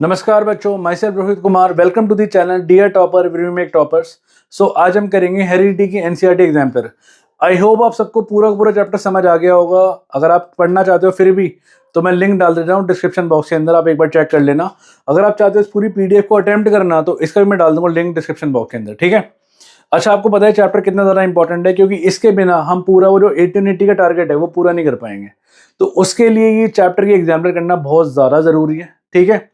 नमस्कार बच्चों, my self Rohit Kumar. Welcome to the channel dear topper we make toppers. So आज हम करेंगे हेरिडिटी की एनसीईआरटी एग्जाम पर। आई होप आप सबको पूरा पूरा चैप्टर समझ आ गया होगा। अगर आप पढ़ना चाहते हो फिर भी तो मैं लिंक डाल देता हूँ डिस्क्रिप्शन बॉक्स के अंदर, आप एक बार चेक कर लेना। अगर आप चाहते हो इस पूरी पीडीएफ को अटेम्प्ट करना तो इसका भी मैं डाल दूंगा लिंक डिस्क्रिप्शन बॉक्स के अंदर, ठीक है। अच्छा, आपको पता है चैप्टर कितना ज़्यादा इंपॉर्टेंट है, क्योंकि इसके बिना हम पूरा वो जो 1880 का टारगेट है वो पूरा नहीं कर पाएंगे। तो उसके लिए ये चैप्टर की एग्जाम्पल करना बहुत ज़्यादा ज़रूरी है, ठीक है।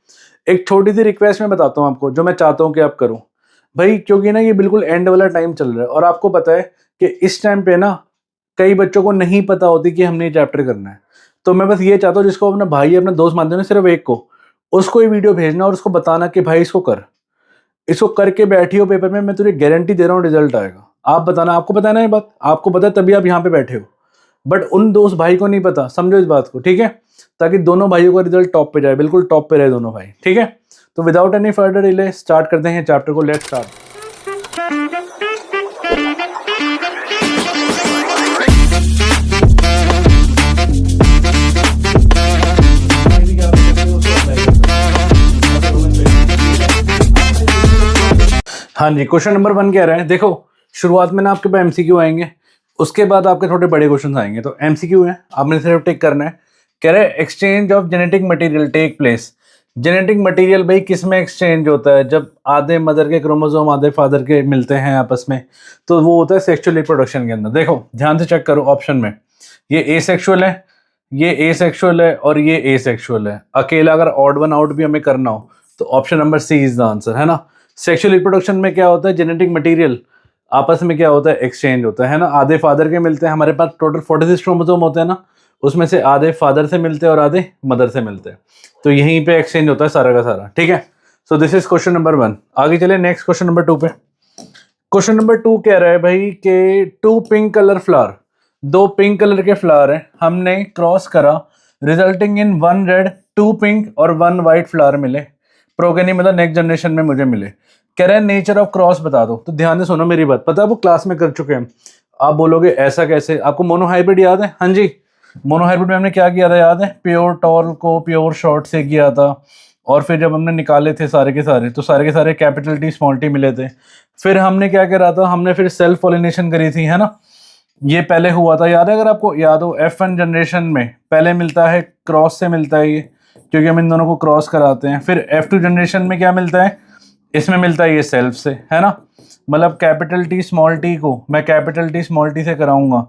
एक छोटी सी रिक्वेस्ट मैं बताता हूँ आपको, जो मैं चाहता हूँ कि आप करो भाई, क्योंकि ना ये बिल्कुल एंड वाला टाइम चल रहा है और आपको पता है कि इस टाइम पे ना कई बच्चों को नहीं पता होती कि हमने ये चैप्टर करना है। तो मैं बस ये चाहता हूँ जिसको अपना भाई अपना दोस्त मानते हो ना, सिर्फ एक को, उसको ये वीडियो भेजना और उसको बताना कि भाई इसको कर, इसको करके बैठी हो पेपर में, मैं तुझे गारंटी दे रहा हूँ रिजल्ट आएगा। आप बताना, आपको पता है ना ये बात, आपको पता है तभी आप यहाँ पे बैठे हो, बट उन दोस्त भाई को नहीं पता। समझो इस बात को, ठीक है, ताकि दोनों भाइयों का रिजल्ट टॉप पे जाए, बिल्कुल टॉप पे रहे दोनों भाई, ठीक है। तो without any further delay start करते हैं चैप्टर को। Let's start. हाँ जी, क्वेश्चन नंबर 1 कह रहे हैं, देखो शुरुआत में ना आपके पास एमसीक्यू आएंगे, उसके बाद आपके थोड़े बड़े क्वेश्चन आएंगे। तो एमसीक्यू है, आपने सिर्फ टिक करना है। कह रहे हैं exchange of genetic material take place. Genetic material भाई किस में एक्सचेंज होता है? जब आधे मदर के क्रोमोसोम आधे फादर के मिलते हैं आपस में, तो वो होता है सेक्सुअल रिप्रोडक्शन के अंदर। देखो ध्यान से चेक करो ऑप्शन में, ये एसेक्सुअल है, ये एसेक्सुअल है और ये एसेक्सुअल है। अकेला अगर ऑड वन आउट भी हमें करना हो तो option number C is the answer, है ना। सेक्सुअल रिप्रोडक्शन में क्या होता है, जेनेटिक मटेरियल आपस में क्या होता है, एक्सचेंज होता है ना। आधे फादर के मिलते हैं, हमारे पास टोटल 46 क्रोमोसोम होते हैं ना, उसमें से आधे फादर से मिलते हैं और आधे मदर से मिलते हैं। तो यहीं पे एक्सचेंज होता है सारा का सारा, ठीक है। So this is question number 1। आगे चले नेक्स्ट क्वेश्चन नंबर 2 पे। क्वेश्चन नंबर 2 कह रहा है भाई कि 2 pink colour flower, 2 pink colour के फ्लावर हैं, हमने क्रॉस करा, रिजल्टिंग इन 1 रेड 2 पिंक और 1 वाइट फ्लावर मिले। प्रोगेनी मतलब नेक्स्ट जनरेशन में मुझे मिले। कह रहे हैं नेचर ऑफ क्रॉस बता दो। तो ध्यान से सुनो मेरी बात, पता है वो क्लास में कर चुके हैं। आप बोलोगे ऐसा कैसे, आपको मोनोहाइब्रिड याद है? हाँ जी, मोनोहाइब्रिड में हमने क्या किया था याद है? प्योर टॉल को प्योर शॉर्ट से किया था, और फिर जब हमने निकाले थे सारे के सारे, तो सारे के सारे कैपिटल टी स्मॉल टी मिले थे। फिर हमने क्या करा था, हमने फिर सेल्फ पॉलिनेशन करी थी, है ना। ये पहले हुआ था, याद है? अगर आपको याद हो, F1 जनरेशन में पहले मिलता है क्रॉस से मिलता है ये, क्योंकि हम इन दोनों को क्रॉस कराते हैं। फिर F2 जनरेशन में क्या मिलता है, इसमें मिलता है ये सेल्फ से, है ना। मतलब कैपिटल टी स्मॉल टी को मैं कैपिटल टी स्मॉल टी से कराऊंगा,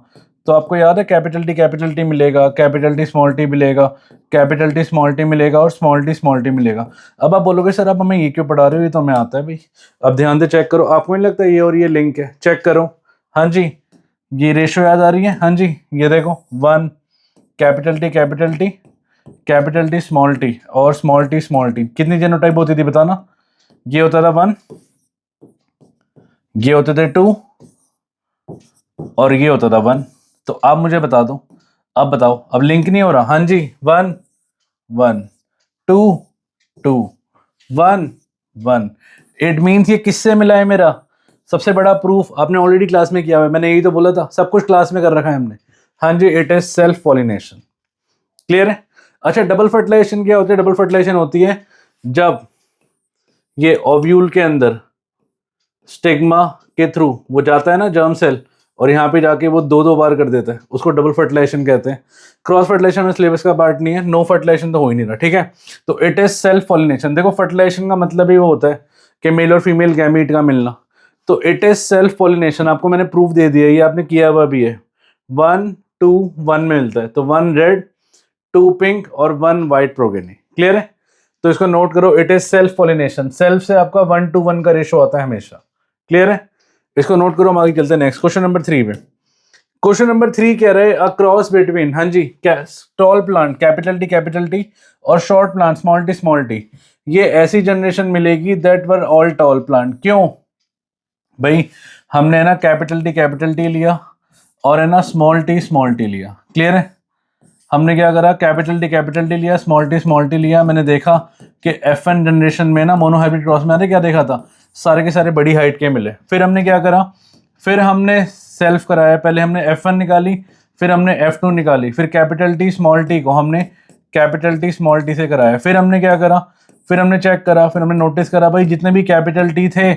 तो आपको याद है कैपिटल टी मिलेगा, कैपिटल टी स्मॉल टी मिलेगा, कैपिटल टी स्मॉल टी मिलेगा और स्मॉल टी मिलेगा। अब आप बोलोगे सर आप हमें ये क्यों पढ़ा रहे हो, ये तो हमें आता है भाई। अब ध्यान से चेक करो, आपको नहीं लगता ये और ये लिंक है? चेक करो, हाँ जी, ये रेशो याद आ रही है? हाँ जी, ये देखो 1 कैपिटल टी कैपिटल टी और स्मॉल टी कितनी जेनोटाइप होती थी बताना? ये होता था 1, ये होते थे 2 और ये होता था 1। तो अब मुझे बता दो, अब बताओ, अब लिंक नहीं हो रहा? हाँ जी, 1 1 2 2 1 1। इट मीन्स ये किससे मिला है मेरा? सबसे बड़ा प्रूफ आपने ऑलरेडी क्लास में किया हुआ है, मैंने यही तो बोला था, सब कुछ क्लास में कर रखा है हमने। हाँ जी, it is self pollination. Clear है? अच्छा, डबल फर्टिलाइजेशन क्या होती है? डबल फर्टिलाइजेशन होती है जब ये ओव्यूल के अंदर स्टिग्मा के थ्रू वो जाता है ना जर्म सेल, और यहाँ पे जाके वो 2 बार कर देता है, उसको डबल फर्टिलाइजेशन कहते हैं। क्रॉस फर्टिलाइजेशन में सिलेबस का पार्ट नहीं है, नो फर्टिलाइजेशन तो हो ही नहीं रहा, ठीक है। तो इट इज सेल्फ पॉलिनेशन। देखो फर्टिलाइजेशन का मतलब ही वो होता है कि मेल और फीमेल गैमीट का मिलना। तो इट इज सेल्फ पॉलिनेशन, आपको मैंने प्रूफ दे दिया, ये आपने किया हुआ भी है। 1 2 1 में मिलता है, तो 1 रेड 2 पिंक और 1 वाइट प्रोगेनी। क्लियर है? तो इसको नोट करो, it is self pollination. Self से आपका 1:1 का रेशो आता है हमेशा। क्लियर है? इसको नोट करो, हम आगे चलते हैं नेक्स्ट क्वेश्चन नंबर 3 पे। क्वेश्चन नंबर 3 कह रहे हैं अ क्रॉस बिटवीन, हाँ जी, टॉल प्लांट कैपिटल टी और शॉर्ट प्लांट स्मॉल टी, ये ऐसी जनरेशन मिलेगी that were all tall plant. क्यों भाई? हमने ना कैपिटल टी लिया और है ना स्मॉल टी लिया। क्लियर है? हमने क्या करा, कैपिटल टी लिया, स्मॉल टी लिया। मैंने देखा कि F1 जनरेशन में ना मोनोहाइब्रिड क्रॉस में क्या देखा था, सारे के सारे बड़ी हाइट के मिले। फिर हमने क्या करा, फिर हमने सेल्फ कराया, पहले हमने F1 निकाली, फिर हमने F2 निकाली, फिर कैपिटल टी स्मॉल टी को हमने कैपिटल टी स्मॉल टी से कराया। फिर हमने क्या करा, फिर हमने चेक करा, फिर हमने नोटिस करा भाई जितने भी कैपिटल टी थे,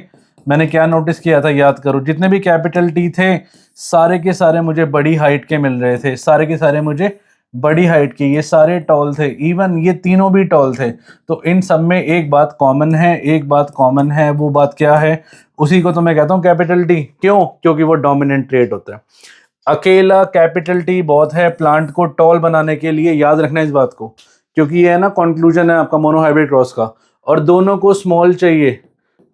मैंने क्या नोटिस किया था याद करो, जितने भी कैपिटल टी थे सारे के सारे मुझे बड़ी हाइट के मिल रहे थे, सारे के सारे मुझे बड़ी हाइट के, ये सारे टॉल थे, इवन ये तीनों भी टॉल थे। तो इन सब में एक बात कॉमन है, एक बात कॉमन है, वो बात क्या है, उसी को तो मैं कहता हूँ कैपिटल टी। क्यों? क्योंकि वो डोमिनेंट ट्रेट होता है। अकेला कैपिटल टी बहुत है प्लांट को टॉल बनाने के लिए, याद रखना इस बात को, क्योंकि ये है ना कंक्लूजन है आपका मोनोहाइब्रिड क्रॉस का, और दोनों को स्मॉल चाहिए,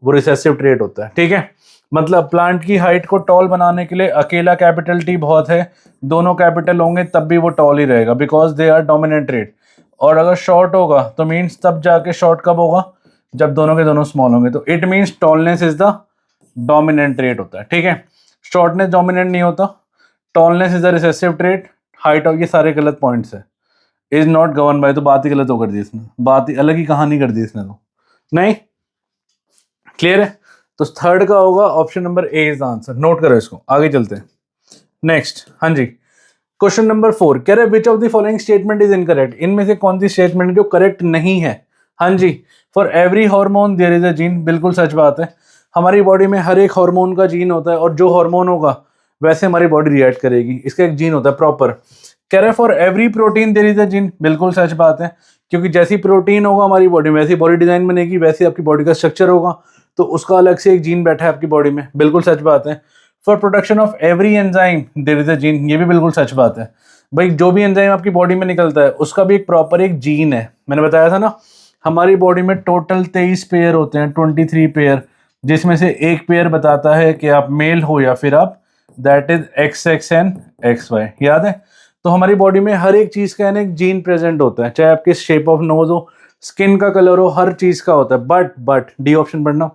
वो रिसेसिव ट्रेट होता है। ठीक है, मतलब प्लांट की हाइट को टॉल बनाने के लिए अकेला कैपिटल टी बहुत है, दोनों कैपिटल होंगे तब भी वो टॉल ही रहेगा, because they are dominant trait. और अगर शॉर्ट होगा तो मीन्स तब जाके शॉर्ट कब होगा, जब दोनों के दोनों स्मॉल होंगे। तो it means tallness is the dominant trait होता है। ठीक है, शॉर्टनेस डोमिनेंट नहीं होता, tallness is the recessive trait, height और ये सारे गलत पॉइंट्स है, इज नॉट गवर्न बाय, तो बात ही गलत हो कर दी इसने, बात ही अलग ही कहानी कर दी इसने, तो नहीं क्लियर है। तो थर्ड का होगा option number A is the answer, note करो इसको, आगे चलते हैं नेक्स्ट। हाँ जी, क्वेश्चन नंबर 4 कह रहे विच of the following statement is incorrect, इनमें से कौन सी स्टेटमेंट जो करेक्ट नहीं है। हाँ जी, for every hormone there is a gene, बिल्कुल सच बात है, हमारी बॉडी में हर एक हार्मोन का जीन होता है, और जो हार्मोन होगा वैसे हमारी बॉडी रिएक्ट करेगी, इसका एक जीन होता है प्रॉपर। कह रहे for every protein there is a gene, बिल्कुल सच बात है, क्योंकि जैसी प्रोटीन होगा हमारी बॉडी में वैसी बॉडी डिजाइन बनेगी, वैसे आपकी बॉडी का स्ट्रक्चर होगा, तो उसका अलग से एक जीन बैठा है आपकी बॉडी में, बिल्कुल सच बात है। For production of every enzyme there is a gene, ये भी बिल्कुल सच बात है भाई, जो भी एंजाइम आपकी बॉडी में निकलता है उसका भी एक प्रॉपर एक जीन है। मैंने बताया था ना, हमारी बॉडी में टोटल 23 पेयर होते हैं, 23 पेयर, जिसमें से एक पेयर बताता है कि आप मेल हो या फिर आप, that is XX and XY, याद है। तो हमारी बॉडी में हर एक चीज का एक जीन प्रेजेंट होता है, चाहे आपके शेप ऑफ नोज हो, स्किन का कलर हो, हर चीज का होता है। बट डी ऑप्शन पढ़ना,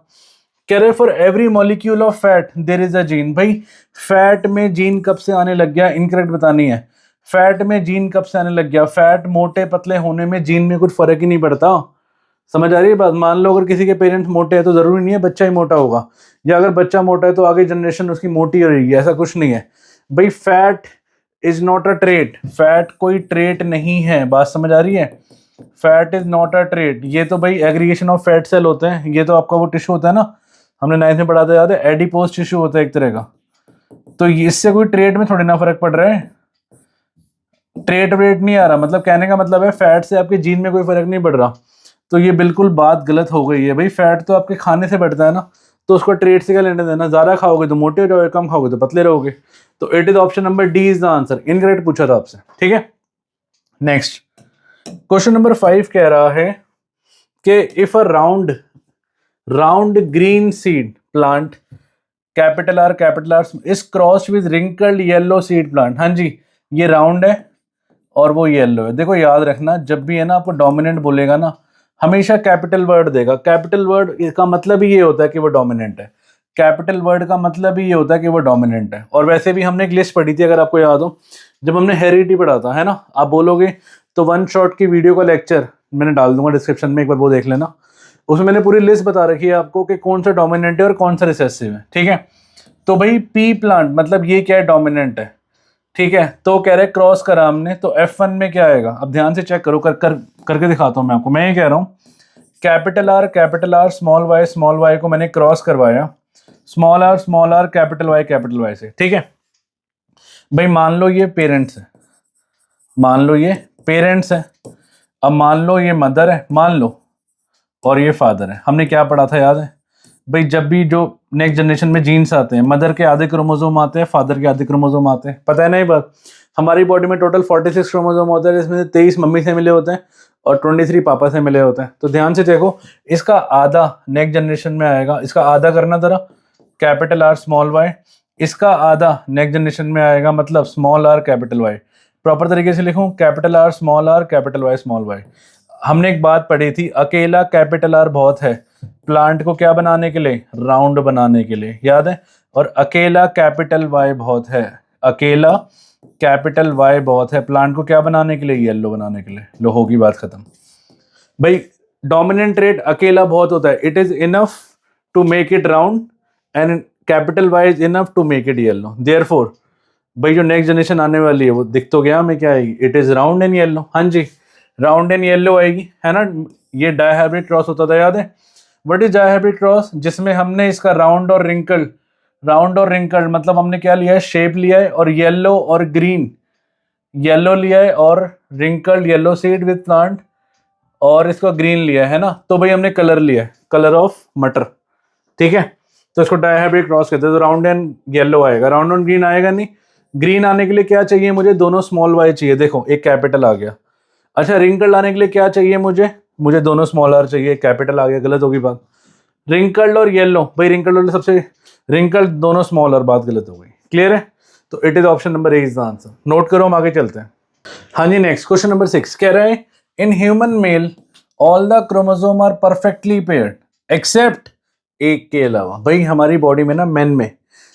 कह रहे for every molecule of fat there is a gene, भाई फैट में जीन कब से आने लग गया, इनकरेक्ट बतानी है। फैट में जीन कब से आने लग गया, फैट मोटे पतले होने में जीन में कुछ फर्क ही नहीं पड़ता, समझ आ रही है बात। मान लो अगर किसी के पेरेंट्स मोटे हैं तो जरूरी नहीं है बच्चा ही मोटा होगा, या अगर बच्चा मोटा है तो आगे जनरेशन उसकी मोटी रहेगी, ऐसा कुछ नहीं है भाई। Fat is not a trait, fat कोई ट्रेट नहीं है, बात समझ आ रही है। Fat is not a trait, ये तो भाई एग्रीगेशन ऑफ फैट सेल होते हैं, ये तो आपका वो टिश्यू होता है ना, हमने 9th में पढ़ा था याद है, एडिपोज टिश्यू होता है एक तरह का, तो इससे कोई ट्रेट में थोड़ी ना फर्क पड़ रहा है, ट्रेट वेट नहीं आ रहा, मतलब कहने का मतलब है फैट से आपके जीन में कोई फर्क नहीं पड़ रहा। तो ये बिल्कुल बात गलत हो गई है भाई, फैट तो आपके खाने से बढ़ता है ना, तो उसको ट्रेड से क्या लेने देना, ज्यादा खाओगे तो मोटे हो जाओगे, कम खाओगे तो पतले रहोगे। तो it is option number D is the answer, incorrect पूछा था आपसे। ठीक है, नेक्स्ट क्वेश्चन नंबर 5 कह रहा है कि if a round green seed plant capital R is crossed with wrinkled yellow seed plant, हाँ जी ये राउंड है और वो येलो है। देखो याद रखना, जब भी है ना आपको डोमिनेंट बोलेगा ना, हमेशा कैपिटल वर्ड देगा, कैपिटल वर्ड का मतलब ही ये होता है कि वो डोमिनेंट है, कैपिटल वर्ड का मतलब ही ये होता है कि वो डोमिनेंट है। और वैसे भी हमने एक लिस्ट पढ़ी थी, अगर आपको याद हो, जब हमने हेरिडिटी पढ़ा था, है ना, आप बोलोगे तो वन शॉट की वीडियो का लेक्चर मैंने डाल दूंगा डिस्क्रिप्शन में, एक बार वो देख लेना, उसमें मैंने पूरी लिस्ट बता रखी है आपको कि कौन सा डोमिनेंट है और कौन सा रिसेसिव है। ठीक है, तो भाई पी प्लांट मतलब ये क्या है, डोमिनेंट है। ठीक है, तो कह रहे क्रॉस करा हमने, तो F1 में क्या आएगा, अब ध्यान से चेक करो, करके दिखाता हूं मैं आपको। मैं ये कह रहा हूं कैपिटल आर स्मॉल वाई को मैंने क्रॉस करवाया, स्मॉल आर कैपिटल वाई से। ठीक है भाई, मान लो ये पेरेंट्स है, मान लो ये पेरेंट्स है, अब मान लो ये मदर है, मान लो, और ये फादर है। हमने क्या पढ़ा था याद है भाई, जब भी जो नेक्स्ट जनरेशन में जीन्स आते हैं, मदर के आधे क्रोमोसोम आते हैं, फादर के आधे क्रोमोसोम आते हैं, पता है ना ये बात। हमारी बॉडी में टोटल 46 क्रोमोसोम होते हैं, जिसमें से 23 मम्मी से मिले होते हैं और 23 पापा से मिले होते हैं। तो ध्यान से देखो, इसका आधा नेक्स्ट जनरेशन में आएगा, इसका आधा करना जरा, कैपिटल आर स्मॉल वाई, इसका आधा नेक्स्ट जनरेशन में आएगा, मतलब small R capital Y. Proper तरीके से लिखूं, capital R small R capital Y small Y. हमने एक बात पढ़ी थी, अकेला कैपिटल आर बहुत है प्लांट को क्या बनाने के लिए, राउंड बनाने के लिए, याद है। और अकेला कैपिटल वाई बहुत है, अकेला कैपिटल वाई बहुत है प्लांट को क्या बनाने के लिए, येलो बनाने के लिए। लो होगी बात खत्म भाई। डोमिनेंट ट्रेट अकेला बहुत होता है, it is enough to make it round, and capital Y is enough to make it yellow. Therefore भाई जो नेक्स्ट जनरेशन आने वाली है वो दिख तो गया हमें क्या आएगी, it is round and yellow. हाँ जी, राउंड एंड येलो आएगी, है ना। ये डायहाइब्रिड क्रॉस होता था, याद है? What is dihybrid cross? जिसमें हमने इसका राउंड और रिंकल मतलब हमने क्या लिया है, शेप लिया है, और येलो और ग्रीन, येलो लिया है और wrinkled yellow seed with plant, और इसको ग्रीन लिया है ना, तो भाई हमने कलर लिया है, कलर ऑफ मटर, ठीक है? तो इसको डायहाइब्रिड क्रॉस कहते हैं। तो राउंड एंड येलो आएगा, राउंड एंड ग्रीन आएगा नहीं। ग्रीन आने के लिए क्या चाहिए मुझे? दोनों स्मॉल वाई चाहिए, देखो एक कैपिटल आ गया। अच्छा, रिंकल्ड आने के लिए क्या चाहिए मुझे दोनों स्मॉल आर चाहिए, कैपिटल आ गया, गलत होगी बात। रिंकल्ड और येलो, भाई रिंकल्ड वाले सबसे, रिंकल्ड दोनों स्मॉल और, बात गलत हो गई। क्लियर है? तो it is option number A is the answer. Note करो, हम आगे चलते हैं। हाँ जी, नेक्स्ट क्वेश्चन नंबर 6 कह रहा है in human male all the chromosome are perfectly paired except, एक के अलावा। भाई हमारी बॉडी में ना, मेन में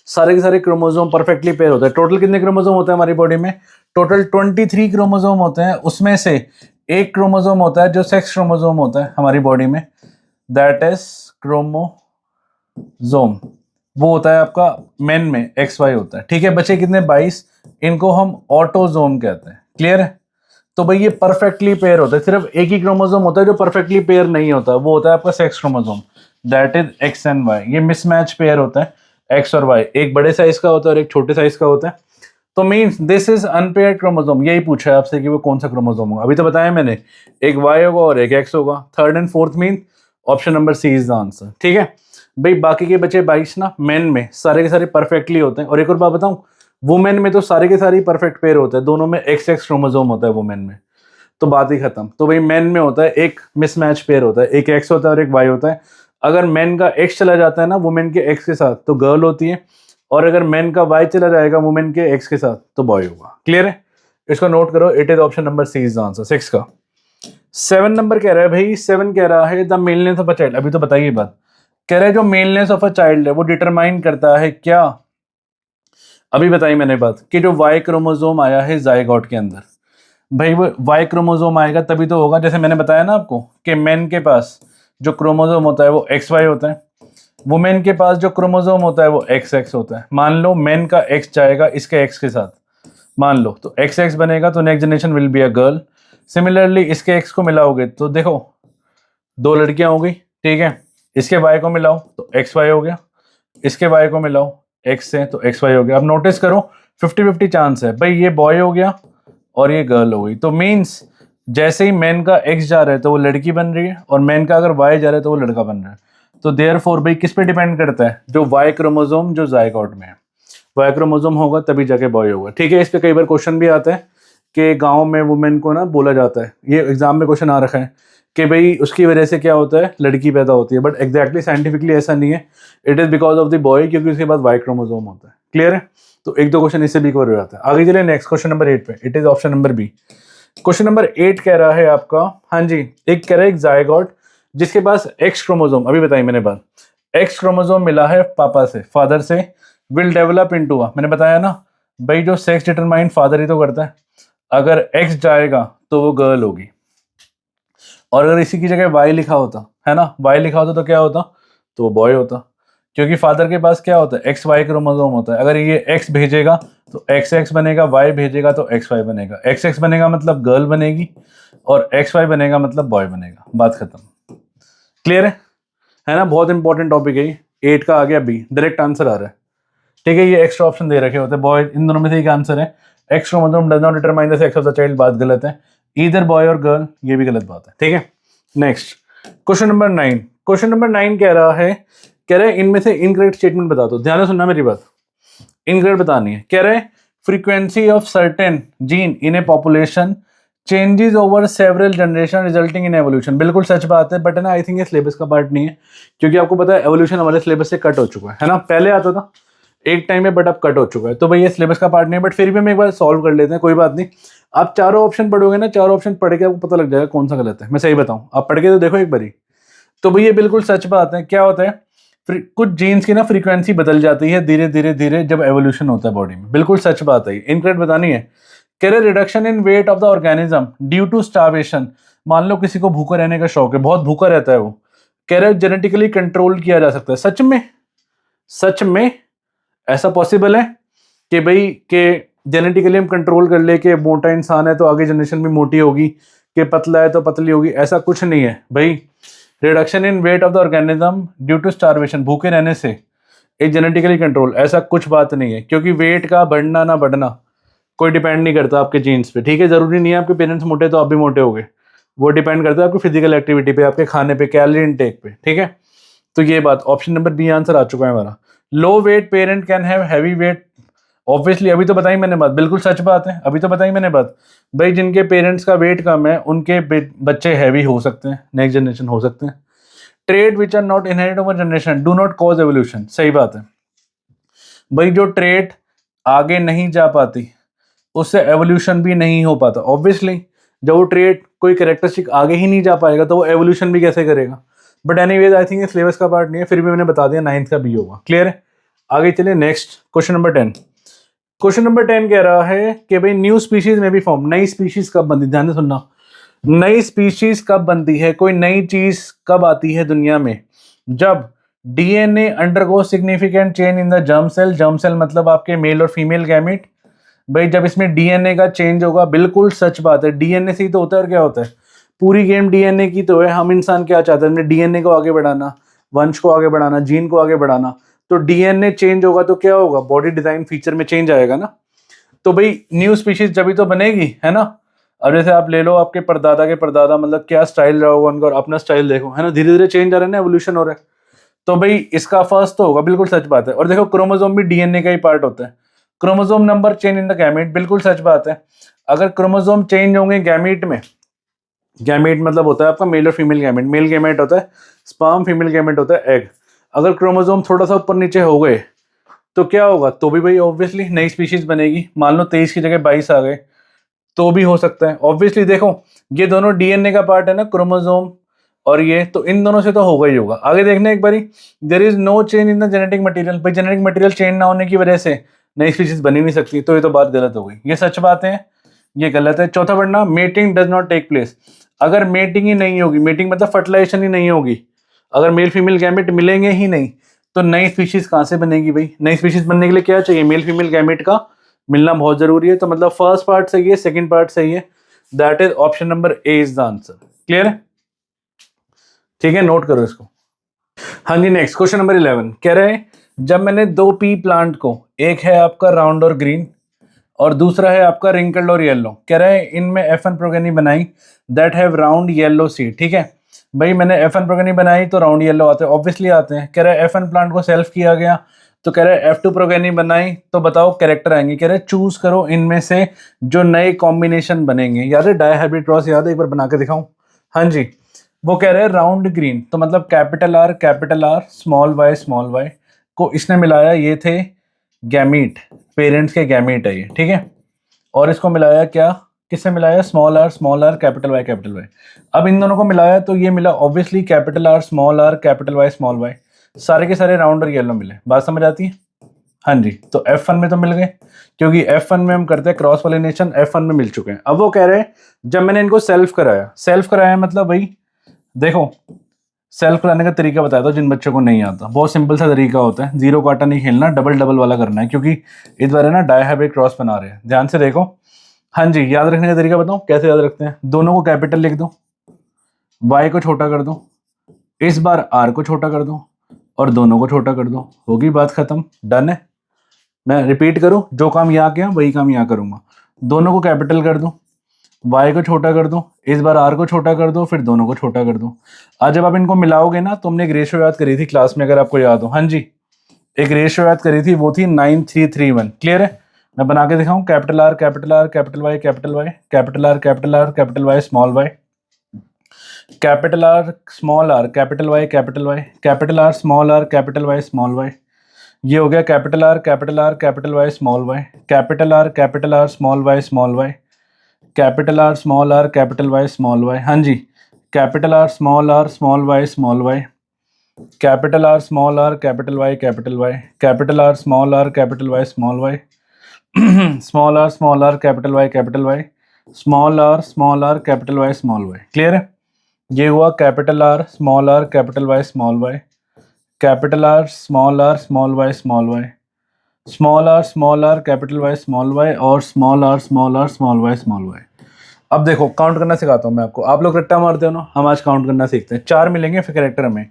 सारे के सारे क्रोमोसोम परफेक्टली पेयर होते हैं। टोटल कितने क्रोमोसोम होते हैं हमारी बॉडी में? टोटल 23 क्रोमोसोम होते हैं। उसमें से एक क्रोमोसोम होता है जो सेक्स क्रोमोसोम होता है हमारी बॉडी में, दैट इज क्रोमोसोम, वो होता है आपका मेन में, XY होता है, ठीक है? बचे कितने? 22, इनको हम ऑटोजोम कहते हैं। क्लियर है? तो भाई ये परफेक्टली पेयर होता है। सिर्फ एक ही क्रोमोसोम होता है जो परफेक्टली पेयर नहीं होता, वो होता है आपका sex chromosome, that is X and Y। ये मिसमैच पेयर होता है, X और Y, एक बड़े साइज का होता है और एक छोटे साइज का होता है। तो means this is unpaired chromosome. यही पूछा है आपसे कि वो कौन सा क्रोमोसोम होगा। अभी तो बताया मैंने, एक Y होगा और एक X होगा। Third and fourth mean option number C is the answer, ठीक है? भाई बाकी के बचे 22 ना, मेन में सारे के सारे परफेक्टली होते हैं। और एक और बात बताऊं, वुमेन में तो सारे के सारे परफेक्ट पेयर होते हैं, दोनों में XX क्रोमोसोम होता है वुमेन में, तो बात ही खत्म। तो भाई मेन में होता है एक मिसमैच पेयर होता है, एक X होता है और एक Y होता है। अगर मेन का X चला जाता है ना वुमेन के X के साथ, तो गर्ल होती है, और अगर मेन का Y चला जाएगा वुमेन के X के साथ, तो बॉय होगा। क्लियर है? इसको नोट करो, it is option number C is answer 6 का। 7 नंबर कह रहा है भाई, 7 कह रहा है द मेलनेस ऑफ अ चाइल्ड। अभी तो बताइए बात, कह रहा है जो मेलनेस ऑफ अ चाइल्ड है वो डिटरमाइन करता है क्या? अभी बताई मैंने बात कि जो Y क्रोमोसोम आया है जायगोट के अंदर, भाई वो Y क्रोमोसोम आएगा तभी तो होगा। जैसे मैंने बताया ना आपको कि मेन के पास जो क्रोमोसोम होता है वो XY होता है, वुमेन के पास जो क्रोमोसोम होता है वो XX होता है। मान लो मेन का X जाएगा इसके X के साथ, मान लो, तो XX बनेगा, तो next generation will be a girl. Similarly इसके X को मिलाओगे तो देखो दो लड़कियां हो गई, ठीक है? इसके Y को मिलाओ तो XY हो गया, इसके Y को मिलाओ X से तो XY हो गया। अब नोटिस करो 50-50 चांस है भाई, ये बॉय हो गया और ये गर्ल हो गई। तो मीन्स जैसे ही मैन का X जा रहा है तो वो लड़की बन रही है, और मैन का अगर Y जा रहा है तो वो लड़का बन रहा है। तो देयरफॉर भाई किस पे डिपेंड करता है? जो Y क्रोमोसोम जो जायगोट में है, Y क्रोमोसोम होगा तभी जाके बॉय होगा, ठीक है? इस पे कई बार क्वेश्चन भी आता है कि गांव में वुमेन को ना बोला जाता है, ये एग्जाम में क्वेश्चन आ रखा है कि भाई उसकी वजह से क्या होता है, लड़की पैदा होती है, बट एग्जैक्टली साइंटिफिकली ऐसा नहीं है। It is because of the boy, क्योंकि उसके पास Y क्रोमोसोम होता है। क्लियर है? तो एक दो क्वेश्चन इससे भी कवर हो जाता है। आगे चले नेक्स्ट क्वेश्चन नंबर 8 पे, it is option number B. Question number 8 कह रहा है आपका, हाँ जी, एक कह रहा है एक जायगोट जिसके पास X क्रोमोसोम, अभी बताई मैंने बात, X क्रोमोसोम मिला है पापा से, फादर से, विल डेवलप इनटू अ, मैंने बताया ना भाई जो सेक्स डिटरमाइन फादर ही तो करता है। अगर X जाएगा तो वो गर्ल होगी, और अगर इसी की जगह Y लिखा होता है ना, Y लिखा होता तो क्या होता? तो वो बॉय होता, क्योंकि फादर के पास क्या होता है? XY क्रोमोसोम होता है। अगर ये X भेजेगा तो XX बनेगा, Y भेजेगा तो XY बनेगा। XX बनेगा मतलब गर्ल बनेगी, और XY बनेगा मतलब बॉय बनेगा, बात खत्म। क्लियर है ना? बहुत इंपॉर्टेंट टॉपिक है ये। 8 का आ गया बी, डायरेक्ट आंसर आ रहा है, ठीक है? ये एक्स्ट्रा ऑप्शन दे रखे होते हैं, बॉय, इन दोनों में से एक आंसर है। X chromosome does not determine the sex of the child, बात गलत है। ईदर बॉय और गर्ल, ये भी गलत बात है, ठीक है? Next question number 9। Question number 9 कह रहे हैं इनमें से इनकरेक्ट स्टेटमेंट बता दो। ध्यान से सुनना मेरी बात, इनकरेक्ट बतानी है। कह रहे हैं frequency of certain gene in A population changes over several generation resulting in evolution. बिल्कुल सच बात है, बट है ना, आई थिंक ये सिलेबस का पार्ट नहीं है, क्योंकि आपको पता है एवोल्यूशन हमारे सिलेबस से कट हो चुका है ना? पहले आता था एक टाइम में, बट अब कट हो चुका है। तो भाई ये सिलेबस का पार्ट नहीं है, बट फिर भी हम एक बार सॉल्व कर लेते हैं, कोई बात नहीं। आप चारों ऑप्शन पढ़ोगे ना, चारों ऑप्शन पढ़ के आपको पता लग जाएगा कौन सा गलत है। मैं सही बताऊं, आप पढ़ के तो देखो एक बारी। तो भाई ये बिल्कुल सच बात है। क्या होता है, कुछ जीन्स की ना फ्रीक्वेंसी बदल जाती है धीरे धीरे धीरे जब एवोल्यूशन होता है बॉडी में। बिल्कुल सच बात है, इनकरेक्ट बतानी है। कह रहे reduction in weight of the organism due to starvation. मान लो किसी को भूखा रहने का शौक है, बहुत भूखा रहता है वो, कह रहे जेनेटिकली कंट्रोल किया जा सकता है। सच में? सच में ऐसा पॉसिबल है कि भाई के जेनेटिकली हम कंट्रोल कर ले कि मोटा इंसान है तो आगे जनरेशन भी मोटी होगी, कि पतला है तो पतली होगी, ऐसा कुछ नहीं है भाई। Reduction in weight of the organism due to starvation, भूखे रहने से, एक जेनेटिकली कंट्रोल, ऐसा कुछ बात नहीं है। क्योंकि वेट का बढ़ना ना बढ़ना कोई डिपेंड नहीं करता आपके जीन्स पे, ठीक है। जरूरी नहीं है आपके पेरेंट्स मोटे तो आप भी मोटे होगे, वो डिपेंड करता है आपकी फिजिकल एक्टिविटी पे, आपके खाने पे, कैलोरी इनटेक पे, ठीक है। तो ये बात, ऑप्शन नंबर बी आंसर आ चुका है हमारा। Low weight parent can have heavy weight, obviously अभी तो बताई मैंने बात, बिल्कुल सच बात है, अभी तो बताई मैंने बात भाई। जिनके पेरेंट्स का वेट कम है उनके बच्चे हैवी हो सकते हैं, नेक्स्ट जनरेशन हो सकते हैं। Trait which are not inherited over generation do not cause evolution, सही बात है भाई। जो ट्रेड आगे नहीं जा पाती उससे एवोल्यूशन भी नहीं हो पाता, ऑब्वियसली। जब वो ट्रेड कोई कैरेक्टरिस्टिक आगे ही नहीं जा पाएगा तो वो एवोल्यूशन भी कैसे करेगा। बट एनीवेज आई थिंक ये सिलेबस का पार्ट नहीं है, फिर भी मैंने बता दिया 9th का बी होगा, क्लियर है। आगे चलिए next question number 10। Question number 10 कह रहा है कि भाई न्यू स्पीशीज में भी फॉर्म, नई स्पीशीज कब बनती, ध्यान से सुनना, नई स्पीशीज कब बनती है, कोई नई चीज कब आती है दुनिया में, जब DNA undergo significant change in the germ cell. Germ cell मतलब आपके मेल और फीमेल गैमेट, भाई जब इसमें डीएनए का चेंज होगा, बिल्कुल सच बात है। डीएनए से ही तो होता है, और क्या होता है, पूरी गेम डीएनए की तो है। हम इंसान क्या चाहते हैं, हमने डीएनए को आगे बढ़ाना, वंश को आगे बढ़ाना, जीन को आगे बढ़ाना। तो डीएनए चेंज होगा तो क्या होगा, बॉडी डिजाइन फीचर में चेंज आएगा ना। तो भाई न्यू स्पीशीज जब भी तो बनेगी, है ना। अब जैसे आप ले लो आपके परदादा के परदादा, मतलब क्या स्टाइल रहा होगा उनका, और अपना स्टाइल देखो, है ना, धीरे धीरे चेंज आ रहा है ना, एवोल्यूशन हो रहा है। तो भाई इसका फर्स्ट तो होगा, बिल्कुल सच बात है। और देखो क्रोमोसोम भी डीएनए का ही पार्ट होता है। Chromosome number change in the gamete, बिल्कुल सच बात है। अगर क्रोमोसोम चेंज होंगे गैमेट में, गैमेट मतलब होता है आपका mail or female gamete, male gamete होता है स्पर्म, फीमेल गैमेट होता है एग। अगर क्रोमोसोम थोड़ा सा ऊपर नीचे हो गए तो क्या होगा, तो भी भाई ऑब्वियसली नई स्पीशीज बनेगी। मान लो 23 की जगह 22 आ गए तो भी हो सकता है, ऑब्वियसली। देखो ये दोनों डीएनए का पार्ट है ना, क्रोमोसोम और ये, तो इन दोनों से तो होगा ही होगा। आगे देखना एक बारी, there is no change in the genetic material, भाई जेनेटिक मटेरियल चेंज ना होने की वजह से नई स्पीशीज बनी नहीं सकती, तो ये तो बात गलत हो गई, ये सच बात है, ये गलत है। चौथा पढ़ना, mating does not take place. अगर मेटिंग ही नहीं होगी, मेटिंग मतलब फर्टिलाइजेशन ही नहीं होगी, अगर मेल फीमेल गैमेट मिलेंगे ही नहीं तो नई स्पीशीज कहाँ से बनेगी भाई। नई स्पीशीज बनने के लिए क्या चाहिए, मेल फीमेल गैमेट का मिलना बहुत जरूरी है। तो मतलब फर्स्ट पार्ट सही है, सेकंड पार्ट सही है, that is option number A is the answer, clear है, ठीक है, नोट करो इसको। हाँ जी नेक्स्ट क्वेश्चन नंबर 11 कह रहे हैं, जब मैंने दो पी प्लांट को, एक है आपका राउंड और ग्रीन और दूसरा है आपका रिंकल्ड और येलो, कह रहे हैं इनमें F1 प्रोगेनी बनाई that have round yellow seed, ठीक है। भाई मैंने F1 प्रोगेनी बनाई तो राउंड येलो आते हैं, ऑब्वियसली आते हैं। कह रहे हैं F1 प्लांट को सेल्फ किया गया, तो कह रहे हैं F2 प्रोगेनी बनाई तो बताओ कैरेक्टर आएंगे। कह रहे हैं चूज करो इनमें से जो नए कॉम्बिनेशन बनेंगे। याद है डायहाइब्रिड क्रॉस, याद है, एक बार बना के दिखाऊं। हाँ जी, वो कह रहे हैं राउंड ग्रीन, तो मतलब कैपिटल आर स्मॉल वाई को इसने मिलाया, ये थे गैमीट, पेरेंट्स के गैमीट है ये, ठीक है। और इसको मिलाया क्या, किससे मिलाया, स्मॉल आर कैपिटल वाई। अब इन दोनों को मिलाया तो ये मिला obviously capital R capital Y small Y, सारे के सारे राउंड और येलो मिले। बात समझ आती है। हाँ जी, तो F1 में तो मिल गए, क्योंकि F1 में हम करते हैं क्रॉस पॉलिनेशन, F1 में मिल चुके हैं। अब वो कह रहे हैं जब मैंने इनको सेल्फ कराया मतलब भाई देखो, सेल्फ कराने का तरीका बताया था जिन बच्चों को नहीं आता, बहुत सिंपल सा तरीका होता है, जीरो काटा नहीं खेलना, डबल डबल वाला करना है, क्योंकि इस बार है ना डायहाइब्रिड क्रॉस बना रहे हैं, ध्यान से देखो। हाँ जी, याद रखने का तरीका बताऊं कैसे याद रखते हैं। दोनों को कैपिटल लिख दो, y को छोटा कर दो, इस बार r को छोटा कर दो और दोनों को छोटा कर दो, होगी बात खत्म, डन है। मैं रिपीट करूं, जो काम यहाँ किया वही काम यहाँ करूंगा। दोनों को कैपिटल कर दो, y को छोटा कर दो, इस बार r को छोटा कर दो, फिर दोनों को छोटा कर दो। आज जब आप इनको मिलाओगे ना, तो हमने एक रेशियो याद करी थी क्लास में, अगर आपको याद हो। हाँ जी, एक रेशियो याद करी थी, वो थी 9331, क्लियर है। मैं बना के दिखाऊं, capital R capital Y capital Y, capital Y small Y, capital R small R capital Y, capital R small R capital Y small Y. ये हो गया capital R capital Y small Y, capital R small Y small Y, capital R small R capital Y small Y. हाँ जी, capital R small Y small Y, capital R small R capital Y, capital R small R capital Y small Y, small R capital Y, small R capital Y small Y, clear है। ये हुआ capital R small R capital Y small Y, capital R small Y small Y, small R capital Y small Y, और small R Y small Y. अब देखो count करना सिखाता हूँ मैं आपको, आप लोग रट्टा मारते हो ना, हम आज काउंट करना सीखते हैं। 4 मिलेंगे फिर कैरेक्टर में,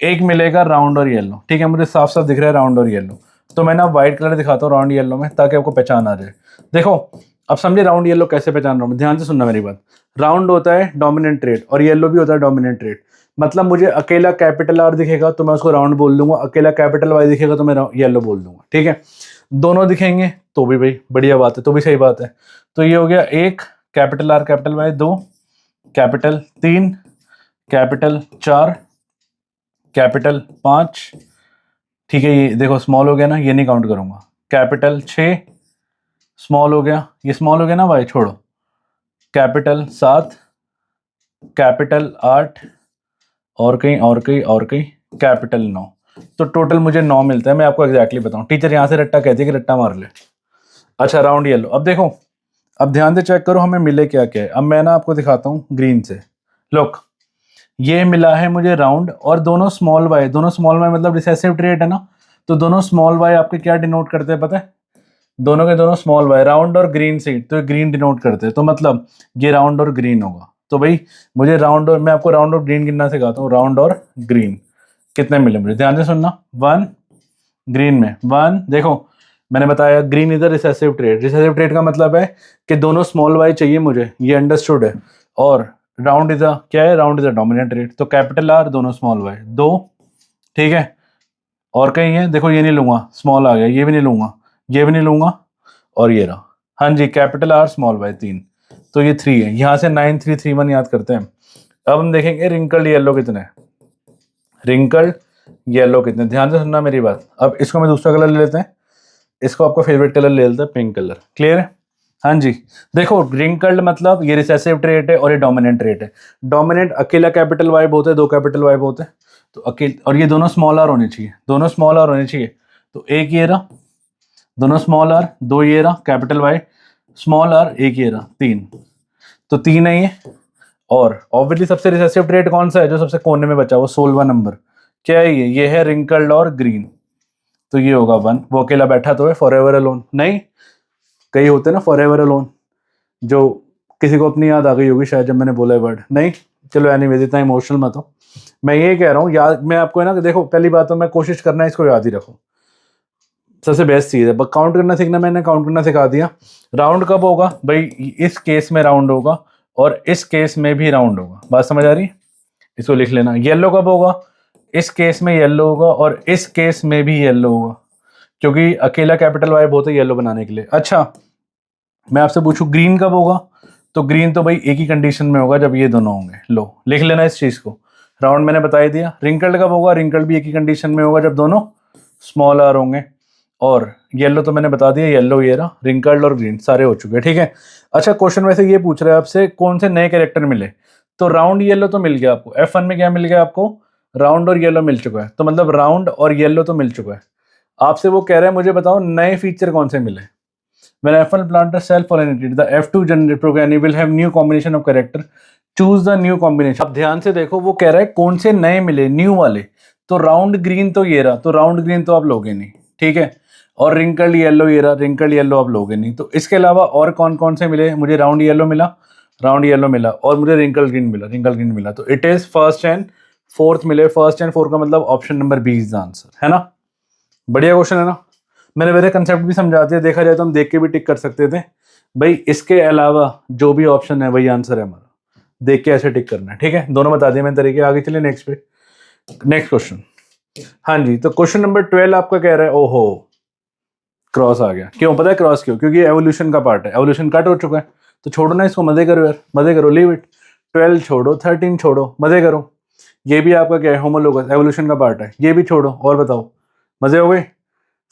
एक मिलेगा राउंड और येलो, ठीक है, मुझे साफ साफ दिख रहा है राउंड और येलो, तो मैं ना व्हाइट कलर दिखाता हूँ राउंड येलो में ताकि आपको पहचान आ जाए। देखो अब समझे राउंड येलो कैसे पहचान रहा हूँ, ध्यान से सुनना मेरी बात। राउंड होता है डोमिनेंट ट्रेड और येलो भी होता है डोमिनेंट ट्रेड। मतलब मुझे अकेला कैपिटल आर दिखेगा तो मैं उसको राउंड बोल दूंगा, अकेला कैपिटल वाई दिखेगा तो मैं येलो बोल दूंगा, ठीक है। दोनों दिखेंगे तो भी भाई बढ़िया बात है, तो भी सही बात है। तो ये हो गया एक कैपिटल आर कैपिटल वाई, दो कैपिटल, तीन कैपिटल, चार कैपिटल, पाँच, ठीक है, ये देखो स्मॉल हो गया ना, ये नहीं काउंट करूंगा, कैपिटल 6 स्मॉल हो गया, ये स्मॉल हो गया ना भाई, छोड़ो, कैपिटल 7 कैपिटल 8 और कहीं और कहीं और कहीं कैपिटल 9। तो टोटल मुझे 9 मिलता है। मैं आपको एग्जैक्टली बताऊं, टीचर यहाँ से रट्टा कहती है कि रट्टा मार ले। अच्छा राउंड येलो, अब देखो, अब ध्यान से चेक करो हमें मिले क्या क्या है। अब मैं ना आपको दिखाता हूँ ग्रीन से, लुक ये मिला है मुझे राउंड और दोनों स्मॉल वाई, दोनों स्मॉल वाई मतलब रिसेसिव ट्रेट है ना, तो दोनों स्मॉल वाई आपके क्या डिनोट करते हैं पता है, दोनों के दोनों स्मॉल वाई, राउंड और ग्रीन से, तो ग्रीन डिनोट करते हैं, तो मतलब ये राउंड और ग्रीन होगा। तो भाई मुझे राउंड और, मैं आपको राउंड और ग्रीन गिनना सिखाता हूँ, राउंड और ग्रीन कितने मिले मुझे, ध्यान से सुनना। 1 ग्रीन में 1, देखो मैंने बताया green is the recessive trade, recessive trade का मतलब है कि दोनों स्मॉल वाई चाहिए मुझे, ये अंडरस्टूड है। और राउंड इज अ क्या है, round is a dominant rate, तो कैपिटल आर दोनों स्मॉल वाई, दो, ठीक है। और कहीं है देखो, ये नहीं लूंगा, स्मॉल आ गया, ये भी नहीं लूंगा, ये भी नहीं लूंगा, और ये रहा, हाँ जी कैपिटल आर स्मॉल वाई 3, तो ये 3 है। यहाँ से 9 3 3 1 याद करते हैं। अब हम देखेंगे रिंकल्ड येलो कितने, रिंकल्ड येलो कितने, ध्यान से सुनना मेरी बात। अब इसको मैं दूसरा कलर ले लेते हैं, इसको आपका फेवरेट कलर ले लेते हैं पिंक कलर, क्लियर है। हाँ जी, देखो रिंकल्ड मतलब ये रिसेसिव ट्रेट है और ये डोमिनेंट ट्रेट है। डोमिनेंट अकेला कैपिटल वाई होते हैं, दो कैपिटल वाई होते हैं, तो अकेले, और ये दोनों स्मॉल आर होने चाहिए, दोनों स्मॉल आर होने चाहिए, तो एक ये रहा, दोनों स्मॉल आर, दो ये रहा कैपिटल वाई, स्मॉल आर, एक ये रहा, 3, तो 3 है ये। और ऑब्वियसली सबसे रिसेसिव ट्रेट कौन सा है, जो सबसे कोने में बचा वो 16वां नंबर, क्या है ये है रिंकल्ड और ग्रीन, तो ये होगा 1। वो अकेला बैठा तो है फॉर एवर अलोन, नहीं कई होते ना फॉर एवर अलोन, जो किसी को अपनी याद आ गई होगी शायद जब मैंने बोला वर्ड, नहीं चलो एनीवेज इतना इमोशनल मत हो। मैं ये कह रहा हूँ याद, मैं आपको है ना, देखो पहली बात तो मैं कोशिश करना है इसको याद ही रखो, सबसे बेस्ट चीज़ है। बस काउंट करना सीखना, मैंने काउंट करना सिखा दिया। राउंड कब होगा भाई, इस केस में राउंड होगा और इस केस में भी राउंड होगा, बात समझ आ रही, इसको लिख लेना। येलो कब होगा, इस केस में येलो होगा और इस केस में भी येलो होगा, क्योंकि अकेला कैपिटल वाई बहुत है येलो बनाने के लिए। अच्छा मैं आपसे पूछूं ग्रीन कब होगा, तो ग्रीन तो भाई एक ही कंडीशन में होगा जब ये दोनों होंगे, लो लिख लेना इस चीज को। राउंड मैंने बता ही दिया। रिंकल्ड कब होगा, रिंकल्ड भी एक ही कंडीशन में होगा जब दोनों स्मॉल आर होंगे। और येलो तो मैंने बता दिया, येलो ये रहा, रिंकल्ड और ग्रीन सारे हो चुके हैं, ठीक है। अच्छा क्वेश्चन वैसे ये पूछ रहा है आपसे कौन से नए कैरेक्टर मिले, तो राउंड येलो तो मिल गया आपको, F1 में क्या मिल गया आपको, राउंड और येलो मिल चुका है, तो मतलब राउंड और येलो तो मिल चुका है। आपसे वो कह रहा है मुझे बताओ नए फीचर कौन से मिले। When F1 planter self-pollinated, the F2 generate program will have new combination of character. Choose the new combination. अब ध्यान से देखो वो कह रहा है कौन से नए मिले, न्यू वाले, तो राउंड ग्रीन तो ये रहा, तो राउंड ग्रीन तो आप लोगे नहीं, ठीक है। और रिंकल्ड येलो ये रहा, रिंकल्ड येलो आप लोगे नहीं। तो इसके अलावा और कौन कौन से मिले, मुझे राउंड येलो मिला, राउंड येलो मिला, और मुझे रिंकल ग्रीन मिला, रिंकल ग्रीन मिला। तो it is first and fourth मिले, फर्स्ट एंड फोर्थ का मतलब option number B is the answer, है ना। बढ़िया क्वेश्चन है ना। मैंने मेरे कंसेप्ट भी समझा दिया, देखा जाए तो हम देख के भी टिक कर सकते थे भाई, इसके अलावा जो भी ऑप्शन है वही आंसर है हमारा, देख के ऐसे टिक करना है, ठीक है। दोनों बता दिए मैंने तरीके। आगे चलिए नेक्स्ट पे, नेक्स्ट क्वेश्चन। हाँ जी, तो क्वेश्चन नंबर 12 आपका कह रहा है, ओहो क्रॉस आ गया, क्यों पता है क्रॉस क्यों, क्योंकि एवोल्यूशन का पार्ट है, एवोल्यूशन कट हो चुका है, तो छोड़ो ना इसको, मजे करो यार, मजे करो, लीव इट। 12 छोड़ो, 13 छोड़ो, मजे करो। ये भी आपका क्या है, होमोलोगस एवोल्यूशन का पार्ट है, ये भी छोड़ो, और बताओ मजे हो गए।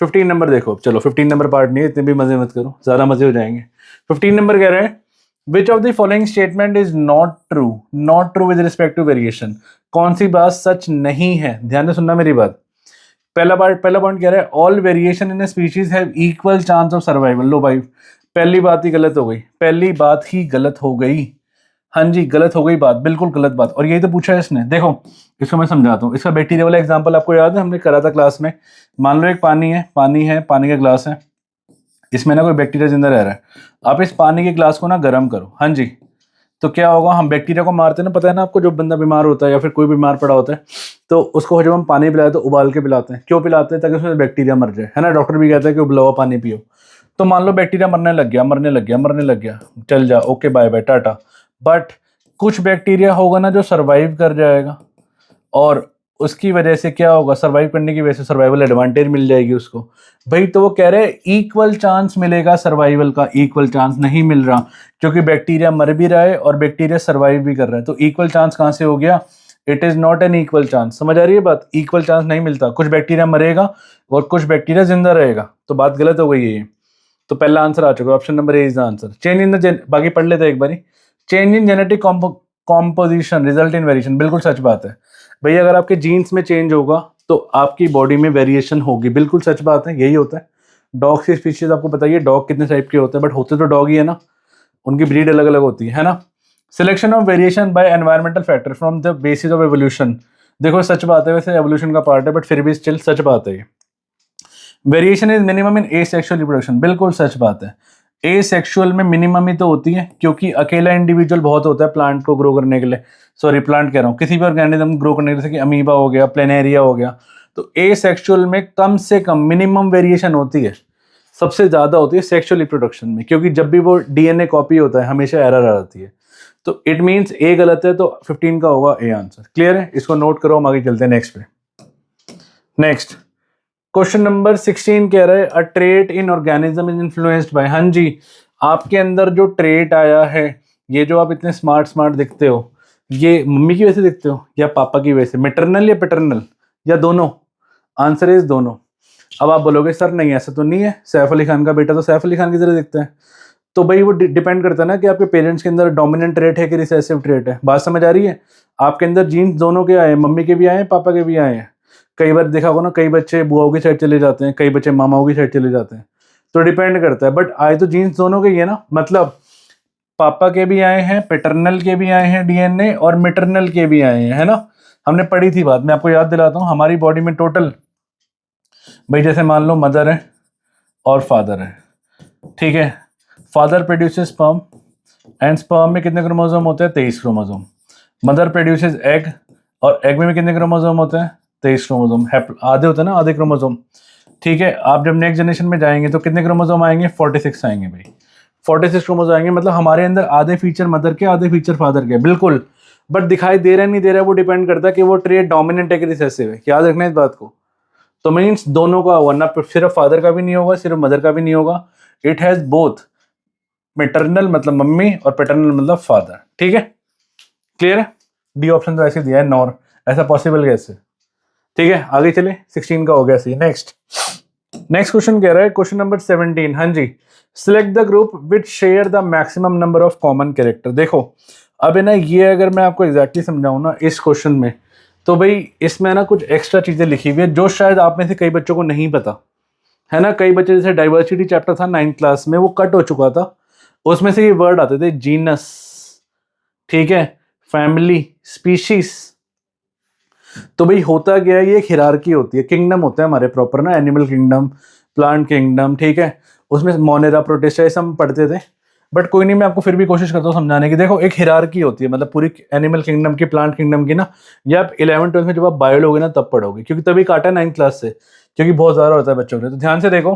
15 नंबर देखो, चलो 15 नंबर पार्ट नहीं है, इतने भी मजे मत करो, ज्यादा मजे हो जाएंगे। 15 नंबर कह रहे हैं which of the following statement is not true, not true with respect to variation, कौन सी बात सच नहीं है, ध्यान से सुनना मेरी बात। पहला पॉइंट कह रहा है all variation in a species have equal chance of survival. लो भाई पहली बात ही गलत हो गई, पहली बात ही गलत हो गई, हाँ जी गलत हो गई बात, बिल्कुल गलत बात। और यही तो पूछा है इसने, देखो इसको मैं समझाता हूँ। इसका बैक्टीरिया वाला एग्जांपल आपको याद है, हमने करा था क्लास में। मान लो एक पानी है, पानी का ग्लास है, इसमें ना कोई बैक्टीरिया जिंदा रह रहा है। आप इस पानी के ग्लास को ना गर्म करो, हाँ जी, तो क्या होगा, हम बैक्टीरिया को मारते हैं ना, पता है ना आपको, जो बंदा बीमार होता है या फिर कोई बीमार पड़ा होता है तो उसको जब हम पानी पिलाते तो उबाल के पिलाते हैं। क्यों पिलाते हैं? ताकि उसमें बैक्टीरिया मर जाए, है ना। डॉक्टर भी कहता है कि उबला हुआ पानी पियो। तो मान लो बैक्टीरिया मरने लग गया, मरने लग गया, मरने लग गया, चल जा, ओके बाय बाय टाटा। बट कुछ बैक्टीरिया होगा ना जो सर्वाइव कर जाएगा, और उसकी वजह से क्या होगा, सर्वाइव करने की वजह से सर्वाइवल एडवांटेज मिल जाएगी उसको। भाई तो वो कह रहे हैं इक्वल चांस मिलेगा सर्वाइवल का, इक्वल चांस नहीं मिल रहा, क्योंकि बैक्टीरिया मर भी रहा है और बैक्टीरिया सर्वाइव भी कर रहा है। तो इक्वल चांस कहाँ से हो गया? It is not an equal chance. समझ आ रही है बात? इक्वल चांस नहीं मिलता, कुछ बैक्टीरिया मरेगा और कुछ बैक्टीरिया जिंदा रहेगा, तो बात गलत हो गई है। तो पहला आंसर आ चुका है, option number A is the answer. Change in the बाकी पढ़ लेते हैं एक बारी। Change in genetic composition result in variation, बिल्कुल सच बात है भैया। अगर आपके जीन्स में चेंज होगा तो आपकी बॉडी में वेरिएशन होगी, बिल्कुल सच बात है, यही होता है। डॉग की स्पीशीज आपको बताइए, डॉग कितने टाइप के होते हैं, बट होते तो डॉग ही है ना, उनकी ब्रीड अलग अलग होती है ना। Selection of variation bye environmental factor from the basis of evolution, देखो सच बात है, वैसे एवोल्यूशन का पार्ट है बट फिर भी स्टिल सच बात है ये। Variation is minimum in asexual reproduction, बिल्कुल सच बात है। एसेक्सुअल में मिनिमम ही तो होती है, क्योंकि अकेला इंडिविजुअल बहुत होता है प्लांट को ग्रो करने के लिए, सॉरी प्लांट कह रहा हूँ, किसी भी ऑर्गेनिज्म ग्रो करने के लिए, जैसे कि अमीबा हो गया, प्लेनेरिया हो गया। तो एसेक्सुअल में कम से कम मिनिमम वेरिएशन होती है, सबसे ज्यादा होती है सेक्सुअल रिप्रोडक्शन में, क्योंकि जब भी वो डीएनए कॉपी होता है हमेशा एरर आ जाती है। तो इट मीन्स ए गलत है, तो 15 का होगा ए आंसर। क्लियर है? इसको नोट करो, हम आगे चलते हैं नेक्स्ट पे। नेक्स्ट क्वेश्चन नंबर 16 कह रहा है अ trait in organism is influenced by, हाँ जी, आपके अंदर जो ट्रेट आया है, ये जो आप इतने स्मार्ट स्मार्ट दिखते हो, ये मम्मी की वजह से दिखते हो या पापा की वजह से, मैटरनल या पैटर्नल या दोनों? आंसर इज दोनों। अब आप बोलोगे सर नहीं ऐसा तो नहीं है, सैफ अली खान का बेटा तो सैफ अली खान की तरह दिखता है। तो भाई वो डिपेंड करता है ना कि आपके पेरेंट्स के अंदर डोमिनेंट ट्रेट है कि रिसेसिव ट्रेट है। बात समझ आ रही है? आपके अंदर जीन्स दोनों के आए हैं, मम्मी के भी आए हैं, पापा के भी आए हैं। कई बार देखा होगा ना, कई बच्चे बुआओं की साइड चले जाते हैं, कई बच्चे मामाओं की साइड चले जाते हैं, तो डिपेंड करता है। बट आए तो जीन्स दोनों के ही है ना, मतलब पापा के भी आए हैं, पैटर्नल के भी आए हैं डीएनए, और मैटरनल के भी आए हैं, है ना। हमने पढ़ी थी बात, मैं आपको याद दिलाता हूँ। हमारी बॉडी में टोटल, भाई जैसे मान लो मदर है और फादर है, ठीक है। Father produces sperm, and sperm में कितने क्रोमोसोम होते हैं? 23 क्रोमोसोम। मदर प्रोड्यूसेस एग, और एग में कितने क्रोमोसोम होते हैं? 23 क्रोमोसोम। आधे होते हैं ना, आधे क्रोमोसोम, ठीक है। आप जब नेक्स्ट जनरेशन में जाएंगे तो कितने क्रोमोसोम आएंगे? 46 आएंगे भाई, 46 क्रोमोसोम आएंगे। मतलब हमारे अंदर आधे फीचर मदर के, आधे फीचर फादर के, बिल्कुल। बट दिखाई दे रहा है नहीं दे रहा है, वो डिपेंड करता है कि वो ट्रेट डोमिनेंट है कि रिसेसिव है। याद रखना इस बात को। तो मीन्स दोनों का, वरना सिर्फ फादर का भी नहीं होगा, सिर्फ मदर का भी नहीं होगा। इट हैज बोथ, मैटरनल मतलब मम्मी और पैटर्नल मतलब फादर, ठीक है। क्लियर है? डी ऑप्शन तो ऐसे दिया है, नॉर, ऐसा पॉसिबल कैसे? ठीक है, आगे चले, 16 का हो गया सी। नेक्स्ट क्वेश्चन कह रहा है, क्वेश्चन नंबर 17, हाँ जी, select the group which share the maximum number of common character. देखो अब है ना, ये अगर मैं आपको एग्जैक्टली समझाऊं ना इस क्वेश्चन में, तो भाई इसमें ना कुछ एक्स्ट्रा चीजें लिखी हुई है जो शायद आप में से कई बच्चों को नहीं पता, है ना। कई बच्चे, जैसे डाइवर्सिटी चैप्टर था 9th क्लास में, वो कट हो चुका था, उसमें से ये वर्ड आते थे, जीनस, ठीक है, फैमिली, स्पीशीज। तो भाई होता क्या है, ये एक हिरार्की होती है, किंगडम होता है हमारे प्रॉपर ना, एनिमल किंगडम, प्लांट किंगडम, ठीक है। उसमें मोनेरा, प्रोटिस्टा, ये सब पढ़ते थे। बट कोई नहीं, मैं आपको फिर भी कोशिश करता हूँ समझाने की। देखो एक हिरार्की होती है, मतलब पूरी एनिमल किंगडम की, प्लांट किंगडम की ना, ये आप 11th-12th में जब आप बायो लोगे ना तब पढ़ोगे, क्योंकि तभी काटा है 9th क्लास से, क्योंकि बहुत ज़्यादा होता है बच्चों के लिए। तो ध्यान से देखो,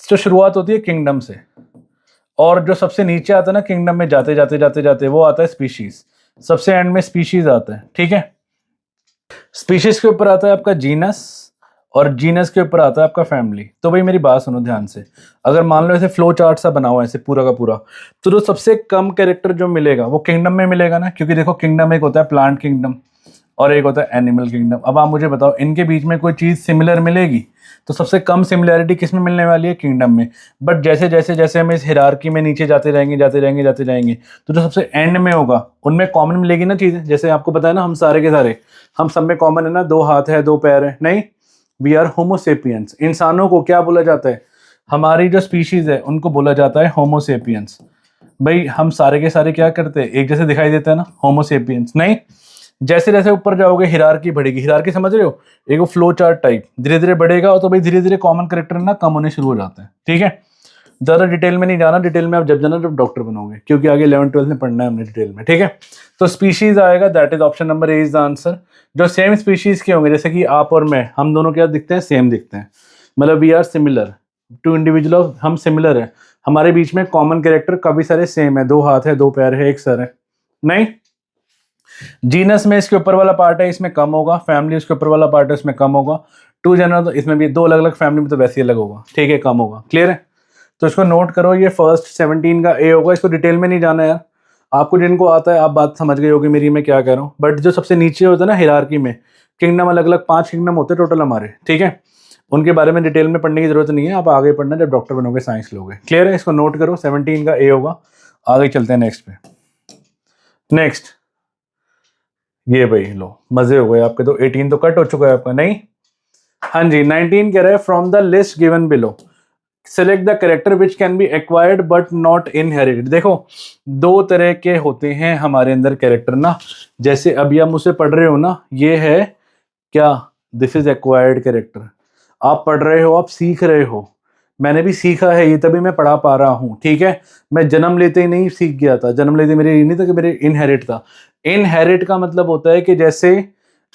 तो शुरुआत होती है किंगडम से, और जो सबसे नीचे आता है ना किंगडम में, जाते जाते जाते जाते वो आता है स्पीशीज, सबसे एंड में स्पीशीज आता है, ठीक है। स्पीशीज के ऊपर आता है आपका जीनस, और जीनस के ऊपर आता है आपका फैमिली। तो भाई मेरी बात सुनो ध्यान से, अगर मान लो ऐसे फ्लो चार्ट सा बना हुआ है ऐसे पूरा का पूरा, तो जो सबसे कम कैरेक्टर जो मिलेगा वो किंगडम में मिलेगा ना, क्योंकि देखो किंगडम एक होता है प्लांट किंगडम और एक होता है एनिमल किंगडम। अब आप मुझे बताओ, इनके बीच में कोई चीज़ सिमिलर मिलेगी? तो सबसे कम सिमिलैरिटी किस में मिलने वाली है? किंगडम में। बट जैसे जैसे जैसे हम इस हिरार्की में नीचे जाते रहेंगे जाते रहेंगे जाते रहेंगे, तो जो सबसे एंड में होगा उनमें कॉमन मिलेगी ना चीज़ें। जैसे आपको पता है ना, हम सारे के सारे, हम सब में कॉमन है ना, 2 हाथ है 2 पैर है, नहीं, वी आर होमोसेपियंस। इंसानों को क्या बोला जाता है? हमारी जो स्पीशीज है उनको बोला जाता है होमोसेपियंस। भाई हम सारे के सारे क्या करते हैं? एक जैसे दिखाई देता है ना, होमोसेपियंस। नहीं, जैसे जैसे ऊपर जाओगे हिरार्की बढ़ेगी। हिरार्की समझ रहे हो? एक फ्लो चार्ट टाइप, धीरे धीरे बढ़ेगा, और तो भाई धीरे धीरे कॉमन कैरेक्टर ना कम होने शुरू हो जाते हैं, ठीक है। ज़्यादा डिटेल में नहीं जाना, डिटेल में आप जब जाना जब डॉक्टर बनोगे, क्योंकि आगे 11th-12th में पढ़ना है हमने डिटेल में, ठीक है। तो स्पीशीज आएगा, that is option number A is the answer. जो सेम स्पीशीज के होंगे, जैसे कि आप और मैं, हम दोनों क्या दिखते हैं, सेम दिखते हैं, मतलब we are similar to individual, हम सिमिलर है, हमारे बीच में कॉमन कैरेक्टर काफी सारे सेम है, 2 हाथ है, 2 पैर है, 1 सर है, नहीं। जीनस में इसके ऊपर वाला पार्ट है, इसमें कम होगा, फैमिली उसके ऊपर वाला पार्ट है, इसमें कम होगा, 2 जनरल तो इसमें भी 2 अलग अलग फैमिली में तो वैसे ही अलग होगा, ठीक है, कम होगा, क्लियर है। तो इसको नोट करो, ये फर्स्ट 17 का ए होगा, इसको डिटेल में नहीं जाना यार, आपको जिनको आता है आप बात समझ गए होगी मेरी, मैं क्या कह रहा हूँ। बट जो सबसे नीचे होता है ना हिरार्की में, किंगडम अलग अलग 5 किंगडम होते हैं टोटल हमारे, ठीक है, उनके बारे में डिटेल में पढ़ने की जरूरत नहीं है, आप आगे पढ़ना जब डॉक्टर बनोगे, साइंस लोगे, क्लियर है। इसको नोट करो, 17 का ए होगा। आगे चलते हैं नेक्स्ट पे। नेक्स्ट ये भाई लो, मजे हो गए आपके, तो 18 तो कट हो चुका है आपका, नहीं। हाँ जी, 19 कह रहा है from the list given below select the character which can be acquired but not inherited. देखो 2 तरह के होते हैं हमारे अंदर कैरेक्टर ना, जैसे अभी आप मुझसे पढ़ रहे हो ना, ये है क्या, दिस इज एक्वायर्ड कैरेक्टर, आप पढ़ रहे हो, आप सीख रहे हो, मैंने भी सीखा है ये, तभी मैं पढ़ा पा रहा हूँ, ठीक है। मैं जन्म लेते ही नहीं सीख गया था, जन्म लेते मेरे ये नहीं था कि मेरे इनहेरिट था। इनहेरिट का मतलब होता है कि जैसे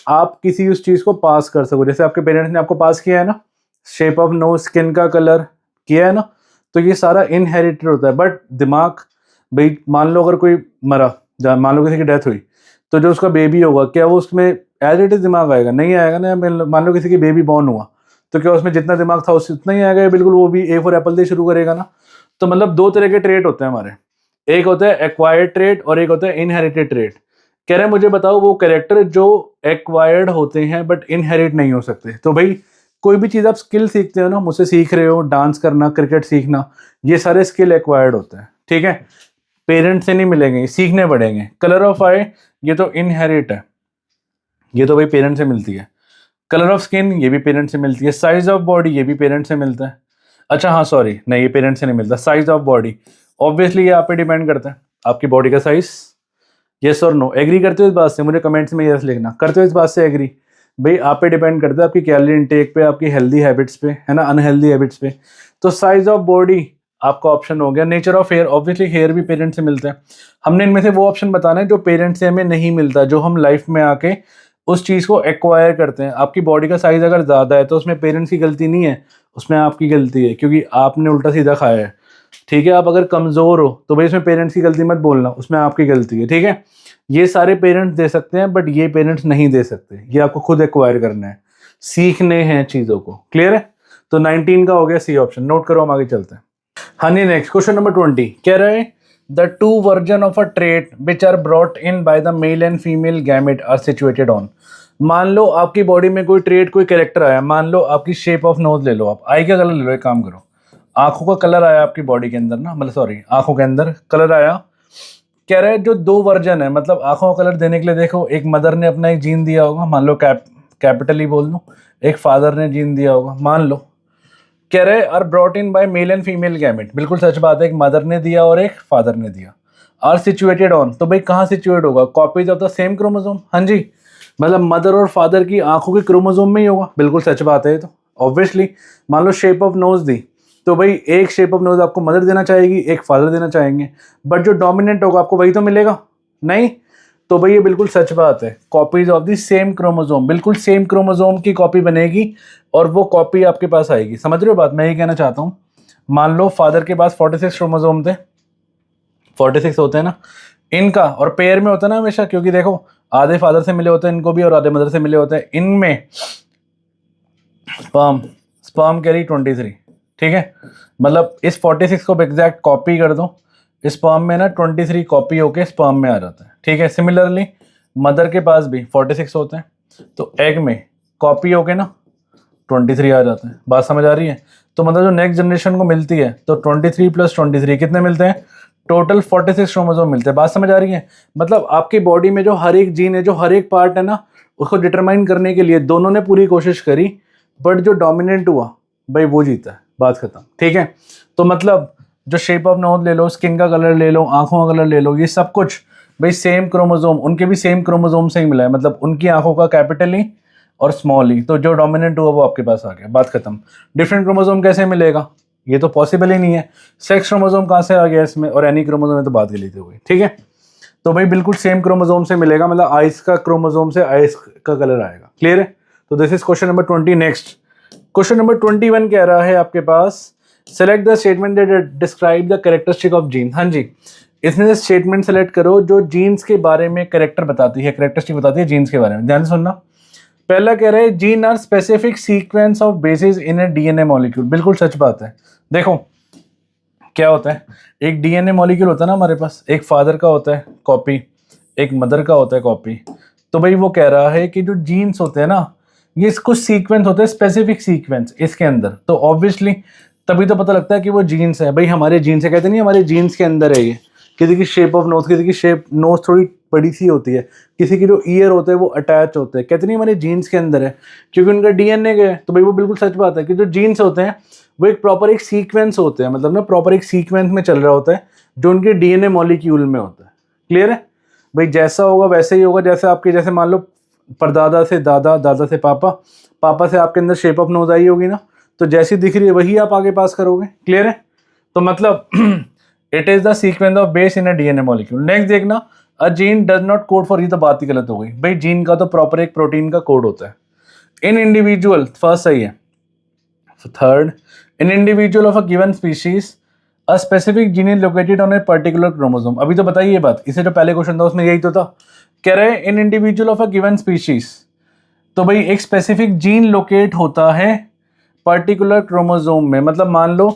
आप किसी उस चीज को पास कर सको, जैसे आपके पेरेंट्स ने आपको पास किया है ना, शेप ऑफ नोज, स्किन का कलर किया है ना, तो ये सारा इनहेरिटेड होता है। बट दिमाग, भाई मान लो अगर कोई मरा, मान लो किसी की डेथ हुई, तो जो उसका बेबी होगा, क्या वो उसमें एज इट इज दिमाग आएगा? नहीं आएगा ना। मान लो किसी की बेबी बॉर्न हुआ, तो क्या उसमें जितना दिमाग था उससे उतना ही आएगा? बिल्कुल, वो भी ए फॉर एप्पल से शुरू करेगा ना। तो मतलब 2 तरह के ट्रेट होते हैं हमारे, एक होता है एक्वायर्ड ट्रेट और एक होता है इनहेरिटेड ट्रेट। कह रहे हैं मुझे बताओ वो कैरेक्टर जो एक्वायर्ड होते हैं बट इनहेरिट नहीं हो सकते। तो भाई कोई भी चीज़ आप स्किल सीखते हो ना, मुझसे सीख रहे हो, डांस करना, क्रिकेट सीखना, ये सारे स्किल एक्वायर्ड होते हैं, ठीक है, पेरेंट्स से नहीं मिलेंगे, सीखने पड़ेंगे। कलर ऑफ आई, ये तो इनहेरिट है, ये तो भाई पेरेंट्स से मिलती है। कलर ऑफ स्किन, ये भी पेरेंट्स से मिलती है। साइज ऑफ बॉडी, ये भी पेरेंट्स से मिलता है। अच्छा हाँ सॉरी, नहीं ये पेरेंट्स से नहीं मिलता। साइज ऑफ बॉडी ऑब्वियसली ये आप पे डिपेंड करता है, आपकी बॉडी का साइज। यस और नो, एग्री करते हो इस बात से? मुझे कमेंट्स में यस लिखना, करते हो इस बात से एग्री? भाई आप पे डिपेंड करता है, आपकी कैलोरी इनटेक पे, आपकी हेल्दी हैबिट्स पे, है ना, अनहेल्दी हैबिट्स पे। तो साइज ऑफ बॉडी आपका ऑप्शन हो गया। Nature of hair, obviously hair भी पेरेंट्स से मिलता है। हमने इनमें से वो ऑप्शन बताना है जो पेरेंट्स से हमें नहीं मिलता, जो हम लाइफ में आके उस चीज़ को एक्वायर करते हैं। आपकी बॉडी का साइज अगर ज़्यादा है तो उसमें पेरेंट्स की गलती नहीं है, उसमें आपकी गलती है, क्योंकि आपने उल्टा सीधा खाया है, ठीक है। आप अगर कमज़ोर हो तो भाई इसमें पेरेंट्स की गलती मत बोलना, उसमें आपकी गलती है, ठीक है। ये सारे पेरेंट्स दे सकते हैं बट ये पेरेंट्स नहीं दे सकते, ये आपको खुद एक्वायर करना है, सीखने हैं चीज़ों को, क्लियर है। तो 19 का हो गया सी ऑप्शन, नोट करो, हम आगे चलते हैं। हाँ जी, नेक्स्ट क्वेश्चन नंबर 20 कह रहे हैं the 2 version of a trait which are brought in by the male and female gamete are situated on. मान लो आपकी बॉडी में कोई ट्रेट, कोई कैरेक्टर आया, मान लो आपकी शेप ऑफ नोज ले लो, आप आई का कलर ले लो, एक काम करो, आंखों का कलर आया आपकी बॉडी के अंदर ना, मतलब सॉरी आंखों के अंदर कलर आया। कह रहे हैं जो 2 वर्जन है, मतलब आंखों का कलर देने के लिए, देखो एक मदर ने अपना एक जीन दिया होगा, मान लो कैपिटल ही बोल लूँ, एक फादर ने जीन दिया होगा, मान लो। कह रहे are brought in by male and female gamete, बिल्कुल सच बात है, एक मदर ने दिया और एक फादर ने दिया। आर सिचुएटेड ऑन, तो भाई कहाँ सिचुएट होगा? Copies of the same chromosome. हाँ जी, मतलब मदर और फादर की आंखों के क्रोमोसोम में ही होगा, बिल्कुल सच बात है ये तो ऑब्वियसली। मान लो शेप ऑफ नोज दी, तो भाई एक शेप ऑफ नोज आपको मदर देना चाहेगी, एक फादर देना चाहेंगे, बट जो डोमिनेंट होगा आपको वही तो मिलेगा, नहीं। तो भाई ये बिल्कुल सच बात है, copies of the same chromosome, बिल्कुल सेम क्रोमोसोम की कॉपी बनेगी और वो कॉपी आपके पास आएगी। समझ रहे हो बात? मैं ये कहना चाहता हूँ, मान लो फादर के पास 46 क्रोमोसोम थे, 46 होते हैं ना इनका, और पेयर में होता है ना हमेशा, क्योंकि देखो आधे फादर से मिले होते हैं इनको भी और आधे मदर से मिले होते हैं। इनमें स्पर्म कैरी 23, ठीक है, मतलब इस 46 को एग्जैक्ट कॉपी कर दो, स्पर्म में ना 23 कॉपी होके स्पर्म में आ जाता है, ठीक है। सिमिलरली मदर के पास भी 46 होते हैं, तो एग में कॉपी होके ना 23 आ जाते हैं। बात समझ आ रही है? तो मतलब जो नेक्स्ट जनरेशन को मिलती है, तो 23 + 23 कितने मिलते हैं? टोटल 46 क्रोमोसोम मिलते हैं। बात समझ आ रही है? मतलब आपकी बॉडी में जो हर एक जीन है, जो हर एक पार्ट है ना, उसको डिटरमाइन करने के लिए दोनों ने पूरी कोशिश करी, बट जो डोमिनेंट हुआ भाई वो जीता है, बात खत्म, ठीक है। तो मतलब जो शेप ऑफ नोज ले लो, स्किन का कलर ले लो, आंखों का कलर ले लो, ये सब कुछ भाई सेम क्रोमोसोम, उनके भी सेम क्रोमोसोम से ही मिला है, मतलब उनकी आंखों का कैपिटल ही और स्मॉल ही, तो जो डोमिनेंट हुआ वो आपके पास आ गया, बात खत्म। डिफरेंट क्रोमोसोम कैसे मिलेगा? ये तो पॉसिबल ही नहीं है। सेक्स क्रोमोसोम कहाँ से आ गया इसमें, और एनी क्रोमोसोम में तो बात गलत हो गई, ठीक है। तो भाई बिल्कुल सेम क्रोमोसोम से मिलेगा, मतलब आइस का क्रोमोसोम से आइस का कलर आएगा, क्लियर है। तो this is question number 20। Next question number 21 कह रहा है आपके पास, select the statement that describe the characteristic of gene. हाँ जी, इसमें से स्टेटमेंट सेलेक्ट करो जो जीन्स के बारे में कैरेक्टर बताती है, कैरेक्टरिस्टिक बताती है जीन्स के बारे में। ध्यान से सुनना। पहला कह रहा है gene are specific sequence of basis in a DNA molecule. बिल्कुल सच बात है। देखो क्या होता है, एक डीएनए मॉलिक्यूल होता है ना हमारे पास, एक फादर का होता है कॉपी, एक मदर का होता है कॉपी। तो भाई वो कह रहा है कि जो जीन्स होते हैं ना, ये कुछ सीक्वेंस होते हैं, स्पेसिफिक सीक्वेंस इसके अंदर। तो ऑब्वियसली तभी तो पता लगता है कि वो जीन्स है। भाई हमारे जीन्स है, कहते नहीं हमारे जीन्स के अंदर है ये। किसी की शेप ऑफ नोज, किसी की शेप नोज थोड़ी बड़ी सी होती है, किसी की जो ईयर होते हैं वो अटैच होते हैं, कहते नहीं हमारे जीन्स के अंदर है, क्योंकि उनका डीएनए का है। तो भाई वो बिल्कुल सच बात है कि जो जीन्स होते हैं वो एक प्रॉपर एक सीक्वेंस होते हैं, मतलब ना प्रॉपर एक सीक्वेंस में चल रहा होता है जो उनके डीएनए मॉलिक्यूल में होता है। क्लियर है भाई, जैसा होगा वैसे ही होगा। जैसे आपके, जैसे मान लो परदादा से दादा, दादा से पापा, पापा से आपके अंदर शेप ऑफ नोज आई होगी ना, तो जैसी दिख रही है वही आप आगे पास करोगे। क्लियर है। तो मतलब it is the sequence of base in a DNA molecule. Next देखना, a gene does not code for, ये तो बात ही गलत हो गई। भाई जीन का तो प्रॉपर एक प्रोटीन का कोड होता है। इन इंडिविजुअल, फर्स्ट सही है। Third, in individual of a given species a specific gene is located on a particular chromosome. अभी तो बताइए ये बात, इसे जो पहले क्वेश्चन था उसमें यही तो था। कह रहे हैं in individual of a given species, तो भाई एक स्पेसिफिक जीन लोकेट होता है पर्टिकुलर क्रोमोसोम में। मतलब मान लो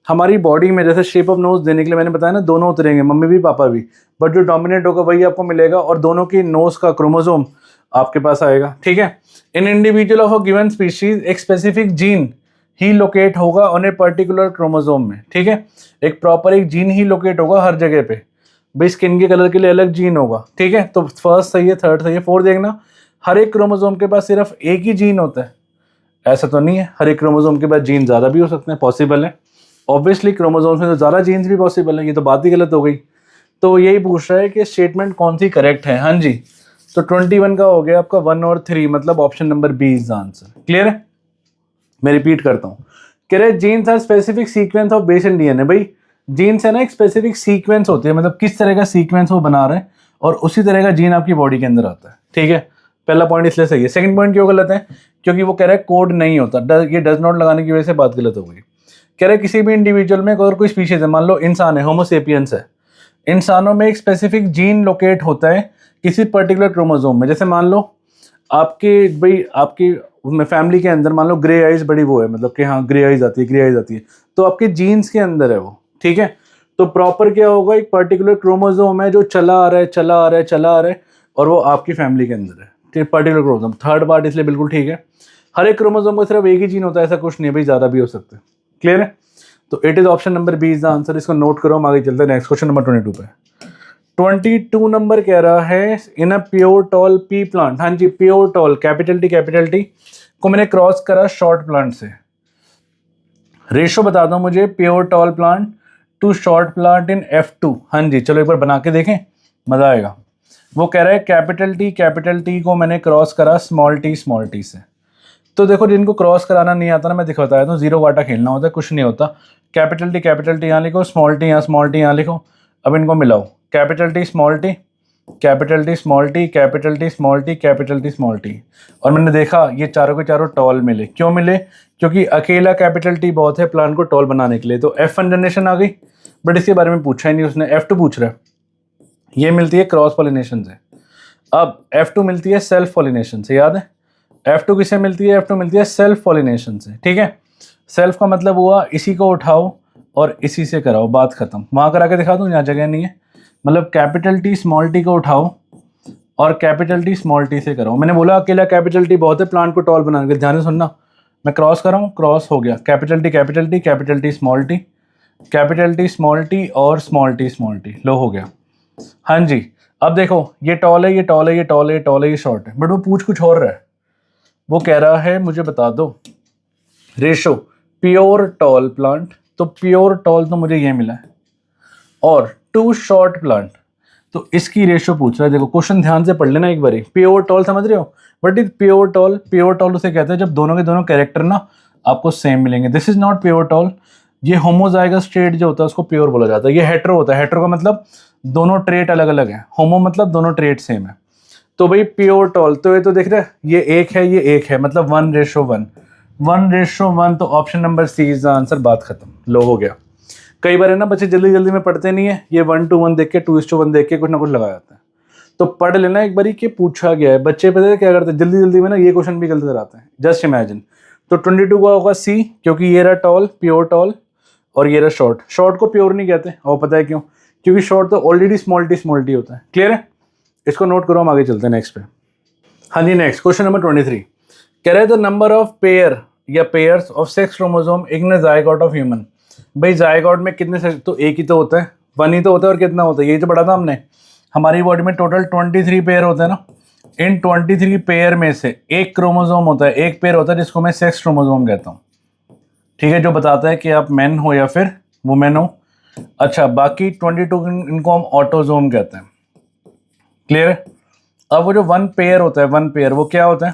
हमारी बॉडी में जैसे शेप ऑफ नोज देने के लिए मैंने बताया ना, दोनों उतरेंगे, मम्मी भी पापा भी, बट जो डोमिनेट होगा वही आपको मिलेगा, और दोनों की नोज का क्रोमोसोम आपके पास आएगा। ठीक है। In individual of a given species एक स्पेसिफिक जीन ही लोकेट होगा ऑन ए पर्टिकुलर क्रोमोसोम में। ठीक है, एक प्रॉपर एक जीन ही लोकेट होगा हर जगह पे। भाई स्किन के कलर के लिए अलग जीन होगा। ठीक है, तो फर्स्ट सही है, थर्ड सही है। फोर्थ देखना, हर एक क्रोमोसोम के पास सिर्फ एक ही जीन होता है, ऐसा तो नहीं है। हर एक क्रोमोसोम के पास जीन ज़्यादा भी हो सकते हैं, पॉसिबल है। ऑब्वियसली क्रोमोसोम्स में तो ज़्यादा जीन्स भी पॉसिबल है, ये तो बात ही गलत हो गई। तो यही पूछ रहा है कि स्टेटमेंट कौन सी करेक्ट है। हाँ जी, तो 21 का हो गया आपका 1 और 3, मतलब option number B is the answer. Clear है। मैं रिपीट करता हूँ, कह रहे genes are specific sequence of base in DNA. भाई जीन्स है ना, एक स्पेसिफिक सीक्वेंस होती है, मतलब किस तरह का सीक्वेंस वो बना रहे हैं, और उसी तरह का जीन आपकी बॉडी के अंदर आता है। ठीक है, पहला पॉइंट इसलिए सही है। सेकंड पॉइंट क्यों गलत है, क्योंकि वो कह रहा है कोड नहीं होता, ये डज नॉट लगाने की वजह से बात गलत हो गई। कह रहे किसी भी इंडिविजुअल में अगर कोई स्पीशीज है, मान लो इंसान है, होमोसेपियंस है, इंसानों में एक स्पेसिफिक जीन लोकेट होता है किसी पर्टिकुलर क्रोमोसोम में। जैसे मान लो आपके, भाई आपकी फैमिली के अंदर मान लो ग्रे आइज बड़ी वो है, मतलब कि हाँ ग्रे आइज आती है, ग्रे आइज आती है, तो आपके जीन्स के अंदर है वो। ठीक है, तो प्रॉपर क्या होगा, एक पर्टिकुलर क्रोमोसोम है जो चला आ रहा है, चला आ रहा है, चला आ रहा है, और वो आपकी फैमिली के अंदर है। ठीक, पर्टिकुलर क्रोमोसोम। थर्ड पार्ट इसलिए बिल्कुल ठीक है। हर एक क्रोमोसोम में सिर्फ एक ही जीन होता है, ऐसा कुछ नहीं है भाई, ज़्यादा भी हो सकते हैं। क्लियर है। तो it is option number B is the answer. इसको नोट करो, हम आगे चलते हैं नेक्स्ट क्वेश्चन नंबर 22 पे। 22 नंबर कह रहा है in a pure tall pea plant. हाँ जी, प्योर टॉल कैपिटल टी को मैंने क्रॉस करा शॉर्ट प्लांट से। रेशो बता दो मुझे pure tall plant to short plant in F2। हाँ जी, चलो एक बार बना के देखें, मजा आएगा। वो कह रहा है कैपिटल टी को मैंने क्रॉस करा स्मॉल टी से। तो देखो जिनको क्रॉस कराना नहीं आता ना, मैं दिखाता है तो जीरो वाटा खेलना होता है, कुछ नहीं होता। कैपिटल टी यहाँ लिखो, स्मॉल टी यहाँ लिखो। अब इनको मिलाओ, capital T small T, capital T small T, capital T small T, capital T small T. और मैंने देखा ये चारों के चारों टॉल मिले। क्यों मिले, क्योंकि अकेला कैपिटल टी बहुत है प्लांट को टॉल बनाने के लिए। तो F1 जनरेशन आ गई, बट इसके बारे में पूछा ही नहीं उसने, F2 पूछ रहा है। ये मिलती है क्रॉस पॉलिनेशन से। अब F2 मिलती है सेल्फ पॉलिनेशन से, याद है। F2 किससे मिलती है, F2 मिलती है सेल्फ पॉलिनेशन से। ठीक है, सेल्फ का मतलब हुआ इसी को उठाओ और इसी से कराओ, बात खत्म। वहाँ करा के दिखा दूँ, यहाँ जगह नहीं है। मतलब कैपिटल टी स्मॉल टी को उठाओ और कैपिटल टी स्मॉल टी से कराओ। मैंने बोला अकेला कैपिटल टी बहुत है प्लांट को टॉल बनाने के लिए, ध्यान से सुनना। मैं क्रॉस कर रहा हूँ, क्रॉस हो गया, capital T capital T, capital T small T, capital T small T और स्मॉल टी, लो हो गया। हाँ जी, अब देखो ये टॉल है, ये टॉल है, ये टॉल है, ये टॉल है, ये शॉर्ट है, बट वो पूछ कुछ और रहा है। वो कह रहा है मुझे बता दो रेशो प्योर टॉल प्लांट, तो प्योर टॉल तो मुझे ये मिला है, और टू शॉर्ट प्लांट, तो इसकी रेशो पूछ रहा है। देखो क्वेश्चन ध्यान से पढ़ लेना एक बारी। प्योर टॉल समझ रहे हो, but is pure tall, pure tall उसे कहते हैं जब दोनों के दोनों कैरेक्टर ना आपको सेम मिलेंगे। This is not pure tall, ये होमोजाइगस ट्रेट जो होता है उसको प्योर बोला जाता है। ये हेट्रो होता है, हेट्रो का मतलब दोनों ट्रेट अलग अलग है, होमो मतलब दोनों ट्रेट सेम है। तो भाई प्योर टॉल, तो ये तो देख रहे हैं ये एक है ये एक है, मतलब 1:1, 1:1, तो option number C is the answer. बात खत्म, लो हो गया। कई बार है ना बच्चे जल्दी जल्दी में पढ़ते नहीं है, ये 1:1 देख के 2:1 देख के कुछ ना कुछ लगा जाता है। तो पढ़ लेना एक बारी कि पूछा गया है। बच्चे पता है क्या करते हैं, जल्दी जल्दी में ना ये क्वेश्चन भी गलत कराते हैं। जस्ट इमेजिन, तो 22 का होगा सी, क्योंकि ये रहा टॉल, प्योर टॉल, और ये रहा शॉर्ट। शॉर्ट को प्योर नहीं कहते, और पता है क्यों? क्योंकि शॉर्ट तो ऑलरेडी स्मॉल टी होता है। क्लियर है? इसको नोट करो, हम आगे चलते हैं नेक्स्ट पे। हाँ जी, नेक्स्ट क्वेश्चन नंबर 23 कह रहे हैं द नंबर ऑफ पेयर या pairs of sex chromosome in zygote of human. भाई जायगोट में कितने सेक्स, तो एक ही तो होता है, 1 ही तो होता है, और कितना होता है यही तो पढ़ा था हमने। हमारी बॉडी में टोटल 23 पेयर होते हैं ना। इन 23 पेयर में से एक क्रोमोसोम होता है, एक पेयर होता है जिसको मैं सेक्स क्रोमोसोम कहता हूँ। ठीक है, जो बताता है कि आप मैन हो या फिर वुमेन हो। अच्छा, बाकी 22 इनको हम ऑटोजोम कहते हैं। क्लियर है? अब वो जो 1 पेयर होता है, 1 पेयर वो क्या होता है?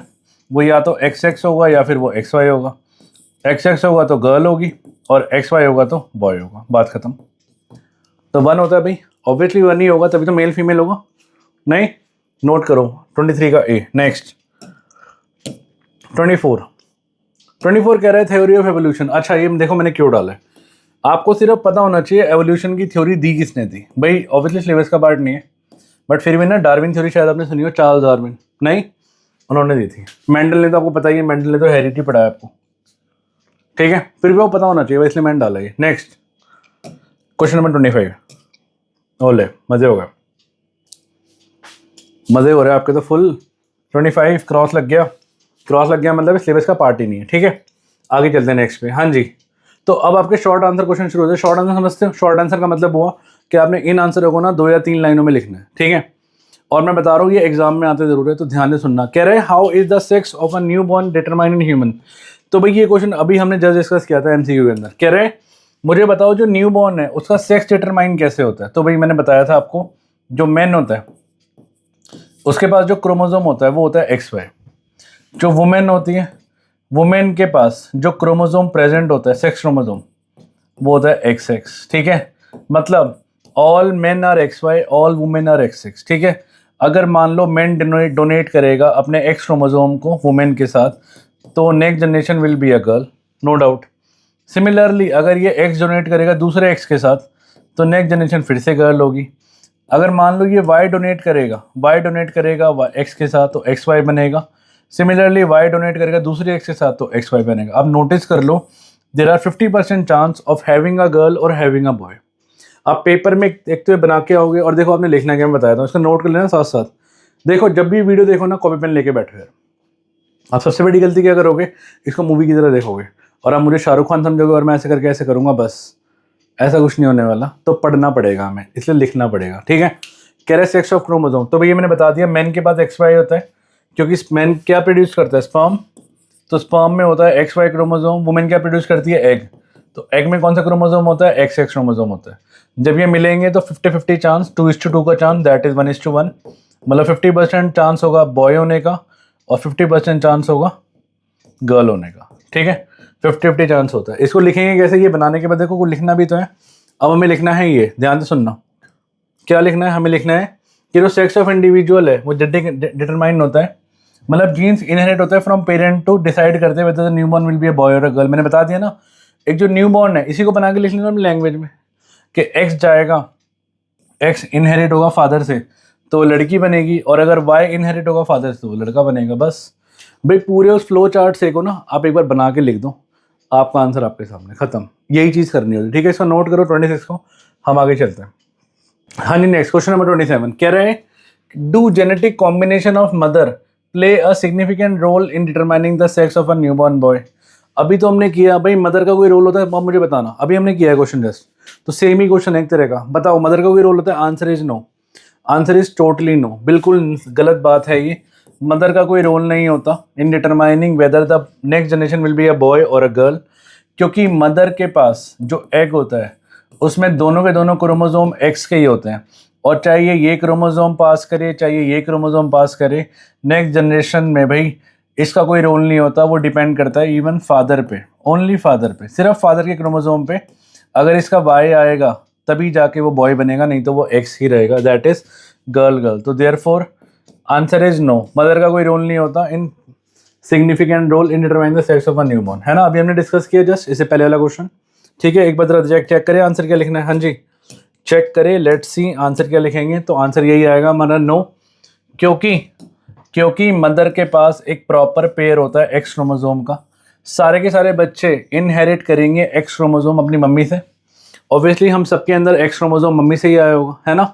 वो या तो XX होगा या फिर वो XY होगा। XX होगा तो गर्ल होगी, और XY होगा तो बॉय होगा। बात खत्म। तो 1 होता है भाई, ऑब्वियसली 1 ही होगा, तभी तो मेल फीमेल होगा। नहीं, नोट करो 23 का ए। नेक्स्ट 24 कह रहा है थ्योरी ऑफ एवोल्यूशन। अच्छा, ये देखो मैंने क्यों डाला है, आपको सिर्फ पता होना चाहिए एवोल्यूशन की थ्योरी दी किसने थी। भाई ऑब्वियसली सिलेबस का पार्ट नहीं है, बट फिर भी ना डार्विन थ्योरी शायद आपने सुनी हो, चार्ल्स डार्विन। नहीं, उन्होंने दी थी। मेंडल ने तो आपको पता ही है, मेंडल ने तो हेरिडिटी पढ़ाया आपको। ठीक है, फिर भी वो पता होना चाहिए, इसलिए मैंने डाला ये। Next question number 25। ओले, मजे हो गए, मजे हो रहे हैं आपके तो फुल। 25 क्रॉस लग गया, क्रॉस लग गया मतलब सिलेबस का पार्ट ही नहीं है। ठीक है, आगे चलते हैं नेक्स्ट पे। हाँ जी, तो अब आपके शॉर्ट आंसर क्वेश्चन शुरू होते हैं। शॉर्ट आंसर समझते हो? शॉर्ट आंसर का मतलब हुआ कि आपने इन आंसरों को ना 2 या 3 लाइनों में लिखना है। ठीक है, और मैं बता रहा हूँ ये एग्जाम में आते जरूर है, तो ध्यान से सुनना। कह रहे हैं how is the sex of a new born determined in human. तो भाई ये क्वेश्चन अभी हमने जस्ट डिस्कस किया था MCQ के अंदर। कह रहे हैं मुझे बताओ जो न्यू बॉर्न है उसका सेक्स डिटरमाइन कैसे होता है। तो भाई मैंने बताया था आपको, जो मैन होता है उसके पास जो क्रोमोसोम होता है वो होता है XY। जो वुमेन होती है, वुमेन के पास जो क्रोमोसोम प्रेजेंट होता है, सेक्स क्रोमोसोम, वो होता है XX। ठीक है, मतलब all men are XY, all women are XX। ठीक है, अगर मान लो मेन डोनेट करेगा अपने X क्रोमोसोम को वुमेन के साथ, तो next generation will be a girl, no doubt. Similarly अगर ये X डोनेट करेगा दूसरे X के साथ, तो नेक्स्ट जनरेशन फिर से गर्ल होगी। अगर मान लो ये Y डोनेट करेगा X के साथ, तो XY बनेगा। सिमिलरली Y डोनेट करेगा दूसरे X के साथ, तो XY बनेगा। अब नोटिस कर लो, there are 50% chance of having a girl और हैविंग अ बॉय। आप पेपर में देखते हुए बना के आओगे, और देखो आपने लिखना क्या, मैं बताया था, उसका नोट कर लेना साथ साथ। देखो जब भी वीडियो देखो ना, कॉपी पेन लेके बैठो यार। आप सबसे बड़ी गलती क्या करोगे, इसको मूवी की तरह देखोगे और आप मुझे शाहरुख खान समझोगे और मैं ऐसे करके ऐसे करूँगा, बस ऐसा कुछ नहीं होने वाला। तो पढ़ना पड़ेगा हमें, इसलिए लिखना पड़ेगा। ठीक है, कह रहे सेक्स ऑफ क्रोमोसोम, तो भैया मैंने बता दिया मैन के पास XY होता है, क्योंकि मैन क्या प्रोड्यूस करता है, स्पर्म। तो स्पर्म में होता है XY क्रोमोसोम। वुमेन क्या प्रोड्यूस करती है, एग। तो एग में कौन सा क्रोमोसोम होता है, XX क्रोमोसोम होता है। जब ये मिलेंगे तो 50-50 चांस, 2:2 का चांस, दैट इज 1:1। मतलब 50% चांस होगा बॉय होने का और 50% चांस होगा गर्ल होने का। ठीक है, 50-50 चांस होता है। इसको लिखेंगे कैसे, ये बनाने के बाद देखो कुछ लिखना भी तो है। अब हमें लिखना है, ये ध्यान से सुनना, क्या लिखना है, हमें लिखना है कि जो सेक्स ऑफ इंडिविजुअल है वो डिटरमाइन होता है, मतलब जीन्स इनहेरिट होता है फ्रॉम पेरेंट टू डिसाइड करते हैं whether the newborn will be a boy और अ गर्ल। मैंने बता दिया ना, एक जो न्यूबॉर्न है इसी को बना के लिख लेना अपनी लैंग्वेज में कि X जाएगा, X इनहेरिट होगा फादर से तो लड़की बनेगी, और अगर Y इनहेरिट होगा फादर से तो लड़का बनेगा। बस भाई पूरे उस फ्लो चार्ट से को ना आप एक बार बना के लिख दो, आपका आंसर आपके सामने, खत्म। यही चीज़ करनी होती है। ठीक है, इसको नोट करो 26 को, हम आगे चलते हैं। हाँ जी, नेक्स्ट क्वेश्चन नंबर 27 कह रहे हैं do genetic combination of mother play a significant role in determining the sex of a newborn boy. अभी तो हमने किया भाई, मदर का कोई रोल होता है अब मुझे बताना, अभी हमने किया है क्वेश्चन जस्ट, तो सेम ही क्वेश्चन है एक तरह का। बताओ मदर का कोई रोल होता है, answer is no, answer is totally no, बिल्कुल गलत बात है ये। मदर का कोई रोल नहीं होता in determining whether the next generation will be a boy और अ गर्ल, क्योंकि मदर के पास जो एग होता है उसमें दोनों के दोनों क्रोमोसोम X के ही होते हैं, और चाहे ये क्रोमोसोम पास करे चाहे ये क्रोमोसोम पास करे, नेक्स्ट जनरेशन में भाई इसका कोई रोल नहीं होता। वो डिपेंड करता है इवन फादर पे, ओनली फादर पे, सिर्फ फादर के क्रोमोसोम पे अगर इसका वाई आएगा तभी जाके वो बॉय बनेगा, नहीं तो वो एक्स ही रहेगा, दैट इज गर्ल। तो therefore answer is no, mother का कोई रोल नहीं होता in significant role in determine the sex of a newborn, है ना। अभी हमने डिस्कस किया जस्ट इससे पहले वाला क्वेश्चन, ठीक है। एक बार जरा चेक करें आंसर क्या लिखना है। हाँ जी, चेक करें, लेट्स सी आंसर क्या लिखेंगे। तो आंसर यही आएगा हमारा नो, क्योंकि मदर के पास एक प्रॉपर पेयर होता है एक्स क्रोमोसोम का। सारे के सारे बच्चे इनहेरिट करेंगे एक्स क्रोमोसोम अपनी मम्मी से। ऑब्वियसली हम सबके अंदर एक्स क्रोमोसोम मम्मी से ही आया होगा, है ना,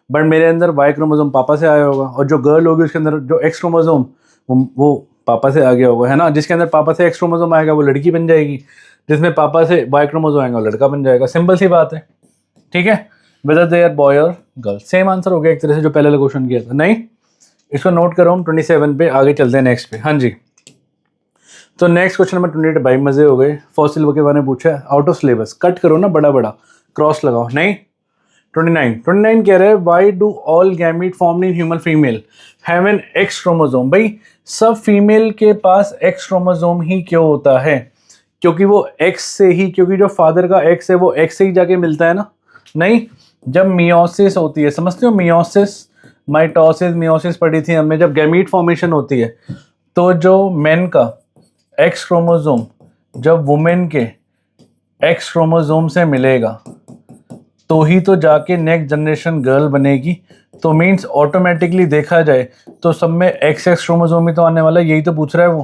बट मेरे अंदर वाई क्रोमोसोम पापा से आया होगा, और जो गर्ल होगी उसके अंदर जो एक्स क्रोमोसोम वो पापा से आ गया होगा, है ना। जिसके अंदर पापा से एक्स क्रोमोसोम आएगा वो लड़की बन जाएगी, जिसमें पापा से वाई क्रोमोसोम आएगा वो लड़का बन जाएगा। सिंपल सी बात है, ठीक है। वेदर दे आर बॉय और गर्ल, सेम आंसर हो गया एक तरह से जो पहले वाला क्वेश्चन किया था। नहीं, इसको नोट करो हम 27 पे, आगे चलते हैं नेक्स्ट पे। हाँ जी, तो नेक्स्ट क्वेश्चन नंबर 28, भाई मजे हो गए। फॉसिल के बारे में पूछा है, आउट ऑफ सिलेबस, कट करो ना, बड़ा बड़ा क्रॉस लगाओ। नहीं, 29 कह रहे हैं why do all gamete formed in human female have an x chromosome. भाई सब फीमेल के पास एक्स क्रोमोसोम ही क्यों होता है? क्योंकि वो एक्स से ही, क्योंकि जो फादर का एक्स है वो एक्स से ही जाके मिलता है ना। नहीं, जब मियोसिस होती है, समझते हो, मियोसिस, माइटोसिस, मियोसिस पढ़ी थी हमने, जब गैमीट फॉर्मेशन होती है तो जो मेन का एक्स क्रोमोसोम जब वुमेन के एक्स क्रोमोसोम से मिलेगा तो ही तो जाके नेक्स्ट जनरेशन गर्ल बनेगी। तो मीन्स ऑटोमेटिकली देखा जाए तो सब में एक्स एक्स क्रोमोसोम ही तो आने वाला है। यही तो पूछ रहा है वो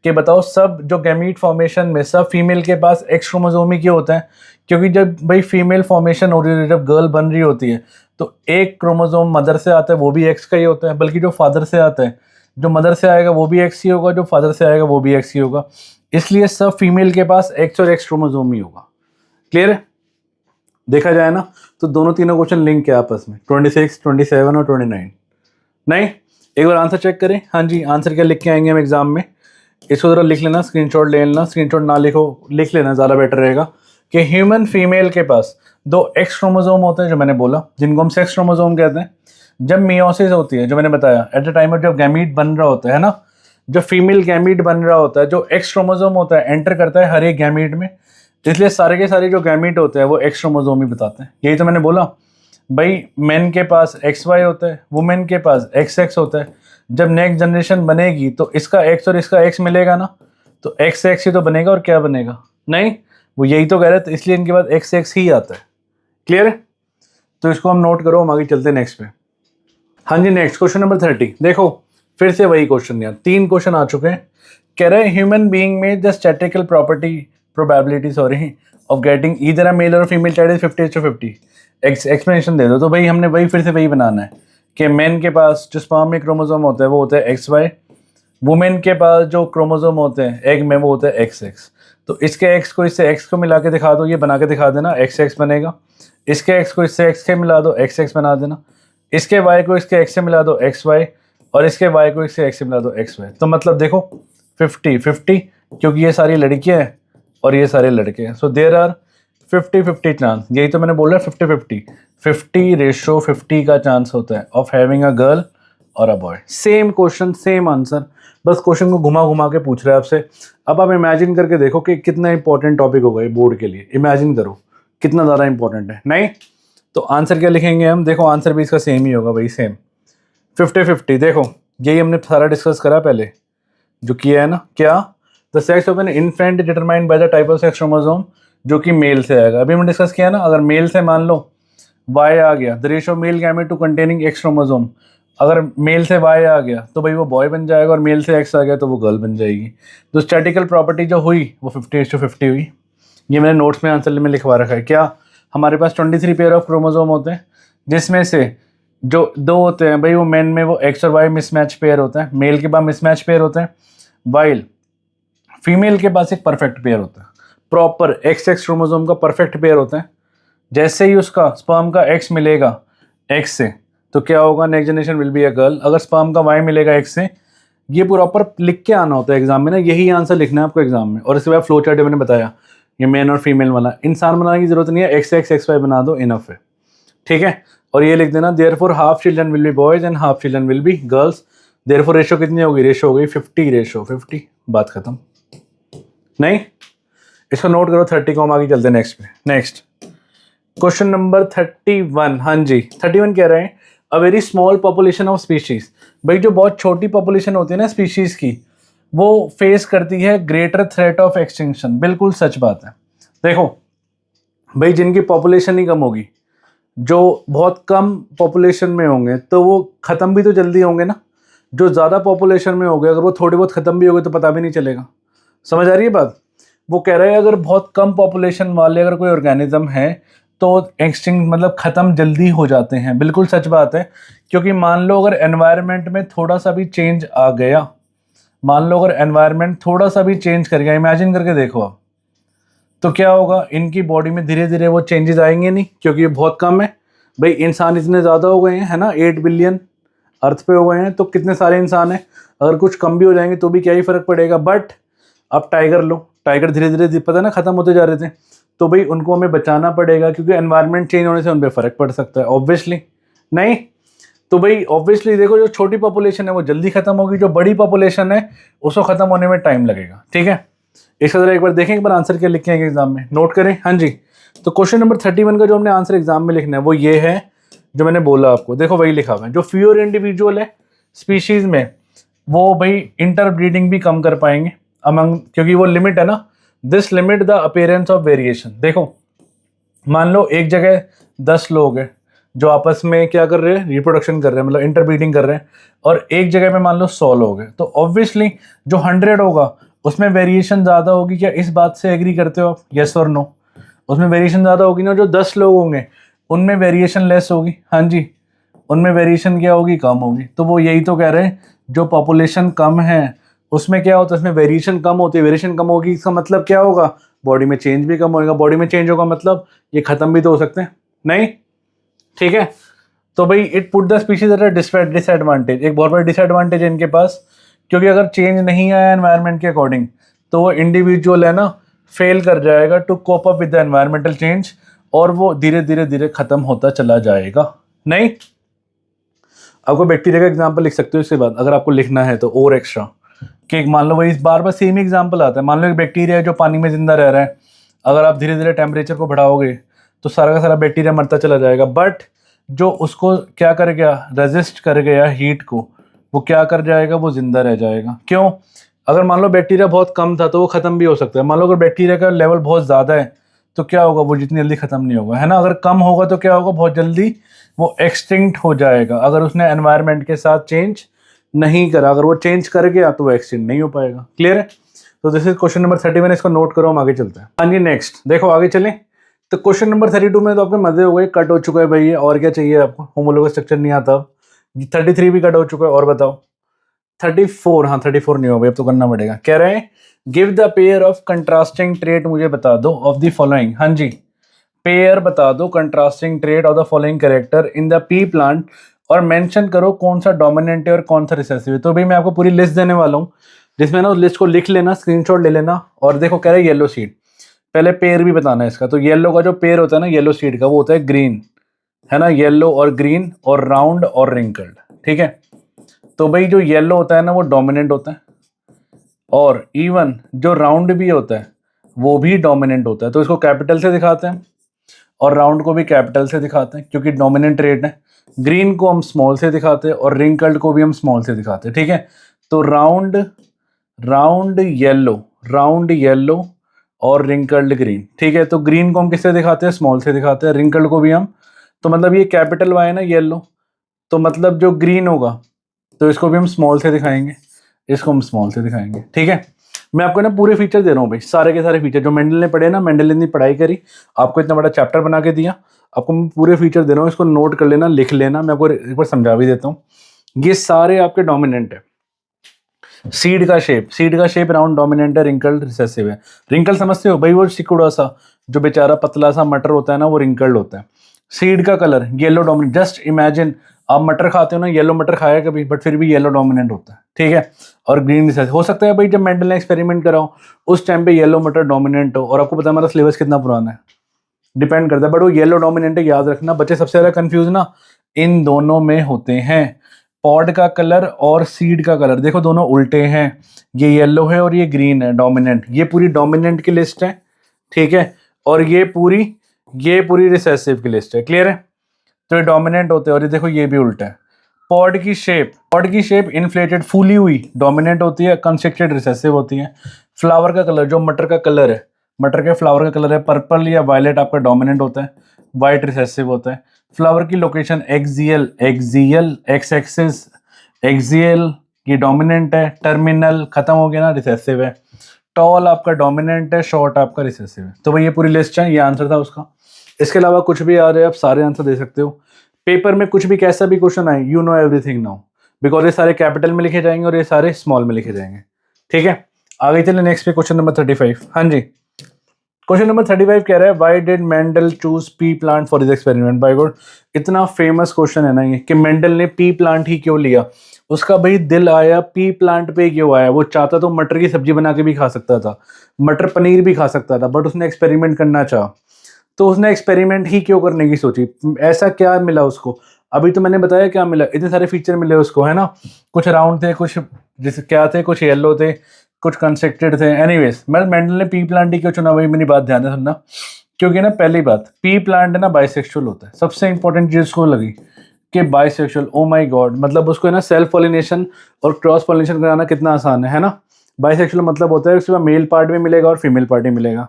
कि बताओ सब जो गैमीट फॉर्मेशन में सब फीमेल के पास एक्स क्रोमोसोम ही क्यों होता है? क्योंकि जब भाई फीमेल फॉर्मेशन हो रही है, जब गर्ल बन रही होती है तो एक क्रोमोसोम मदर से आता है वो भी एक्स का ही होता है, बल्कि जो फादर से आता है, जो मदर से आएगा वो भी एक्स ही होगा, जो फादर से आएगा वो भी एक्स ही होगा। इसलिए सब फीमेल के पास एक्स और एक्स क्रोमोसोम ही होगा। क्लियर है? देखा जाए ना तो दोनों तीनों क्वेश्चन लिंक है आपस में, 26, 27 और 29। नहीं, एक बार आंसर चेक करें। हाँ जी, आंसर क्या लिख के आएंगे हम एग्जाम में, इसको ज़रा लिख लेना, स्क्रीनशॉट ले लेना, स्क्रीनशॉट ना लिखो लिख लेना, ज़्यादा बेटर रहेगा। कि ह्यूमन फीमेल के पास 2 एक्स क्रोमोसोम होते हैं जो मैंने बोला, जिनको हम सेक्स क्रोमोसोम कहते हैं। जब मियोसिस होती है, जो मैंने बताया, एट द टाइम ऑफ जब गैमीट बन रहा होता है ना, जो फीमेल गैमीट बन रहा होता है, जो एक्स क्रोमोसोम होता है एंटर करता है हर एक गैमीट में, इसलिए सारे के सारे जो गैमीट होते हैं वो एक्स क्रोमोसोम ही बताते हैं। यही तो मैंने बोला भाई, मेन के पास एक्स वाई होता है, वुमेन के पास एक्स एक्स होता है। जब नेक्स्ट जनरेशन बनेगी तो इसका एक्स और इसका एक्स मिलेगा ना, तो एक्स एक्स ही तो बनेगा, और क्या बनेगा? नहीं, वो यही तो कह रहे थे, इसलिए इनके बाद एक्स एक्स ही आता है। क्लियर है? तो इसको हम नोट करो, हम आगे चलते हैं नेक्स्ट पे। हाँ जी, नेक्स्ट क्वेश्चन नंबर 30, देखो फिर से वही क्वेश्चन, यार 3 क्वेश्चन आ चुके हैं। कह रहे हैं ह्यूमन बीइंग में the statistical probability of getting either a male or female child is 50:50। Explanation दे दो। तो भाई हमने वही फिर से वही बनाना है कि मेन के पास जो स्पर्म में क्रोमोसोम होता है वो होता है एक्स वाई, वुमेन के पास जो क्रोमोसोम होते हैं एग में वो होता है एक्स एक्स। तो इसके एक्स को इससे एक्स को मिला के दिखा दो, ये बना के दिखा देना, एक्स एक्स बनेगा। इसके एक्स को इससे एक्स के मिला दो, एक्स एक्स बना देना। इसके वाई को इसके एक्स से मिला दो, एक्स वाई, और इसके वाई को इससे एक्स से मिला दो, एक्स वाई। तो मतलब देखो 50-50, क्योंकि ये सारी लड़कियां हैं और ये सारे लड़के हैं, सो देयर आर 50-50 चांस। यही तो मैंने बोला 50-50, 50:50 का चांस होता है ऑफ हैविंग अ गर्ल और a boy. Same question same answer, बस क्वेश्चन को घुमा घुमा के पूछ रहा है आपसे। अब आप इमेजिन करके देखो कि कितना इंपॉर्टेंट टॉपिक होगा ये बोर्ड के लिए। इमेजिन करो कितना ज़्यादा इंपॉर्टेंट है। नहीं, तो आंसर क्या लिखेंगे हम? देखो आंसर भी इसका सेम ही होगा भाई, सेम 50-50। देखो यही हमने सारा डिस्कस करा पहले जो किया है ना। क्या? The sex of an infant determined by the type of sex chromosome, जो कि मेल से आएगा। अभी हमने डिस्कस किया ना, अगर मेल से मान लो वाई आ गया, the ratio of male gamete to containing X chromosome, अगर मेल से वाई आ गया तो भाई वो बॉय बन जाएगा, और मेल से एक्स आ गया तो वो गर्ल बन जाएगी। तो स्टैटिकल प्रॉपर्टी जो हुई वो 50:50 हुई। ये मैंने नोट्स में आंसर में लिखवा रखा है। क्या? हमारे पास 23 पेयर ऑफ क्रोमोसोम होते हैं, जिसमें से जो 2 होते हैं भाई वो मेन में वो एक्स और वाई मिसमैच पेयर होता है, मेल के पास मिसमैच पेयर होते हैं, वाइल फीमेल के पास एक परफेक्ट पेयर होता है। प्रॉपर एक्स एक्स क्रोमोसोम का परफेक्ट पेयर होता है। जैसे ही उसका स्पर्म का एक्स मिलेगा एक्स से, तो क्या होगा? Next generation will be a girl. अगर स्पर्म का वाई मिलेगा एक्स से, ये प्रॉपर लिख के आना होता है एग्जाम में ना, यही आंसर लिखना है आपको एग्जाम में। और इसके बाद फ्लो चार्ट मैंने बताया, ये मेन और फीमेल वाला, इंसान बनाने की जरूरत नहीं है, एक्स एक्स एक्स वाई बना दो, इनफ है। ठीक है? और ये लिख देना, therefore half children will be boys and half children will be girls. Therefore ratio कितनी होगी? रेशो हो गई 50:50, बात खत्म। नहीं, इसको नोट करो 30 को, हम आगे चलते हैं नेक्स्ट पे। Next question number 31। हाँ जी 31 कह रहे हैं a very small population of species. भाई जो बहुत छोटी पॉपुलेशन होती है ना स्पीशीज की, वो फेस करती है ग्रेटर थ्रेट ऑफ एक्सटिंक्शन। बिल्कुल सच बात है। देखो भाई जिनकी पॉपुलेशन ही कम होगी, जो बहुत कम पॉपुलेशन में होंगे तो वो ख़त्म भी तो जल्दी होंगे ना। जो ज़्यादा पॉपुलेशन में हो गए अगर वो थोड़े बहुत ख़त्म भी हो गए तो पता भी नहीं चलेगा। समझ आ रही है बात? वो कह रहे हैं अगर बहुत कम पॉपुलेशन वाले अगर कोई ऑर्गेनिज्म है तो एक्सटिंक्ट मतलब ख़त्म जल्दी हो जाते हैं। बिल्कुल सच बात है, क्योंकि मान लो अगर एनवायरनमेंट में थोड़ा सा भी चेंज आ गया, मान लो अगर एनवायरनमेंट थोड़ा सा भी चेंज कर गया, इमेजिन करके देखो आप, तो क्या होगा, इनकी बॉडी में धीरे धीरे वो चेंजेस आएंगे नहीं, क्योंकि ये बहुत कम है। भाई इंसान इतने ज़्यादा हो गए हैं, है ना, 8 बिलियन अर्थ पे हो गए हैं, तो कितने सारे इंसान हैं, अगर कुछ कम भी हो जाएंगे तो भी क्या ही फ़र्क पड़ेगा। बट अब टाइगर लो, टाइगर धीरे धीरे पता है ना ख़त्म होते जा रहे थे, तो भाई उनको हमें बचाना पड़ेगा, क्योंकि एनवायरनमेंट चेंज होने से उन पर फ़र्क पड़ सकता है ऑब्वियसली। नहीं तो भाई ऑब्वियसली देखो, जो छोटी पॉपुलेशन है वो जल्दी ख़त्म होगी, जो बड़ी पॉपुलेशन है उसको ख़त्म होने में टाइम लगेगा। ठीक है, इसका जरा एक बार देखें, एक बार आंसर क्या लिखे हैं एग्जाम में, नोट करें। हाँ जी, तो क्वेश्चन नंबर 31 का जो हमने आंसर एग्जाम में लिखना है वो ये है जो मैंने बोला आपको। देखो वही लिखा हुआ है, जो फ्यूअर इंडिविजुअल है स्पीशीज में, वो भाई इंटर ब्रीडिंग भी कम कर पाएंगे अमंग, क्योंकि वो लिमिट है ना, this limit the appearance of variation. देखो मान लो एक जगह 10 लोग हैं जो आपस में क्या कर रहे हैं, रिप्रोडक्शन कर रहे हैं, मतलब इंटरब्रीडिंग कर रहे हैं, और एक जगह पे मान लो 100 लोग हैं, तो ऑब्वियसली जो 100 होगा उसमें वेरिएशन ज़्यादा होगी। क्या इस बात से एग्री करते हो आप, यस और नो? उसमें वेरिएशन ज़्यादा होगी ना। जो 10 लोग होंगे उनमें वेरिएशन लेस होगी। हाँ जी, उनमें वेरिएशन क्या होगी, कम होगी। तो वो यही तो कह रहे हैं, जो पॉपुलेशन कम है उसमें क्या होता है, उसमें वेरिएशन कम होती है। वेरिएशन कम होगी इसका मतलब क्या होगा, बॉडी में चेंज भी कम होगा। बॉडी में चेंज होगा मतलब ये खत्म भी तो हो सकते हैं, नहीं? ठीक है, तो भाई it put the species at a disadvantage. एक बहुत बड़ा डिसएडवांटेज है इनके पास, क्योंकि अगर चेंज नहीं आया एनवायरनमेंट के अकॉर्डिंग तो वो इंडिविजुअल है ना फेल कर जाएगा to cope up with the environmental change, और वो धीरे धीरे धीरे खत्म होता चला जाएगा। नहीं, आपको बैक्टीरिया का एग्जाम्पल लिख सकते हो इसके बाद, अगर आपको लिखना है तो और एक्स्ट्रा, कि मान लो वही बार बार सेम ही एग्जाम्पल आता है। मान लो एक बैक्टीरिया है जो पानी में जिंदा रह रहा है, अगर आप धीरे धीरे टेम्परेचर को बढ़ाओगे तो सारा का सारा बैक्टीरिया मरता चला जाएगा। बट जो उसको क्या कर गया, रेजिस्ट कर गया हीट को, वो क्या कर जाएगा, वो जिंदा रह जाएगा। क्यों? अगर मान लो बैक्टीरिया बहुत कम था तो वो खत्म भी हो सकता है। मान लो अगर बैक्टीरिया का लेवल बहुत ज़्यादा है तो क्या होगा, वो जितनी जल्दी खत्म नहीं होगा, है ना। अगर कम होगा तो क्या होगा, बहुत जल्दी वो एक्सटिंक्ट हो जाएगा, अगर उसने एनवायरनमेंट के साथ चेंज नहीं करा। अगर वो चेंज कर गया तो वो एक्सटिंक्ट नहीं हो पाएगा। क्लियर है? तो दिस इज क्वेश्चन नंबर 31, इसको नोट करो, हम आगे चलते हैं। हाँ जी नेक्स्ट देखो, आगे चलें। तो क्वेश्चन नंबर 32 में तो आपके मजे हो गए, कट हो चुका है भाई, और क्या चाहिए आपको, होमोलॉगस स्ट्रक्चर नहीं आता। 33 भी कट हो चुका है, और बताओ 34, हाँ 34 नहीं हो गया, अब तो करना पड़ेगा। कह रहे हैं give the pair of contrasting trait, मुझे बता दो, ऑफ द फॉलोइंग। हाँ जी, पेयर बता दो contrasting trait of the following character in the P plant, और मेंशन करो कौन सा डोमिनेंट है और कौन सा रिसेसिव है। तो भाई मैं आपको पूरी लिस्ट देने वाला हूँ, जिसमें ना उस लिस्ट को लिख लेना, स्क्रीनशॉट ले लेना। और देखो कह रहे हैं येलो सीड, पहले पेयर भी बताना है इसका। तो येलो का जो पेयर होता है ना येलो सीड का, वो होता है ग्रीन, है ना, येलो और ग्रीन और राउंड और रिंकल्ड। ठीक है, तो भाई जो येलो होता है ना वो डोमिनेंट होता है, और इवन जो राउंड भी होता है वो भी डोमिनेंट होता है। तो इसको कैपिटल से दिखाते हैं और राउंड को भी कैपिटल से दिखाते हैं, क्योंकि डोमिनेंट रेट है। ग्रीन को हम स्मॉल से दिखाते हैं और रिंकल्ड को भी हम स्मॉल से दिखाते हैं। ठीक है, तो राउंड राउंड येलो और रिंकल्ड ग्रीन। ठीक है, तो ग्रीन को हम किससे दिखाते हैं, स्मॉल से दिखाते हैं, रिंकल्ड को भी हम, तो मतलब ये कैपिटल वाई है ना येलो, तो मतलब जो ग्रीन होगा तो इसको भी हम स्मॉल से दिखाएंगे, इसको हम स्मॉल से दिखाएंगे। ठीक है, मैं आपको ना पूरे फीचर दे रहा हूँ भाई, सारे के सारे फीचर जो मेंडल ने पढ़े ना, मेंडल ने पढ़ाई करी, आपको इतना बड़ा चैप्टर बना के दिया, आपको मैं पूरे फीचर दे रहा हूँ, इसको नोट कर लेना, लिख लेना। मैं आपको एक बार समझा भी देता हूँ, ये सारे आपके डोमिनेंट है। सीड का शेप राउंड डोमिनेंट है, रिंकल्ड रिसेसिव है। रिंकल समझते हो भाई, वो सिकुड़ा सा जो बेचारा पतला सा मटर होता है ना, वो रिंकल्ड होता है। सीड का colour yellow dominant, just imagine आप मटर खाते हो ना, येलो मटर खाया कभी, बट फिर भी येलो डोमिनेंट होता है। ठीक है, और ग्रीन रिसेसिव हो सकता है भाई, जब मेंडल ने एक्सपेरिमेंट कराओ उस टाइम पे येलो मटर डोमिनेंट हो, और आपको पता है हमारा सिलेबस कितना पुराना है, डिपेंड करता है, बट वो येलो डोमिनेंट है, याद रखना। बच्चे सबसे ज़्यादा कंफ्यूज ना इन दोनों में होते हैं, पॉड का कलर और सीड का कलर, देखो दोनों उल्टे हैं, ये येलो है और ये ग्रीन है डोमिनेंट। ये पूरी डोमिनेंट की लिस्ट है, ठीक है, और ये पूरी रिसेसिव की लिस्ट है, क्लियर है। तो ये डोमिनेंट होते हैं, और ये देखो ये भी उल्टा है। पॉड की शेप इन्फ्लेटेड फूली हुई डोमिनेंट होती है, कंस्ट्रिक्टेड रिसेसिव होती है। फ्लावर का कलर, जो मटर का कलर है, मटर के फ्लावर का कलर है पर्पल या वायलेट, आपका डोमिनेंट होता है, वाइट रिसेसिव होता है। फ्लावर की location axial x axis axial, ये डोमिनेंट है। टर्मिनल खत्म हो गया ना, रिसेसिव है। टॉल आपका डोमिनेंट है, शॉर्ट आपका रिसेसिव है। तो भाई ये पूरी लिस्ट है, ये आंसर था उसका। इसके अलावा कुछ भी आ रहे आप सारे आंसर दे सकते हो। पेपर में कुछ भी कैसा भी क्वेश्चन आए, you know everything now, because ये सारे कैपिटल में लिखे जाएंगे और ये सारे स्मॉल में लिखे जाएंगे। ठीक है, आगे चले नेक्स्ट पे, क्वेश्चन नंबर 35। हाँ जी, क्वेश्चन नंबर 35 कह रहा है why did Mendel choose pea plant for this experiment. By God, इतना फेमस क्वेश्चन है ना ये, कि मेंडल ने पी प्लांट ही क्यों लिया। उसका भाई दिल आया पी प्लांट पे क्यों आया। वो चाहता तो मटर की सब्जी बना के भी खा सकता था, मटर पनीर भी खा सकता था, बट उसने एक्सपेरिमेंट करना चाहा। तो उसने एक्सपेरिमेंट ही क्यों करने की सोची, ऐसा क्या मिला उसको। अभी तो मैंने बताया क्या मिला, इतने सारे फीचर मिले उसको, है ना। कुछ राउंड थे, कुछ जैसे क्या थे, कुछ येलो थे, कुछ कंस्ट्रक्टेड थे। एनीवेज, मैं मेंडल ने पी प्लांट ही क्यों चुना, वही मेरी बात ध्यान से सुनना। क्योंकि ना पहली बात, पी प्लांट है ना बाइसेक्सुअल होता है। सबसे इंपॉर्टेंट चीज उसको लगी कि बाइसेक्सुअल, ओ माय गॉड, मतलब उसको है ना सेल्फ पॉलिनेशन और क्रॉस पॉलिनेशन कराना कितना आसान है ना। बाइसेक्सुअल मतलब होता है उसके पास मेल पार्ट भी मिलेगा और फीमेल पार्ट भी मिलेगा।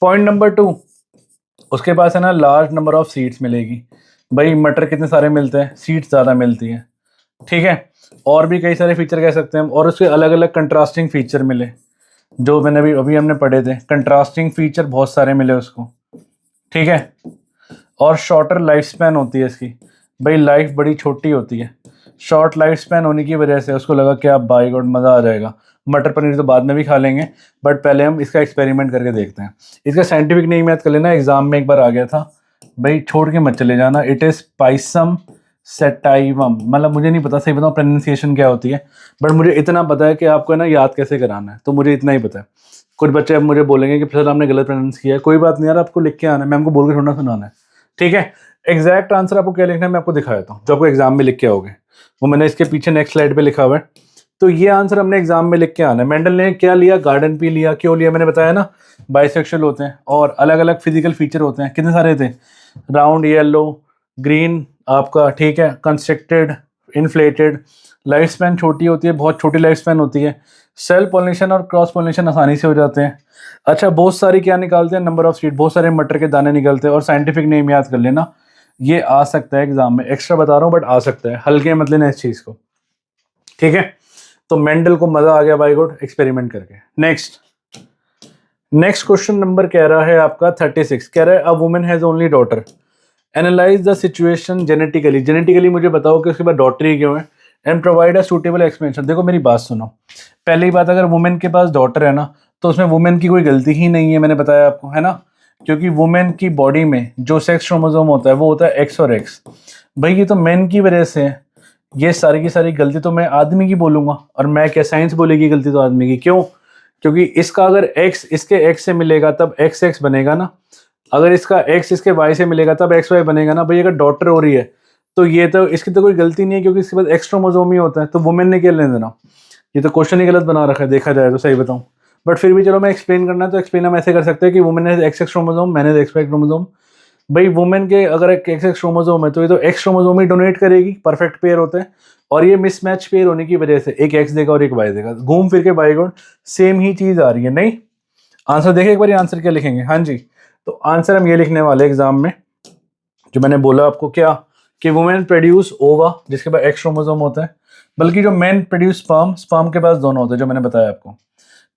पॉइंट नंबर 2, उसके पास है ना लार्ज नंबर ऑफ सीड्स मिलेगी। भाई मटर कितने सारे मिलते हैं, सीड्स ज़्यादा मिलती हैं। ठीक है, और भी कई सारे फीचर कह सकते हैं हम, और उसके अलग अलग कंट्रास्टिंग फीचर मिले, जो मैंने अभी हमने पढ़े थे। कंट्रास्टिंग फीचर बहुत सारे मिले उसको। ठीक है, और शॉर्टर लाइफ स्पैन होती है इसकी। भाई लाइफ बड़ी छोटी होती है, शॉर्ट लाइफ स्पैन होने की वजह से उसको लगा कि आप बाई गॉड मज़ा आ जाएगा, मटर पनीर तो बाद में भी खा लेंगे, बट पहले हम इसका एक्सपेरिमेंट करके देखते हैं। इसका साइंटिफिक नेम याद कर लेना, एग्जाम में एक बार आ गया था। भाई छोड़ के मत चले जाना, इट इज़ पाइसम सेटाइवम। मतलब मुझे नहीं पता सही बताऊँ प्रोनाउंसिएशन क्या होती है, बट मुझे इतना पता है कि आपको है ना याद कैसे कराना है, तो मुझे इतना ही पता है। कुछ बच्चे अब मुझे बोलेंगे कि सर आपने गलत प्रोनाउंस किया है, कोई बात नहीं यार, आपको लिख के आना है, मैं हमको बोल के थोड़ा सुनाना है। ठीक है, एग्जैक्ट आंसर आपको क्या लिखना है मैं आपको दिखा देता हूँ, जो आपको एग्जाम में लिख के आओगे, वो मैंने इसके पीछे नेक्स्ट स्लाइड पे लिखा हुआ है। तो ये आंसर हमने एग्जाम में लिख के आना है। मेंडल ने क्या लिया, गार्डन पी लिया। क्यों लिया, मैंने बताया ना, बाइसेक्सुअल होते हैं और अलग अलग फिजिकल फीचर होते हैं। कितने सारे थे, राउंड, येलो, ग्रीन आपका, ठीक है, कंस्ट्रक्टेड, इन्फ्लेटेड, लाइफ स्पैन छोटी होती है, बहुत छोटी लाइफ स्पैन होती है। सेल पॉलिनेशन और क्रॉस पॉलिनेशन आसानी से हो जाते हैं। अच्छा, बहुत सारी क्या निकालते हैं, नंबर ऑफ सीड, बहुत सारे मटर के दाने निकलते हैं। और साइंटिफिक नेम याद कर लेना, ये आ सकता है एग्जाम में, एक्स्ट्रा बता रहा हूँ बट आ सकता है, हल्के मत लेना इस चीज़ को। ठीक है, तो मेंडल को मजा आ गया बाय गॉड एक्सपेरिमेंट करके। नेक्स्ट क्वेश्चन नंबर कह रहा है आपका 36, कह रहा है a woman has only daughter, analyse the situation genetically मुझे बताओ कि उसके बाद डॉटर ही क्यों है, and provide a suitable explanation. देखो मेरी बात सुनो, पहली बात, अगर वुमेन के पास डॉटर है ना, तो उसमें वुमेन की कोई गलती ही नहीं है, मैंने बताया आपको, है ना। क्योंकि वुमेन की बॉडी में जो सेक्स क्रोमोसोम होता है वो होता है एक्स और एक्स। भाई ये तो मेन की वजह से है, ये सारी की सारी गलती तो मैं आदमी की बोलूंगा, और मैं क्या, साइंस बोलेगी गलती तो आदमी की। क्यों, क्योंकि इसका अगर एक्स इसके एक्स से मिलेगा तब एक्स एक्स बनेगा ना, अगर इसका एक्स इसके वाई से मिलेगा तब एक्स वाई बनेगा ना। भाई अगर डॉटर हो रही है तो ये तो इसकी तो कोई गलती नहीं है, क्योंकि इसके पास एक्स क्रोमोसोम ही होता है, तो वुमेन ने क्या लेना देना। ये तो क्वेश्चन ही गलत बना रखा है देखा जाए तो, सही बताऊं। बट फिर भी चलो मैं एक्सप्लेन करना है तो एक्सप्लेन हम ऐसे कर सकते हैं कि वुमेन ने एक्स एक्स क्रोमोसोम, मैंने एक्स वाई क्रोमोसोम। भाई वुमेन के अगर एक एक्स एक्स क्रोमोसोम है तो ये तो एक्स क्रोमोसोम ही डोनेट करेगी, परफेक्ट पेयर होते हैं। और ये मिसमैच पेयर होने की वजह से एक एक्स देगा और एक वाई देगा, घूम फिर के बाई गॉड सेम ही चीज आ रही है। नहीं, आंसर देखे एक बार, आंसर क्या लिखेंगे। हाँ जी, तो आंसर हम ये लिखने वाले एग्जाम में, जो मैंने बोला आपको क्या, कि वुमेन प्रोड्यूस ओवा जिसके पास एक्स क्रोमोसोम होता है, बल्कि जो मेन प्रोड्यूस स्पर्म, स्पर्म के पास दोनों होते हैं, जो मैंने बताया आपको।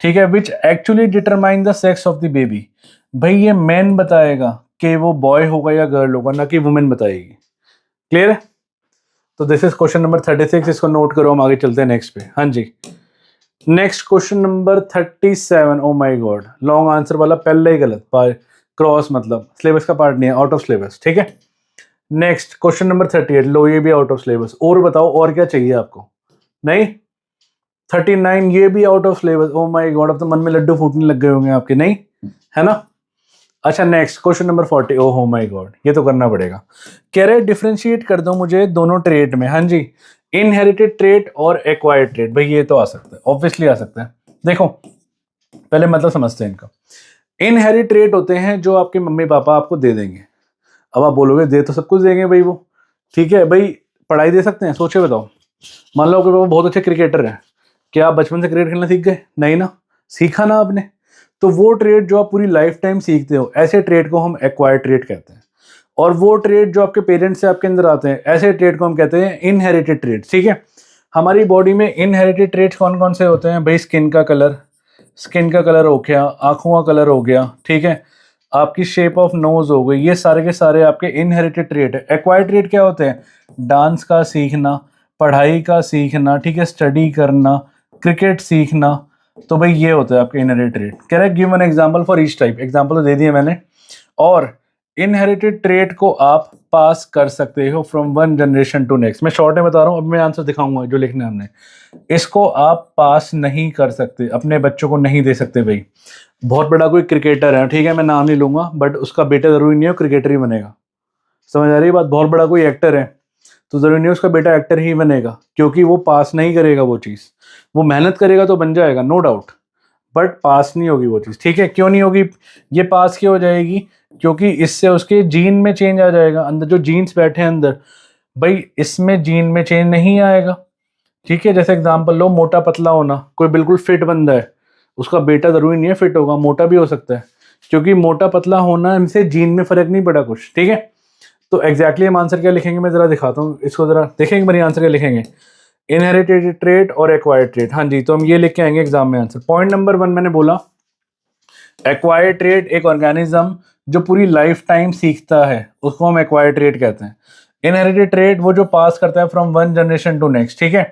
ठीक है, which actually determine the sex of the baby. भाई ये मैन बताएगा कि वो बॉय होगा या गर्ल होगा, ना कि वुमेन बताएगी। क्लियर है, तो दिस इज क्वेश्चन नंबर 36, इसको नोट करो, हम आगे चलते हैं नेक्स्ट पे। हाँ जी, next question number 37। Oh my god, long answer वाला पहले ही गलत, क्रॉस मतलब सिलेबस का पार्ट नहीं है, आउट ऑफ सिलेबस। ठीक है, नेक्स्ट क्वेश्चन नंबर 38, लो ये भी आउट ऑफ सिलेबस। और बताओ और क्या चाहिए आपको। नहीं, 39 ये भी out of syllabus. O my God, अब तो मन में लड्डू फूटने लग गए होंगे आपके, नहीं है ना। अच्छा, नेक्स्ट क्वेश्चन नंबर 40। ओ हो माय गॉड, ये तो करना पड़ेगा। कह रहे डिफरेंशिएट कर दो मुझे दोनों ट्रेट में। हाँ जी, इनहेरिटेड ट्रेट और एक्वायर्ड ट्रेट। भाई ये तो आ सकता है, ऑब्वियसली आ सकता है। देखो पहले मतलब समझते हैं इनका। इनहेरिट ट्रेट होते हैं जो आपके मम्मी पापा आपको दे देंगे। अब आप बोलोगे दे तो सब कुछ देंगे भाई वो, ठीक है भाई, पढ़ाई दे सकते हैं? सोचे बताओ, मान लो आपके पापा बहुत अच्छे क्रिकेटर हैं, क्या आप बचपन से क्रिकेट खेलना सीख गए? नहीं ना, सीखा ना आपने। तो वो ट्रेड जो आप पूरी लाइफ टाइम सीखते हो, ऐसे ट्रेड को हम एक्वायर्ड ट्रेड कहते हैं। और वो ट्रेड जो आपके पेरेंट्स से आपके अंदर आते हैं, ऐसे ट्रेड को हम कहते हैं इनहेरिटेड ट्रेड, ठीक है। हमारी बॉडी में इनहेरिटेड ट्रेड्स कौन कौन से होते हैं भाई? स्किन का कलर हो गया, आंखों का कलर हो गया, ठीक है, आपकी शेप ऑफ नोज हो गई, ये सारे के सारे आपके इनहेरिटेड ट्रेड है। एक्वायर्ड ट्रेड क्या होते हैं? डांस का सीखना, पढ़ाई का सीखना, ठीक है, स्टडी करना, क्रिकेट सीखना, तो भाई ये होता है आपके इनहेरिटेड ट्रेड। कह रहे give an example for each type, example तो दे दिए मैंने। और इनहेरिटेड ट्रेट को आप पास कर सकते हो from one generation to next. मैं शॉर्ट में बता रहा हूँ, अब मैं आंसर दिखाऊंगा जो लिखना है हमने। इसको आप पास नहीं कर सकते, अपने बच्चों को नहीं दे सकते भाई। बहुत बड़ा कोई क्रिकेटर है, ठीक है, मैं नाम नहीं लूंगा, बट उसका बेटा जरूरी नहीं है क्रिकेटर ही बनेगा। समझ आ रही है बात? बहुत बड़ा कोई एक्टर है तो जरूरी नहीं उसका बेटा एक्टर ही बनेगा, क्योंकि वो पास नहीं करेगा वो चीज़। वो मेहनत करेगा तो बन जाएगा, नो डाउट, बट पास नहीं होगी वो चीज़, ठीक है। क्यों नहीं होगी? ये पास क्यों हो जाएगी? क्योंकि इससे उसके जीन में चेंज आ जाएगा, अंदर जो जीन्स बैठे हैं अंदर, भाई इसमें जीन में चेंज नहीं आएगा, ठीक है। जैसे एग्जांपल लो, मोटा पतला होना, कोई बिल्कुल फिट बंदा है, उसका बेटा जरूरी नहीं है फिट होगा, मोटा भी हो सकता है, क्योंकि मोटा पतला होना इनसे जीन में फर्क नहीं पड़ा कुछ, ठीक है। तो एग्जैक्टली हम आंसर क्या लिखेंगे, मैं जरा दिखाता हूँ इसको, जरा देखेंगे मेरी आंसर क्या लिखेंगे। इनहेरिटेड ट्रेट और एक्वायर्ड ट्रेट, हाँ जी, तो हम ये लिख के आएंगे एग्जाम में आंसर। पॉइंट नंबर 1 मैंने बोला, एक्वायर्ड ट्रेट एक ऑर्गेनिज्म जो पूरी लाइफ टाइम सीखता है, उसको हम एक्वायर्ड ट्रेट कहते हैं। इनहेरिटेड ट्रेट वो जो पास करता है from one generation to next, ठीक है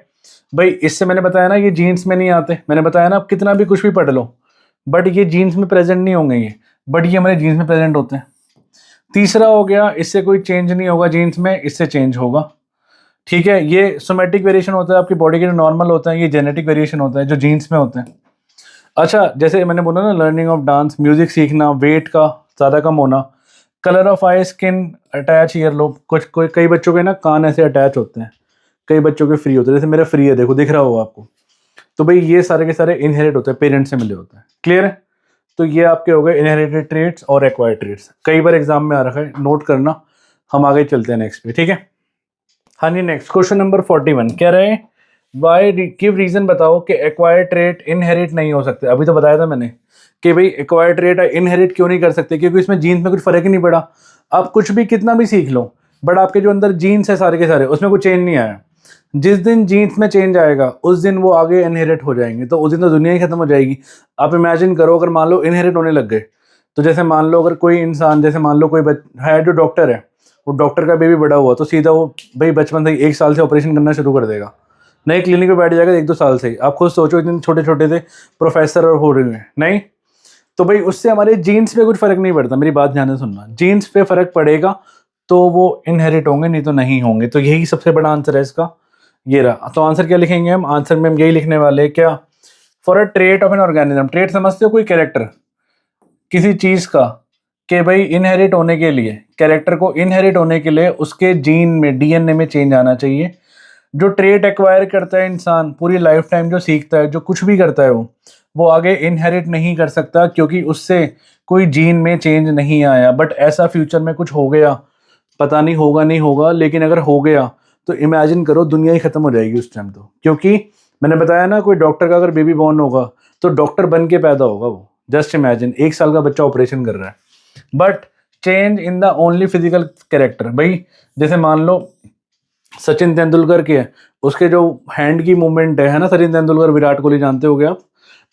भाई। इससे मैंने बताया ना, ये जीन्स में नहीं आते, मैंने बताया ना, आप कितना भी कुछ भी पढ़ लो, बट ये जीन्स में प्रेजेंट नहीं होंगे ये, बट ये हमारे जीन्स में प्रेजेंट होते हैं। तीसरा हो गया, इससे कोई चेंज नहीं होगा जीन्स में, इससे चेंज होगा, ठीक है। ये सोमेटिक वेरिएशन होता है आपकी बॉडी के, जो नॉर्मल होता है, ये जेनेटिक वेरिएशन होता है जो जीन्स में होते हैं। अच्छा, जैसे मैंने बोला ना, लर्निंग ऑफ डांस, म्यूजिक सीखना, वेट का ज़्यादा कम होना, colour of I skin attach ear lobe, कई बच्चों के ना कान ऐसे अटैच होते हैं, कई बच्चों के फ्री होते हैं, जैसे मेरा फ्री है, देखो दिख रहा होगा आपको। तो भाई ये सारे के सारे इनहेरिट होते हैं, पेरेंट्स से मिले होते हैं, क्लियर है। तो ये आपके हो गए इनहेरिटेड ट्रेट्स और एक्वायर्ड ट्रेट्स, कई बार एग्जाम में आ रखा है, नोट करना। हम आगे चलते हैं नेक्स्ट पे, ठीक है। हाँ जी, नेक्स्ट क्वेश्चन नंबर 41 कह रहे हैं, वाई गिव रीजन बताओ कि एक्वायर्ड ट्रेट इनहेरिट नहीं हो सकते। अभी तो बताया था मैंने कि भाई एक्वायर्ड ट्रेट इनहेरिट क्यों नहीं कर सकते, क्योंकि इसमें जीन्स में कुछ फर्क ही नहीं पड़ा। आप कुछ भी कितना भी सीख लो, बट आपके जो अंदर जीन्स है सारे के सारे, उसमें कुछ चेंज नहीं आया। जिस दिन जीन्स में चेंज आएगा उस दिन वो आगे इनहेरिट हो जाएंगे, तो उस दिन तो दुनिया ही खत्म हो जाएगी। आप इमेजिन करो, अगर मान लो इनहेरिट होने लग गए, तो जैसे मान लो अगर कोई इंसान, जैसे मान लो कोई है जो डॉक्टर है, वो डॉक्टर का बेबी बड़ा हुआ, तो सीधा वो भाई बचपन से 1 साल से ऑपरेशन करना शुरू कर देगा, नए क्लिनिक पे बैठ जाएगा 1-2 साल से ही। आप खुद सोचो, इतने छोटे छोटे थे प्रोफेसर और हो रहे हैं, नहीं? तो भाई उससे हमारे जीन्स पे कुछ फर्क नहीं पड़ता, मेरी बात ध्यान से सुनना, जीन्स पे फर्क पड़ेगा तो वो इनहेरिट होंगे, नहीं तो नहीं होंगे। तो यही सबसे बड़ा आंसर है इसका, ये रहा। तो आंसर क्या लिखेंगे हम? आंसर में हम यही लिखने वाले हैं, क्या? For a trait of an organism, trait समझते हो, कोई कैरेक्टर किसी चीज का, कि भाई इनहेरिट होने के लिए, कैरेक्टर को इनहेरिट होने के लिए उसके जीन में, डीएनए में चेंज आना चाहिए। जो ट्रेट एक्वायर करता है इंसान पूरी लाइफ टाइम, जो सीखता है, जो कुछ भी करता है, वो आगे इनहेरिट नहीं कर सकता, क्योंकि उससे कोई जीन में चेंज नहीं आया। बट ऐसा फ्यूचर में कुछ हो गया, पता नहीं होगा नहीं होगा, लेकिन अगर हो गया तो इमेजिन करो दुनिया ही खत्म हो जाएगी उस टाइम। तो क्योंकि मैंने बताया ना, कोई डॉक्टर का अगर बेबी बॉर्न होगा तो डॉक्टर बन के पैदा होगा वो। जस्ट इमेजिन, 1 साल का बच्चा ऑपरेशन कर रहा है, but change in the only physical character. भाई जैसे मान लो सचिन तेंदुलकर के, उसके जो हैंड की मूवमेंट है ना, सचिन तेंदुलकर, विराट कोहली जानते हो आप,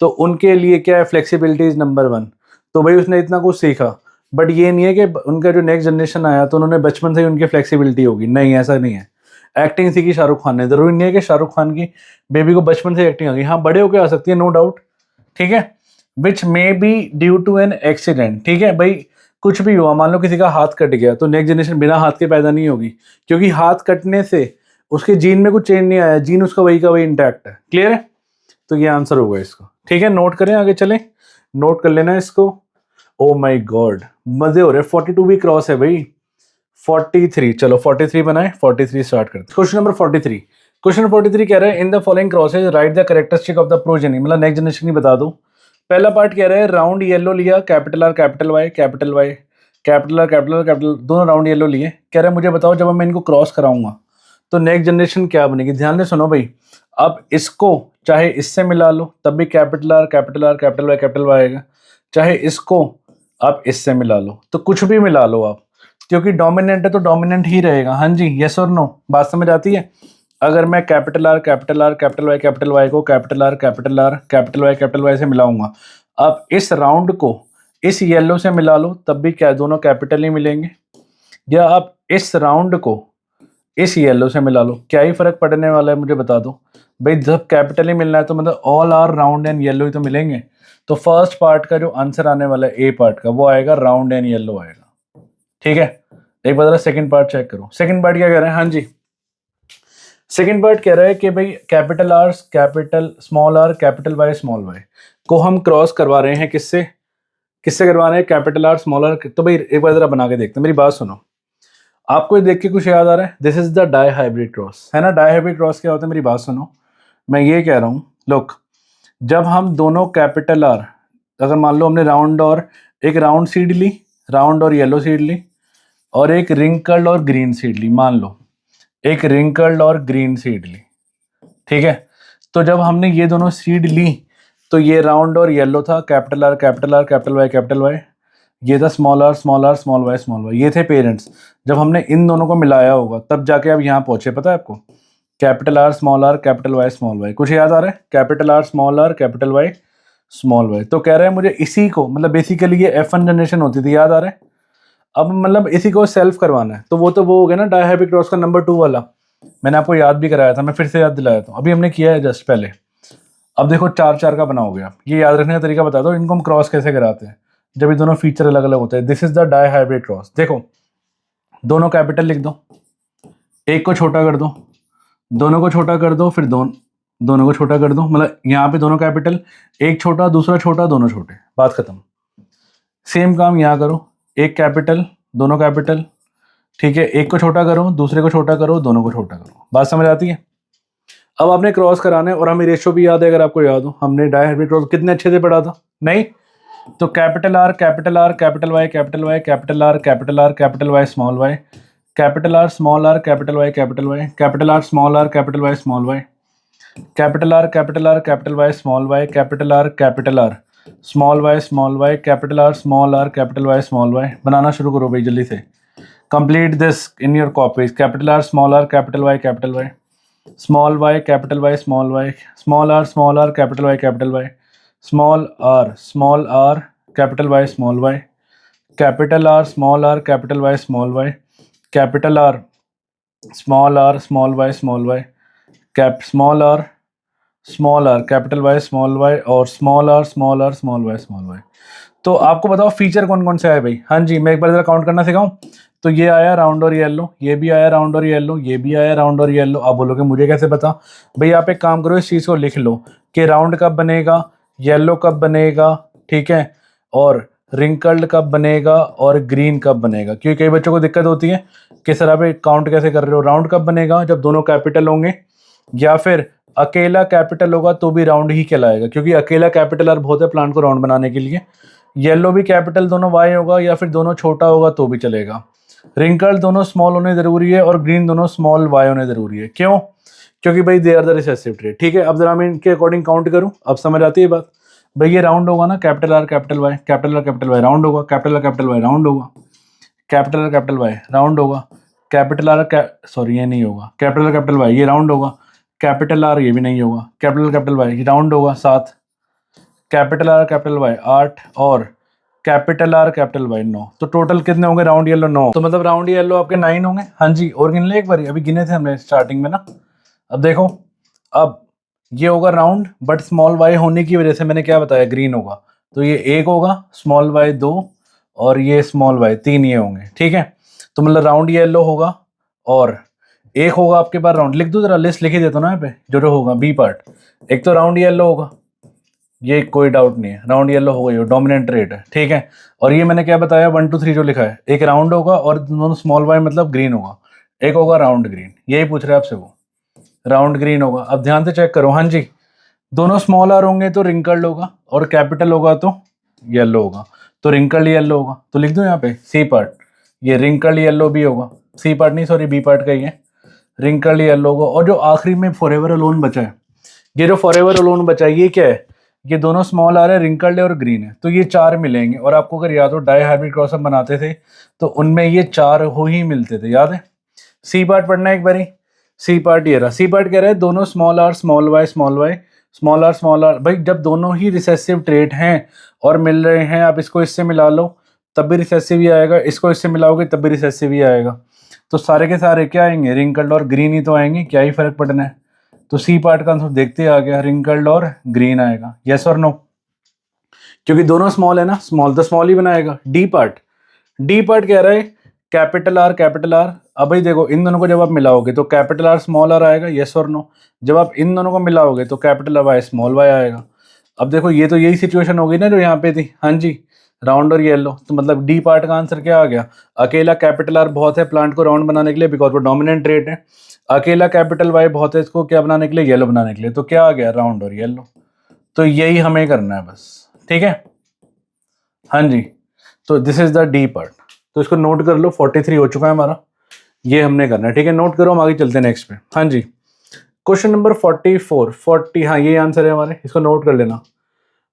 तो उनके लिए क्या है, फ्लेक्सिबिलिटी इज नंबर 1। तो भाई उसने इतना कुछ सीखा, बट ये नहीं है कि उनका जो नेक्स्ट जनरेशन आया तो उन्होंने बचपन से ही उनकी फ्लेक्सिबिलिटी होगी, नहीं, ऐसा नहीं है। एक्टिंग सीखी शाहरुख खान ने, जरूरी नहीं है कि शाहरुख खान की बेबी को बचपन से एक्टिंग आ गई, हाँ बड़े होकर आ सकती है, नो डाउट, ठीक है। Which may be due to an accident, ठीक है भाई, कुछ भी हुआ, मान लो किसी का हाथ कट गया, तो नेक्स्ट जनरेशन बिना हाथ के पैदा नहीं होगी, क्योंकि हाथ कटने से उसके जीन में कुछ चेंज नहीं आया, जीन उसका वही का वही इंटैक्ट है, क्लियर है। तो ये आंसर होगा इसका, ठीक है। नोट करें, आगे चलें, नोट कर लेना इसको। ओ माय गॉड, मजे हो रहे, 42 भी क्रॉस है भाई, 43, चलो 43 बनाए, 43 स्टार्ट करते। क्वेश्चन नंबर 43, क्वेश्चन 43 कह रहे हैं, in the following crosses write the characteristic of the progeny, मतलब नेक्स्ट जनरेशन की बता दो। पहला पार्ट कह रहा है राउंड येलो लिया, capital R capital Y, capital Y, capital R capital capital, दोनों राउंड येलो लिए। कह रहा है मुझे बताओ जब मैं इनको क्रॉस कराऊंगा तो नेक्स्ट जनरेशन क्या बनेगी। ध्यान से सुनो भाई, अब इसको चाहे इससे मिला लो तब भी capital R capital R capital Y आएगा, चाहे इसको आप इससे मिला लो तो कुछ भी मिला लो आप, क्योंकि डोमिनेंट है तो डोमिनेंट ही रहेगा। हाँ जी, यस और नो, बात समझ आती है। अगर मैं कैपिटल आर कैपिटल वाई को कैपिटल आर कैपिटल वाई से मिलाऊंगा, आप इस राउंड को इस येलो से मिला लो तब भी क्या दोनों कैपिटल ही मिलेंगे, या आप इस राउंड को इस येलो से मिला लो, क्या ही फर्क पड़ने वाला है मुझे बता दो भाई। जब कैपिटल ही मिलना है तो मतलब all are round and yellow ही तो मिलेंगे। तो फर्स्ट पार्ट का जो आंसर आने वाला है ए पार्ट का वो आएगा राउंड एंड येलो आएगा। ठीक है, एक बार सेकंड पार्ट चेक करो। सेकंड पार्ट क्या कह रहे हैं, हाँ जी सेकंड पार्ट कह रहा है कि भाई capital R capital small R capital Y small Y को हम क्रॉस करवा रहे हैं, किससे किससे करवा रहे हैं, कैपिटल आर स्मॉल आर। तो भाई एक बार जरा बना के देखते हैं, मेरी बात सुनो, आपको ये देख के कुछ याद आ रहा है, this is the dihybrid cross, है ना। डाई हाइब्रिड क्रॉस क्या होता है, मेरी बात सुनो, मैं ये कह रहा हूँ लुक, जब हम दोनों कैपिटल आर, अगर मान लो हमने राउंड और एक राउंड सीड ली, राउंड और येलो सीड ली, और एक रिंकल्ड और ग्रीन सीड ली, मान लो एक रिंकल्ड और ग्रीन सीड ली, ठीक है। तो जब हमने ये दोनों सीड ली तो ये राउंड और येलो था, कैपिटल आर कैपिटल वाई, ये था स्मॉल आर स्मॉल वाई, ये थे पेरेंट्स। जब हमने इन दोनों को मिलाया होगा तब जाके अब यहाँ पहुंचे, पता है आपको, capital R capital Y small Y. कुछ याद आ रहा है, capital R capital Y small Y. तो कह रहे हैं मुझे इसी को, मतलब बेसिकली ये F1 जनरेशन होती थी, याद आ रहा है। अब मतलब इसी को सेल्फ करवाना है, तो वो हो गया ना डाई हाइब्रिड क्रॉस का नंबर 2 वाला। मैंने आपको याद भी कराया था, मैं फिर से याद दिलाया था, अभी हमने किया है जस्ट पहले। अब देखो 4-4 का बना हो गया। ये याद रखने का तरीका बता दो, इनको हम क्रॉस कैसे कराते हैं जब ये दोनों फीचर अलग अलग होते हैं। This is the dihybrid cross. देखो दोनों कैपिटल लिख दो, एक को छोटा कर दो, दोनों को छोटा कर दो, फिर दोनों को छोटा कर दो, मतलब यहाँ पे दोनों कैपिटल, एक छोटा दूसरा छोटा दोनों छोटे, बात खत्म। सेम काम यहाँ करो, एक कैपिटल दोनों कैपिटल, ठीक है, एक को छोटा करो दूसरे को छोटा करो दोनों को छोटा करो, बात समझ आती है। अब आपने क्रॉस कराना है, और हमें रेशो भी याद है, अगर आपको याद हो हमने डाई हाइब्रिड क्रॉस कितने अच्छे से पढ़ा था, नहीं। तो capital R capital Y capital R capital Y small Y, capital R small R capital Y capital R small R capital Y small Y, capital R capital Y small Y, capital R small Y capital R capital Y small Y. बनाना शुरू करो भाई जल्दी से, complete this in your copies. Capital R capital Y small Y capital Y small Y, small R capital Y small R capital Y small Y, capital R capital Y small Y, capital R small Y small Y, cap small R capital Y small Y, और small R small Y small Y. तो आपको बताओ feature कौन कौन से आए भाई। हाँ जी, मैं एक बार जरा काउंट करना सिखाऊं। तो ये आया राउंड और येलो, ये भी आया राउंड और येलो, ये भी आया राउंड और येलो। आप बोलोगे मुझे कैसे पता, भाई आप एक काम करो, इस चीज़ को लिख लो कि राउंड कब बनेगा, येलो कब बनेगा, ठीक है, और रिंकल्ड कब बनेगा, और ग्रीन कब बनेगा। क्योंकि कई बच्चों को दिक्कत होती है कि सर आप काउंट कैसे कर रहे हो। राउंड कब बनेगा, जब दोनों कैपिटल होंगे, या फिर अकेला कैपिटल होगा तो भी राउंड ही कहलाएगा, क्योंकि अकेला कैपिटल आर बहुत है प्लांट को राउंड बनाने के लिए। येलो भी कैपिटल दोनों वाई होगा, या फिर दोनों छोटा होगा तो भी चलेगा। रिंकल दोनों स्मॉल होने ज़रूरी है, और ग्रीन दोनों स्मॉल वाई होने ज़रूरी है। क्यों, क्योंकि भाई they are the recessive trait. ठीक है, अब जरा मैं इनके अकॉर्डिंग काउंट करूँ, अब समझ आती है बात। भाई ये राउंड होगा ना, capital R capital Y round होगा, कैपिटल आर वाई राउंड होगा, कैपिटल वाई राउंड होगा, कैपिटल आर सॉरी ये नहीं होगा, कैपिटल वाई ये राउंड होगा, कैपिटल आर ये भी नहीं होगा, कैपिटल वाई राउंड होगा 7, कैपिटल आर कैपिटल वाई 8, और कैपिटल आर कैपिटल वाई 9। तो टोटल कितने होंगे राउंड येलो 9, तो मतलब राउंड येलो आपके 9 होंगे। हाँ जी, और गिन ले एक बार, अभी गिने थे हमने स्टार्टिंग में ना। अब देखो, अब ये होगा राउंड, बट स्मॉल वाई होने की वजह से मैंने क्या बताया, ग्रीन होगा। तो ये 1 होगा, स्मॉल वाई 2, और ये स्मॉल वाई 3, ये होंगे। ठीक है, तो मतलब राउंड येलो होगा, और एक होगा आपके पास राउंड, लिख दो जरा, लिस्ट लिख ही देता हूँ ना यहाँ पे, जो होगा बी पार्ट। एक तो राउंड येलो होगा, ये कोई डाउट नहीं है, राउंड येलो होगा, ये डोमिनेंट रेट है। ठीक है, और ये मैंने क्या बताया 1 2 3 जो लिखा है, एक राउंड होगा और दोनों स्मॉल वाई मतलब ग्रीन होगा, एक होगा राउंड ग्रीन। यही पूछ रहे हैं आपसे, वो राउंड ग्रीन होगा। अब ध्यान से चेक करो, हाँ जी, दोनों स्मॉल आर होंगे तो रिंकल्ड होगा, और कैपिटल होगा तो येलो होगा, तो रिंकल्ड येलो होगा। तो लिख दो यहाँ पे सी पार्ट, ये रिंकल्ड येलो भी होगा, सी पार्ट नहीं सॉरी बी पार्ट का ही है, रिंकल्ड येलो होगा। और जो आखिरी में फॉरएवर अलोन बचा है, ये जो फॉरएवर अलोन बचा है ये क्या है, ये दोनों स्मॉल आ रहे हैं, रिंकल्ड है और ग्रीन है, तो ये चार मिलेंगे। और आपको अगर याद हो डाई हाइब्रिड क्रॉस हम बनाते थे तो उनमें ये चार हो ही मिलते थे, याद है। सी पार्ट पढ़ना है एक बारी, सी पार्ट ये रहा। सी पार्ट कह रहा है दोनों small R small Y small Y small R. भाई जब दोनों ही रिसेसिव ट्रेट हैं और मिल रहे हैं, आप इसको इससे मिला लो तब भी रिसेसिव ही आएगा, इसको इससे मिलाओगे तब भी रिसेसिव ही आएगा। तो सारे के सारे क्या आएंगे, रिंकल्ड और ग्रीन ही तो आएंगे, क्या ही फर्क पड़ना है। तो सी पार्ट का आंसर देखते आ गया, रिंकल्ड और ग्रीन आएगा, यस और नो, क्योंकि दोनों स्मॉल है ना, स्मॉल तो स्मॉल ही बनाएगा। डी पार्ट, डी पार्ट कह रहा है कैपिटल आर कैपिटल आर। अब भाई देखो इन दोनों को जब आप मिलाओगे तो कैपिटल आर स्मॉल आर आएगा, यस और नो। जब आप इन दोनों को मिलाओगे तो capital R Y small Y आएगा। अब देखो ये तो यही सिचुएशन होगी ना जो यहाँ पे थी, हाँ जी, राउंड और येलो। तो मतलब डी पार्ट का आंसर क्या आ गया, अकेला कैपिटल आर बहुत है प्लांट को राउंड बनाने के लिए बिकॉज वो डोमिनेंट रेट है, अकेला कैपिटल वाई बहुत है इसको क्या बनाने के लिए, येलो बनाने के लिए। तो क्या आ गया, राउंड और येलो। तो यही हमें करना है बस, ठीक है, हाँ जी। तो this is the D part, तो इसको नोट कर लो, 43 हो चुका है हमारा, ये हमने करना है, ठीक है, नोट करो, हम आगे चलते हैं नेक्स्ट पे। हाँ जी, क्वेश्चन नंबर 44, हाँ ये आंसर है हमारे, इसको नोट कर लेना।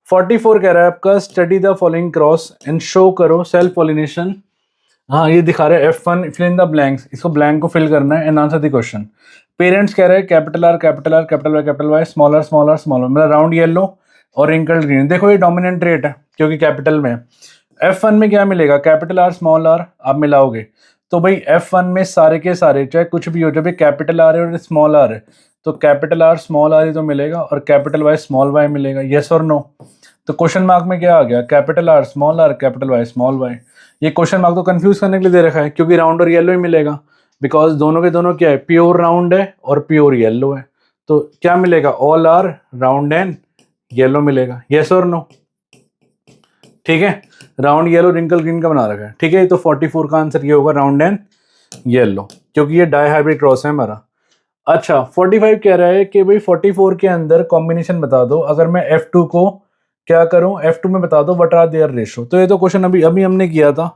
44 कह रहा है आपका study the following cross and show करो सेल्फ पॉलिनेशन। हाँ ये दिखा रहा है F1 fill in the blanks, इसको ब्लैंक को फिल करना है and answer the question. Parents कह रहे हैं capital R capital R capital Y capital Y small R small R small R, मतलब राउंड येलो और रिंकल्ड ग्रीन। देखो ये डोमिनेंट रेट है क्योंकि कैपिटल में है। F1 में क्या मिलेगा, कैपिटल आर स्मॉल आर आप मिलाओगे तो भाई F1 में सारे के सारे चाहे कुछ भी हो, जब कैपिटल आर है और स्मॉल आर है तो कैपिटल आर स्मॉल आर ही तो मिलेगा और कैपिटल वाई स्मॉल वाई मिलेगा, यस और नो। तो क्वेश्चन मार्क में क्या आ गया, capital R small R capital Y small Y. ये क्वेश्चन मार्क तो कंफ्यूज करने के लिए दे रखा है क्योंकि राउंड और येलो ही मिलेगा, बिकॉज दोनों के दोनों क्या है, प्योर राउंड है और प्योर येलो है। तो क्या मिलेगा, all are round and yellow मिलेगा, यस और नो, ठीक है। राउंड येलो रिंकल ग्रीन का बना रखा है, ठीक है। तो 44 का आंसर ये होगा, राउंड एंड येलो, क्योंकि ये डाई हाइब्रिड क्रॉस है हमारा। अच्छा 45 कह रहा है कि भाई 44 के अंदर कॉम्बिनेशन बता दो, अगर मैं F2 को क्या करूं, F2 में बता दो व्हाट आर देयर रेशो। तो ये तो क्वेश्चन अभी अभी हमने किया था,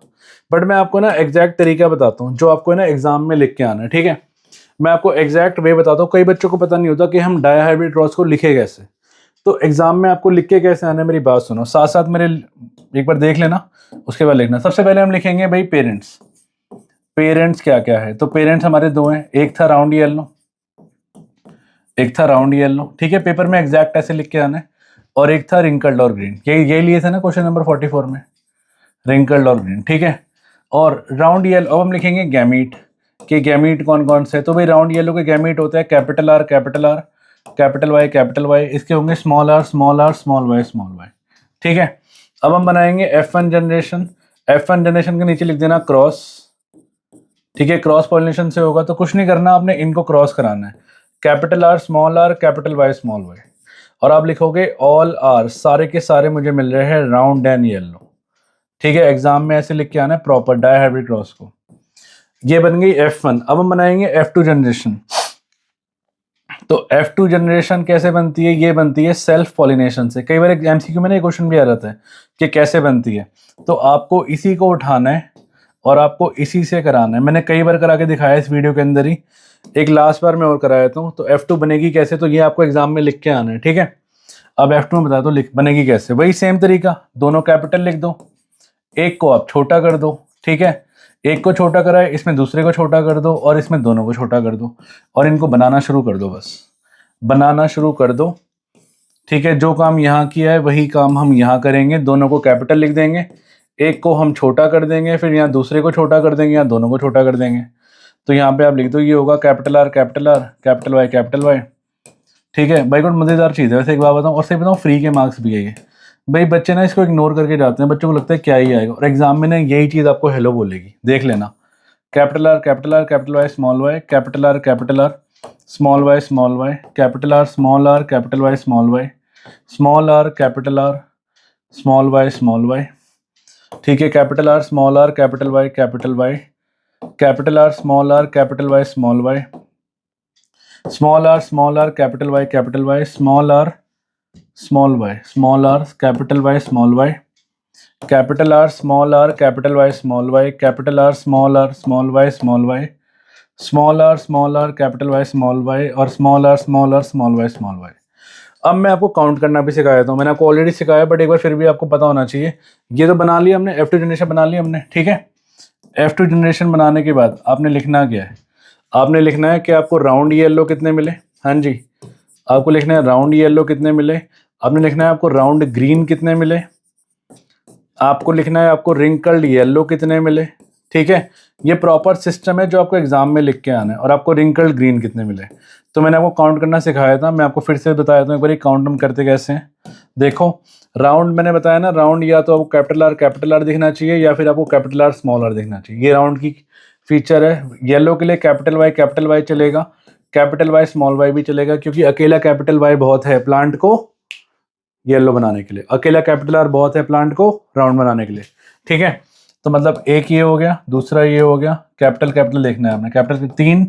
बट मैं आपको ना एग्जैक्ट तरीका बताता हूँ जो आपको ना एग्जाम में लिख के आना है, ठीक है। मैं आपको एग्जैक्ट वे बताता हूँ, कई बच्चों को पता नहीं होता कि हम डाई हाइब्रिड क्रॉस को लिखे कैसे। तो एग्जाम में आपको लिख के कैसे आना है, मेरी बात सुनो, साथ साथ मेरे एक बार देख लेना, उसके बाद लिखना। सबसे पहले हम लिखेंगे भाई पेरेंट्स, पेरेंट्स क्या क्या है। तो पेरेंट्स हमारे दो हैं, एक था राउंड येलो, एक था राउंड येलो, ठीक है, पेपर में एग्जैक्ट ऐसे लिख के आना है, और एक था रिंकल्ड और ग्रीन, यही लिए थे ना क्वेश्चन नंबर 44 में, रिंकल्ड और ग्रीन, ठीक है। और राउंड येलो, अब हम लिखेंगे गैमीट, कि गैमीट कौन कौन से है। तो भाई राउंड येलो के गैमीट होते हैं capital R capital R capital Y, इसके होंगे small R small R small Y, ठीक है। अब हम बनाएंगे F1 जनरेशन, F1 जनरेशन के नीचे लिख देना क्रॉस, ठीक है, क्रॉस पॉलिनेशन से होगा। तो कुछ नहीं करना, आपने इनको क्रॉस कराना है, capital R small R capital Y small Y, और आप लिखोगे ऑल आर, सारे के सारे मुझे मिल रहे हैं राउंड एंड येलो, ठीक है। एग्जाम में ऐसे लिख के आना है प्रॉपर डाई हाइब्रिड क्रॉस को। ये बन गई F1। अब हम बनाएंगे F2 जनरेशन। तो F2 जनरेशन कैसे बनती है, ये बनती है सेल्फ पॉलिनेशन से। कई बार MCQ में ना क्वेश्चन भी आ जाता है कि कैसे बनती है, तो आपको इसी को उठाना है और आपको इसी से कराना है। मैंने कई बार करा के दिखाया इस वीडियो के अंदर ही, एक लास्ट बार मैं और करा देता हूँ। तो F2 बनेगी कैसे, तो ये आपको एग्जाम में लिख के आना है, ठीक है। अब F2 में बता दो लिख बनेगी कैसे, वही सेम तरीका, दोनों कैपिटल लिख दो, एक को आप छोटा कर दो, ठीक है, एक को छोटा करा है, इसमें दूसरे को छोटा कर दो और इसमें दोनों को छोटा कर दो, और इनको बनाना शुरू कर दो, बस बनाना शुरू कर दो, ठीक है। जो काम यहाँ किया है वही काम हम यहाँ करेंगे, दोनों को कैपिटल लिख देंगे, एक को हम छोटा कर देंगे, फिर यहाँ दूसरे को छोटा कर देंगे, यहाँ दोनों को छोटा कर देंगे। तो यहाँ पे आप लिख दो, ये होगा कैपिटल आर कैपिटल वाई, ठीक है। भाई कोई मज़ेदार चीज़ है वैसे, एक बात बताऊँ, और सही बताऊँ फ्री के मार्क्स भी है ये। भाई बच्चे ना इसको इग्नोर करके जाते हैं, बच्चों को लगता है क्या ही आएगा, और एग्जाम में ना यही चीज़ आपको हेलो बोलेगी, देख लेना। Capital R capital Y small Y, capital R small Y capital R small Y small R capital R small Y, ठीक है। Capital R small R capital Y capital R small Y small R capital Y small R small Y, small R, capital Y, small Y, capital R, small R, capital Y, small Y, capital R, small R, small Y, small Y, small R, capital Y, small Y, और small R, small R, small Y, small Y. अब मैं आपको count करना भी सिखाया था, मैंने आपको ऑलरेडी सिखाया, बट एक बार फिर भी आपको पता होना चाहिए। ये तो बना लिया हमने, F2 जनरेशन बना लिया हमने, ठीक है। F2 जनरेशन बनाने के बाद आपने लिखना क्या है, आपने लिखना है कि आपको राउंड येलो कितने मिले, हाँ जी, आपको लिखना है राउंड येलो कितने मिले, आपने लिखना है आपको राउंड ग्रीन कितने मिले, आपको लिखना है आपको रिंकल्ड येलो कितने मिले, ठीक है। ये प्रॉपर सिस्टम है जो आपको एग्जाम में लिख के आना है, और आपको रिंकल्ड ग्रीन कितने मिले। तो मैंने आपको काउंट करना सिखाया था, मैं आपको फिर से बताया था एक बार, काउंट हम करते कैसे हैं। देखो राउंड मैंने बताया ना, राउंड या तो आपको कैपिटल आर दिखना चाहिए, या फिर आपको कैपिटल आर स्मॉल आर दिखना चाहिए। ये राउंड की फीचर है। येलो के लिए कैपिटल वाई चलेगा, कैपिटल वाई स्मॉल वाई भी चलेगा, क्योंकि अकेला कैपिटल वाई बहुत है प्लांट को येलो बनाने के लिए, अकेला कैपिटल आर बहुत है प्लांट को राउंड बनाने के लिए, ठीक है। तो मतलब एक ये हो गया, दूसरा ये हो गया, कैपिटल देखना है हमने, कैपिटल 3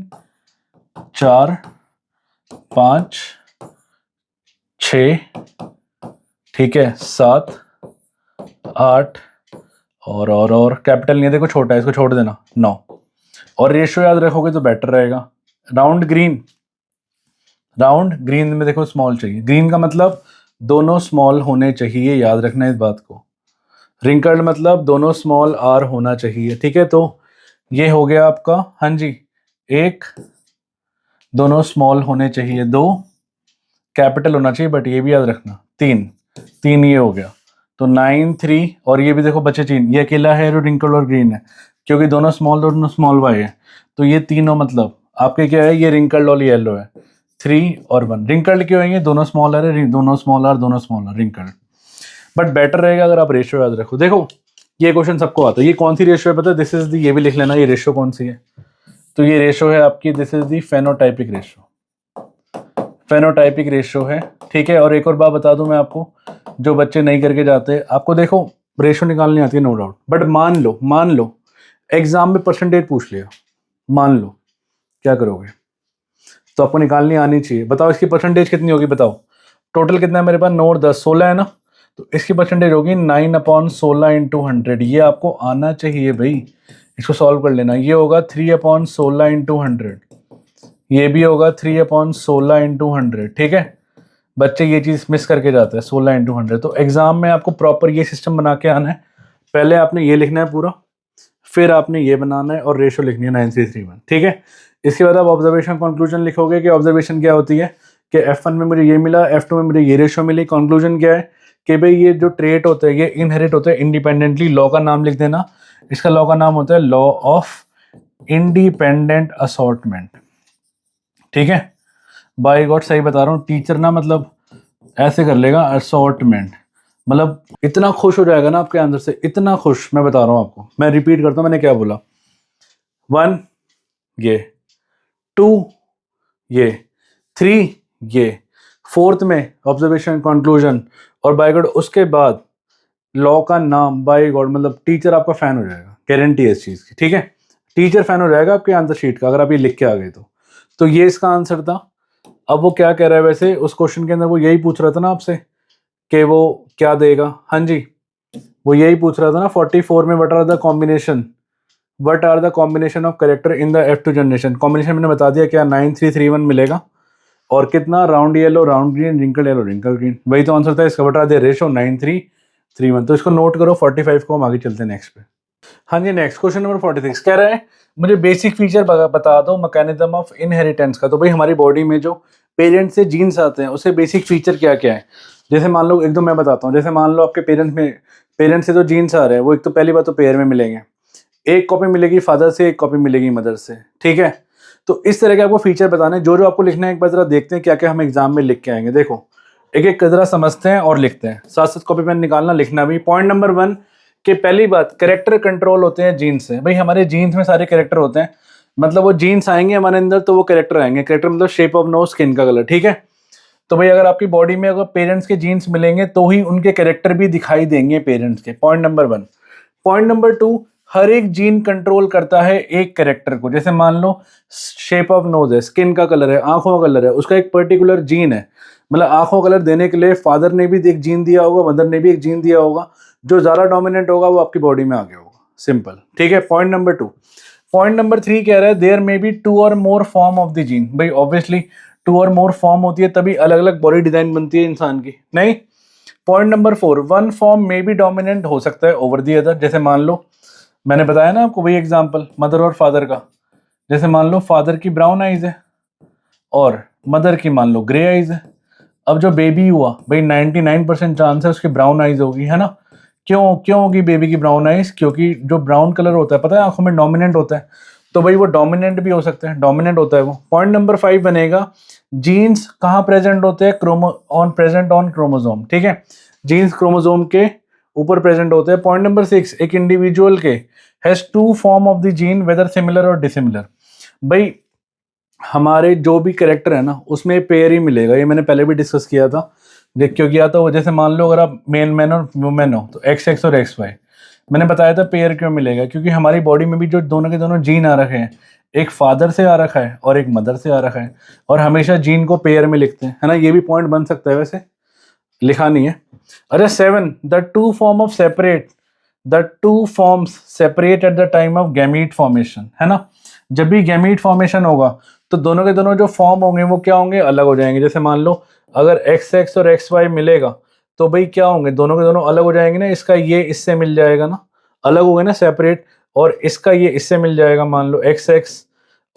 4 5 6, ठीक है, 7 8, और कैपिटल नहीं है, देखो छोटा है, इसको छोड़ देना, 9। और रेशियो याद रखोगे तो बेटर रहेगा। राउंड ग्रीन में देखो स्मॉल चाहिए, ग्रीन का मतलब दोनों स्मॉल होने चाहिए, याद रखना इस बात को। रिंकल्ड मतलब दोनों स्मॉल आर होना चाहिए, ठीक है। तो ये हो गया आपका, हाँ जी, एक, दोनों स्मॉल होने चाहिए, 2 कैपिटल होना चाहिए, बट ये भी याद रखना, 3 ये हो गया। तो 9 3, और ये भी देखो बचे 3, ये अकेला है जो रिंकल्ड और ग्रीन है, क्योंकि दोनों स्मॉल वाई है। तो ये तीनों मतलब आपके क्या है, ये रिंकल्ड और येलो है, 3 और 1। रिंकल्ड क्यों है, दोनों स्मॉल आर है, दोनों small R wrinkled. But better रहेगा अगर आप रेशियो याद रखो। देखो ये क्वेश्चन सबको आता है, ये कौन सी रेशियो है पता है, दिस इज दी, ये भी लिख लेना ये रेशियो कौन सी है। तो ये रेशियो है आपकी, this is the phenotypic ratio है, ठीक है। और एक और बात बता दूं मैं आपको, जो बच्चे नहीं करके जाते, आपको देखो रेशियो निकालनी आती है नो डाउट, बट मान लो एग्जाम में परसेंटेज पूछ लिया, मान लो, क्या करोगे। तो आपको निकालनी आनी चाहिए। बताओ इसकी परसेंटेज कितनी होगी, बताओ टोटल कितना है मेरे पास, 9 और 10 16 है ना, तो इसकी परसेंटेज होगी 9/16 इंटू 100। ये आपको आना चाहिए भाई, इसको सॉल्व कर लेना। ये होगा 3/16 इंटू 100, ये भी होगा 3/16 इंटू 100, ठीक है। बच्चे ये चीज़ मिस करके जाते हैं, 16 इंटू 100। तो एग्जाम में आपको प्रॉपर ये सिस्टम बना के आना है। पहले आपने ये लिखना है पूरा, फिर आपने ये बनाना है, और रेशो लिखनी है 9331, ठीक है। इसके बाद आप ऑब्जर्वेशन कंक्लूजन लिखोगे कि ऑब्जर्वेशन क्या होती है, कि F1 में मुझे ये मिला, F2 में मुझे ये रेशो मिली। कंक्लूजन क्या है कि भाई ये जो ट्रेट होते हैं ये इनहेरिट होते हैं इंडिपेंडेंटली। लॉ का नाम लिख देना, इसका लॉ का नाम होता है लॉ ऑफ इंडिपेंडेंट असॉर्टमेंट, ठीक है। बाय गॉड सही बता रहा हूँ, टीचर ना मतलब ऐसे कर लेगा असॉर्टमेंट, मतलब इतना खुश हो जाएगा ना आपके आंसर से, इतना खुश, मैं बता रहा हूँ आपको। मैं रिपीट करता हूँ मैंने क्या बोला, 1 ये, 2 ये, 3 ये, 4th में ऑब्जर्वेशन कंक्लूजन, और बाय गॉड उसके बाद लॉ का नाम। बाय गॉड मतलब टीचर आपका फैन हो जाएगा, गारंटी है इस चीज़ की, ठीक है। टीचर फैन हो जाएगा आपके आंसर शीट का अगर आप ये लिख के आ गए तो ये इसका आंसर था। अब वो क्या कह रहा है, वैसे उस क्वेश्चन के अंदर वो यही पूछ रहा था ना आपसे कि वो क्या देगा, हाँ जी, वो यही पूछ रहा था ना 44 में what are the combination of character in the F2 generation. Combination मैंने बता दिया क्या, 9331 मिलेगा, और कितना, round yellow, round green, wrinkle yellow, wrinkle green, वही तो आंसर था इसका। What are the ratio 9331। तो इसको नोट करो, 45 को हम आगे चलते हैं नेक्स्ट पे। हाँ जी, नेक्स्ट क्वेश्चन नंबर 46 कह रहा है मुझे बेसिक फीचर बता दो मैकेनिज्म ऑफ इनहेरिटेंस का। तो भाई हमारी बॉडी में जो पेरेंट्स से जीन्स आते हैं उससे बेसिक फीचर क्या क्या है। जैसे मान लो, एक दो मैं बताता हूँ। जैसे मान लो आपके पेरेंट्स से जो जीन्स आ रहे हैं वो एक तो पहली बात तो पेयर में मिलेंगे, एक कॉपी मिलेगी फादर से, एक कॉपी मिलेगी मदर से, ठीक है। तो इस तरह के आपको फीचर बताने, जो आपको लिखना है एक बार जरा देखते हैं क्या क्या हम एग्जाम में लिख के आएंगे। देखो एक एक जरा समझते हैं और लिखते हैं, साथ साथ कॉपी पेन निकालना, लिखना भी। पॉइंट नंबर 1 कि पहली बात, कैरेक्टर कंट्रोल होते हैं जीन्स से। भाई हमारे जीन्स में सारे कैरेक्टर होते हैं, मतलब वो जीन्स आएंगे हमारे अंदर तो वो कैरेक्टर आएंगे। कैरेक्टर मतलब शेप ऑफ नोज, स्किन का कलर, ठीक है। तो भाई अगर आपकी बॉडी में अगर पेरेंट्स के जीन्स मिलेंगे तो ही उनके कैरेक्टर भी दिखाई देंगे पेरेंट्स के। Point number 1। पॉइंट नंबर 2, हर एक जीन कंट्रोल करता है एक कैरेक्टर को। जैसे मान लो शेप ऑफ नोज है, स्किन का कलर है, आंखों का कलर है, उसका एक पर्टिकुलर जीन है। मतलब आंखों कलर देने के लिए फादर ने भी एक जीन दिया होगा, मदर ने भी एक जीन दिया होगा, जो ज़्यादा डोमिनेंट होगा वो आपकी बॉडी में आ गया होगा, सिंपल। ठीक है, पॉइंट नंबर 2। पॉइंट नंबर 3 कह रहा है देयर मे बी 2 और मोर फॉर्म ऑफ द जीन। भाई ऑब्वियसली 2 और मोर फॉर्म होती है तभी अलग अलग बॉडी डिजाइन बनती है इंसान की, नहीं। Point number 4, one form may be dominant हो सकता है ओवर दी अदर। जैसे मान लो मैंने बताया ना आपको वही एग्जांपल मदर और फादर का, जैसे मान लो फादर की ब्राउन आइज है और मदर की मान लो ग्रे आइज है। अब जो बेबी हुआ भाई 99% चांस है उसकी ब्राउन आइज होगी, है ना। क्यों क्यों होगी बेबी की ब्राउन आइज? क्योंकि जो ब्राउन कलर होता है पता है आंखों में डोमिनेंट होता है, तो भाई वो डोमिनेंट भी हो सकते हैं, डोमिनेंट होता है वो। पॉइंट नंबर 5 बनेगा जीन्स कहाँ प्रेजेंट होते हैं? Present on chromosome. ठीक है, जीन्स क्रोमोसोम के ऊपर प्रेजेंट होते हैं। पॉइंट नंबर 6, एक इंडिविजुअल के has 2 form of the gene whether similar और डिसिमिलर। भाई हमारे जो भी कैरेक्टर है ना उसमें पेयर ही मिलेगा, ये मैंने पहले भी डिस्कस किया था, देख क्यों किया था। जैसे मान लो अगर आप मेल मैन और वुमेन हो तो एक्स एक्स और एक्स वाई, मैंने बताया था पेयर क्यों मिलेगा, क्योंकि हमारी बॉडी में भी जो दोनों के दोनों जीन आ रखे हैं, एक फादर से आ रखा है और एक मदर से आ रखा है, और हमेशा जीन को पेयर में लिखते हैं, है ना। ये भी पॉइंट बन सकता है, वैसे लिखा नहीं है। अरे 7, the two forms separate at the time of gamete formation, है ना। जब भी गैमीट फॉर्मेशन होगा तो दोनों के दोनों जो फॉर्म होंगे वो क्या होंगे? अलग हो जाएंगे। जैसे मान लो अगर एक्स एक्स और एक्स वाई मिलेगा तो भाई क्या होंगे? दोनों के दोनों अलग हो जाएंगे ना, इसका ये इससे मिल जाएगा ना, अलग हो गए ना, सेपरेट। और इसका ये इससे मिल जाएगा, मान लो एक्स एक्स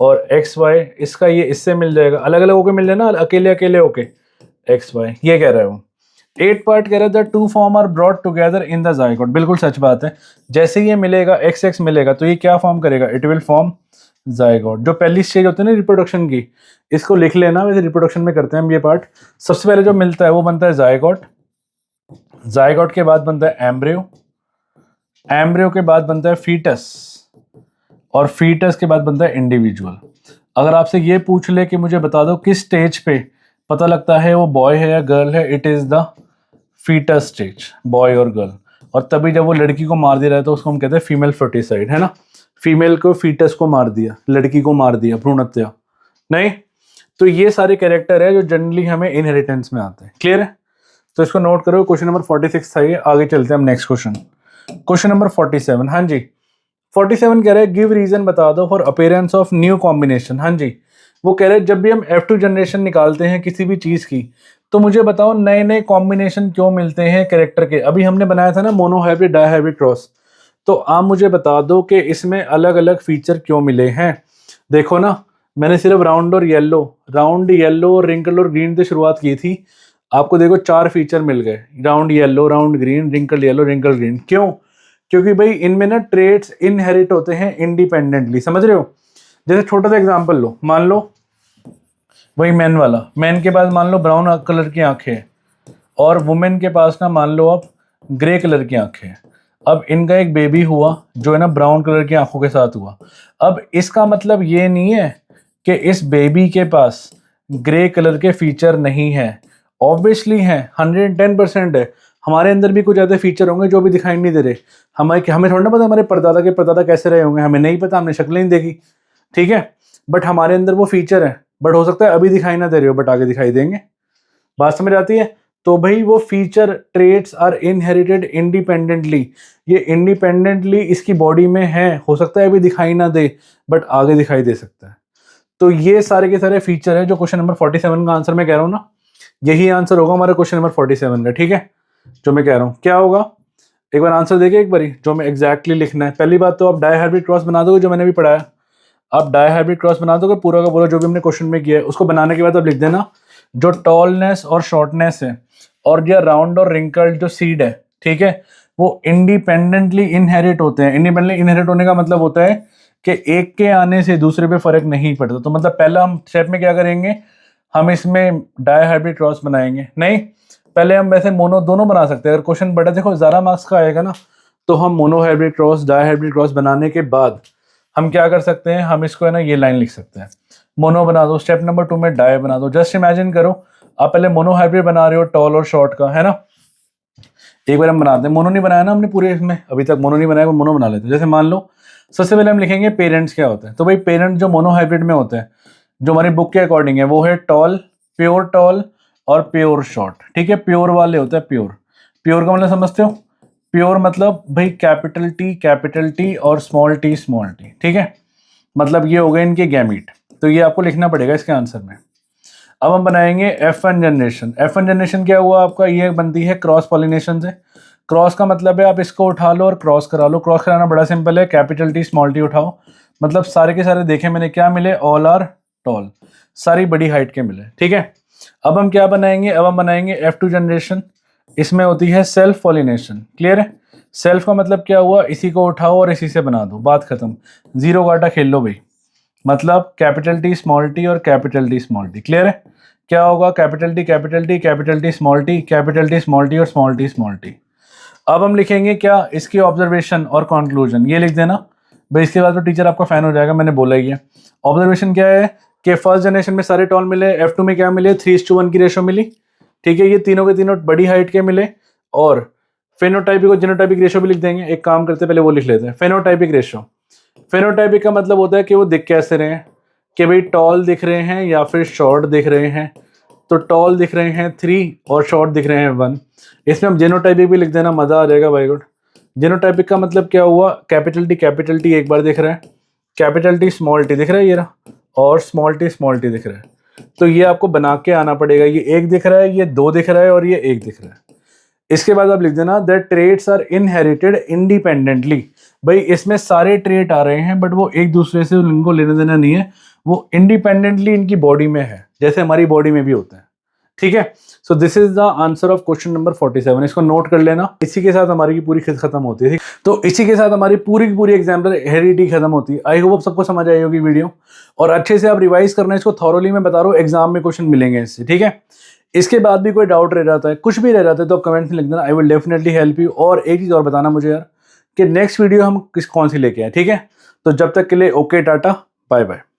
और एक्स वाई, इसका ये इससे मिल जाएगा, अलग अलग होके मिल जाए ना, अकेले अकेले होके एक्स वाई, ये कह रहा है वो। 8 पार्ट कह रहा है the two form are brought together in the zygote. बिल्कुल सच बात है, जैसे ही ये मिलेगा एक्स एक्स मिलेगा तो ये क्या फॉर्म करेगा? It will form zygote. जो पहली स्टेज होती है ना रिप्रोडक्शन की, इसको लिख लेना, वैसे रिप्रोडक्शन में करते हैं हम ये पार्ट। सबसे पहले जो मिलता है वो बनता है जाइगोट, जाइगोट के बाद बनता है एम्ब्रियो, एम्ब्रियो के बाद बनता है फीटस, और फीटस के बाद बनता है इंडिविजुअल। अगर आपसे ये पूछ ले कि मुझे बता दो किस स्टेज पे पता लगता है वो बॉय है या गर्ल है, it is the foetus stage, boy और गर्ल। और तभी जब वो लड़की को मार दे रहा है तो उसको हम कहते हैं फीमेल फर्टिसाइड, है ना। फीमेल को फीटस को मार दिया, लड़की को मार दिया, भ्रूण हत्या नहीं। तो ये सारे कैरेक्टर है जो जनरली हमें इनहेरिटेंस में आते हैं, क्लियर है। तो इसको नोट करो, क्वेश्चन नंबर 46 था ये। आगे चलते हैं हम नेक्स्ट क्वेश्चन, क्वेश्चन नंबर 47। हाँ जी, 47 कह रहे हैं गिव रीजन बता दो for appearance of new combination. हाँ जी, वो कह रहे हैं जब भी हम F2 जनरेशन निकालते हैं किसी भी चीज की, तो मुझे बताओ नए नए कॉम्बिनेशन क्यों मिलते हैं कैरेक्टर के। अभी हमने बनाया था ना मोनोहाइब्रिड डायहाइब्रिड क्रॉस, तो आप मुझे बता दो कि इसमें अलग अलग फीचर क्यों मिले हैं। देखो ना, मैंने सिर्फ राउंड येलो और रिंकल और ग्रीन से शुरुआत की थी, आपको देखो 4 फीचर मिल गए, round yellow, round green, wrinkle yellow, wrinkle green. क्यों? क्योंकि भाई इनमें ना ट्रेड्स इनहेरिट होते हैं इंडिपेंडेंटली, समझ रहे हो। जैसे छोटा सा एग्जांपल लो, मान लो वही मैन वाला, मैन के पास मान लो ब्राउन कलर की आंखें हैं और वुमेन के पास ना मान लो अब ग्रे कलर की आंखें हैं। अब इनका एक बेबी हुआ जो है ना ब्राउन कलर की आंखों के साथ हुआ। अब इसका मतलब ये नहीं है कि इस बेबी के पास ग्रे कलर के फीचर नहीं है, ऑब्वियसली है, 110% है। हमारे अंदर भी कुछ ऐसे फीचर होंगे जो भी दिखाई नहीं दे रहे, हमें थोड़ा ना पता हमारे परदादा के परदादा कैसे रहे होंगे, हमें नहीं पता, हमने शक्ल नहीं देखी, ठीक है। बट हमारे अंदर वो फीचर है, बट हो सकता है अभी दिखाई ना दे रहे हो, बट आगे दिखाई देंगे। बात समझ आती है। तो भाई वो feature traits are inherited independently, ये इंडिपेंडेंटली इसकी बॉडी में है, हो सकता है अभी दिखाई ना दे बट आगे दिखाई दे सकता है। तो ये सारे के सारे फीचर है जो क्वेश्चन नंबर 47 का आंसर मैं कह रहा हूँ ना, यही आंसर होगा हमारा क्वेश्चन नंबर 47 का, ठीक है। जो मैं कह रहा हूँ क्या होगा, एक बार आंसर देखिए एक बारी, जो मैं एग्जैक्टली लिखना है। पहली बात तो आप डायहाइब्रिड क्रॉस बना दोगे, जो मैंने भी पढ़ाया, आप डायहाइब्रिड क्रॉस बना दोगे पूरा का पूरा जो भी हमने क्वेश्चन में किया है, उसको बनाने के बाद आप लिख देना जो टॉलनेस और शॉर्टनेस है और जो राउंड और रिंकल्ड जो सीड है, ठीक है, वो इंडिपेंडेंटली इनहेरिट होते हैं। इंडिपेंडेंटली इनहेरिट होने का मतलब होता है कि एक के आने से दूसरे पे फर्क नहीं पड़ता। तो मतलब पहला हम स्टेप में क्या करेंगे, हम इसमें डायहाइब्रिड क्रॉस बनाएंगे नहीं, पहले हम वैसे मोनो दोनों बना सकते हैं। अगर क्वेश्चन बड़ा देखो ज़्यादा मार्क्स का आएगा ना, तो हम मोनोहाइब्रिड क्रॉस डायहाइब्रिड क्रॉस बनाने के बाद हम क्या कर सकते हैं, हम इसको है ना ये लाइन लिख सकते हैं, मोनो बना दो, स्टेप नंबर 2 में डाई बना दो। जस्ट इमेजिन करो आप पहले मोनोहाइब्रिड बना रहे हो टॉल और शॉर्ट का, है ना। एक बार हम बनाते हैं, मोनो नहीं बनाया ना हमने पूरे इसमें अभी तक, मोनो नहीं बनाया, मोनो बना लेते हैं। जैसे मान लो सबसे पहले हम लिखेंगे पेरेंट्स क्या होते हैं। तो भाई पेरेंट जो मोनोहाइब्रिड में होते हैं, जो हमारी बुक के अकॉर्डिंग है, वो है टॉल, प्योर टॉल, और प्योर शॉर्ट, ठीक है। प्योर वाले होता है प्योर, प्योर का मतलब समझते हो, प्योर मतलब भाई कैपिटल टी और स्मॉल टी, ठीक है। मतलब ये हो गए इनके गैमीट, तो ये आपको लिखना पड़ेगा इसके आंसर में। अब हम बनाएंगे F1 जनरेशन। F1 जनरेशन क्या हुआ आपका, ये बनती है क्रॉस पॉलिनेशन से। क्रॉस का मतलब है आप इसको उठा लो और क्रॉस करा लो। क्रॉस कराना बड़ा सिंपल है, कैपिटल टी स्मॉल टी उठाओ, मतलब सारे के सारे देखे मैंने क्या मिले, ऑल आर टॉल, सारी बड़ी हाइट के मिले, ठीक है। अब हम क्या बनाएंगे, अब हम बनाएंगे F2 जनरेशन। इसमें होती है सेल्फ पॉलिनेशन, क्लियर है। सेल्फ का मतलब क्या हुआ, इसी को उठाओ और इसी से बना दो, बात खत्म, जीरो काटा खेल लो भाई। मतलब कैपिटल टी स्मॉल टी और capital T small T, clear है। क्या होगा, capital T capital T capital T small T capital T small T और स्मॉल टी। अब हम लिखेंगे क्या, इसकी ऑब्जर्वेशन और कंक्लूजन, ये लिख देना भाई। इसके बाद तो टीचर आपका फैन हो जाएगा, मैंने बोला ही है। ऑब्जर्वेशन क्या है कि फर्स्ट जनरेशन में सारे टॉल मिले, F2 में क्या मिले, 3:1 की रेशो मिली, ठीक है। ये तीनों के तीनों बड़ी हाइट के मिले। और फेनोटाइपिक और जीनोटाइपिक रेशो भी लिख देंगे, एक काम करते पहले वो लिख लेते हैं। फेनोटाइपिक रेशो, फेनोटाइपिक का मतलब होता है कि वो दिख कैसे रहे हैं, कि भाई टॉल दिख रहे हैं या फिर शॉर्ट दिख रहे हैं। तो टॉल दिख रहे हैं 3 और शॉर्ट दिख रहे हैं 1। इसमें हम जीनोटाइपिक भी लिख देना, मजा आ जाएगा, वेरी गुड। जीनोटाइपिक का मतलब क्या हुआ, कैपिटल टी एक बार दिख रहा है, कैपिटल टी स्मॉल टी दिख रहा है ये रहा, और स्मॉल टी दिख रहा है। तो ये आपको बना के आना पड़ेगा, ये एक दिख रहा है, ये 2 दिख रहा है और ये 1 दिख रहा है। इसके बाद आप लिख देना that traits are inherited independently. भाई इसमें सारे ट्रेड आ रहे हैं बट वो एक दूसरे से उनको लेना देना नहीं है, वो इंडिपेंडेंटली इनकी बॉडी में है, जैसे हमारी बॉडी में भी होता है, ठीक है। So this is the answer of question number 47। इसको नोट कर लेना। इसी के साथ हमारी पूरी खित खत्म होती है, ठीक। तो इसी के साथ हमारी पूरी की पूरी एग्जाम्पल हेरिडिटी खत्म होती है। आई होप सबको समझ आई होगी वीडियो, और अच्छे से आप रिवाइज करना इसको थॉरोली। मैं बता रहा हूँ एग्जाम में क्वेश्चन मिलेंगे इससे, ठीक है। इसके बाद भी कोई डाउट रह जाता है, कुछ भी रह जाता है, तो आप कमेंट में लिख देना, I will definitely help you. और एक चीज़ और बताना मुझे यार कि नेक्स्ट वीडियो हम कौन सी लेके आए, ठीक है। तो जब तक के लिए ओके, टाटा, बाय बाय।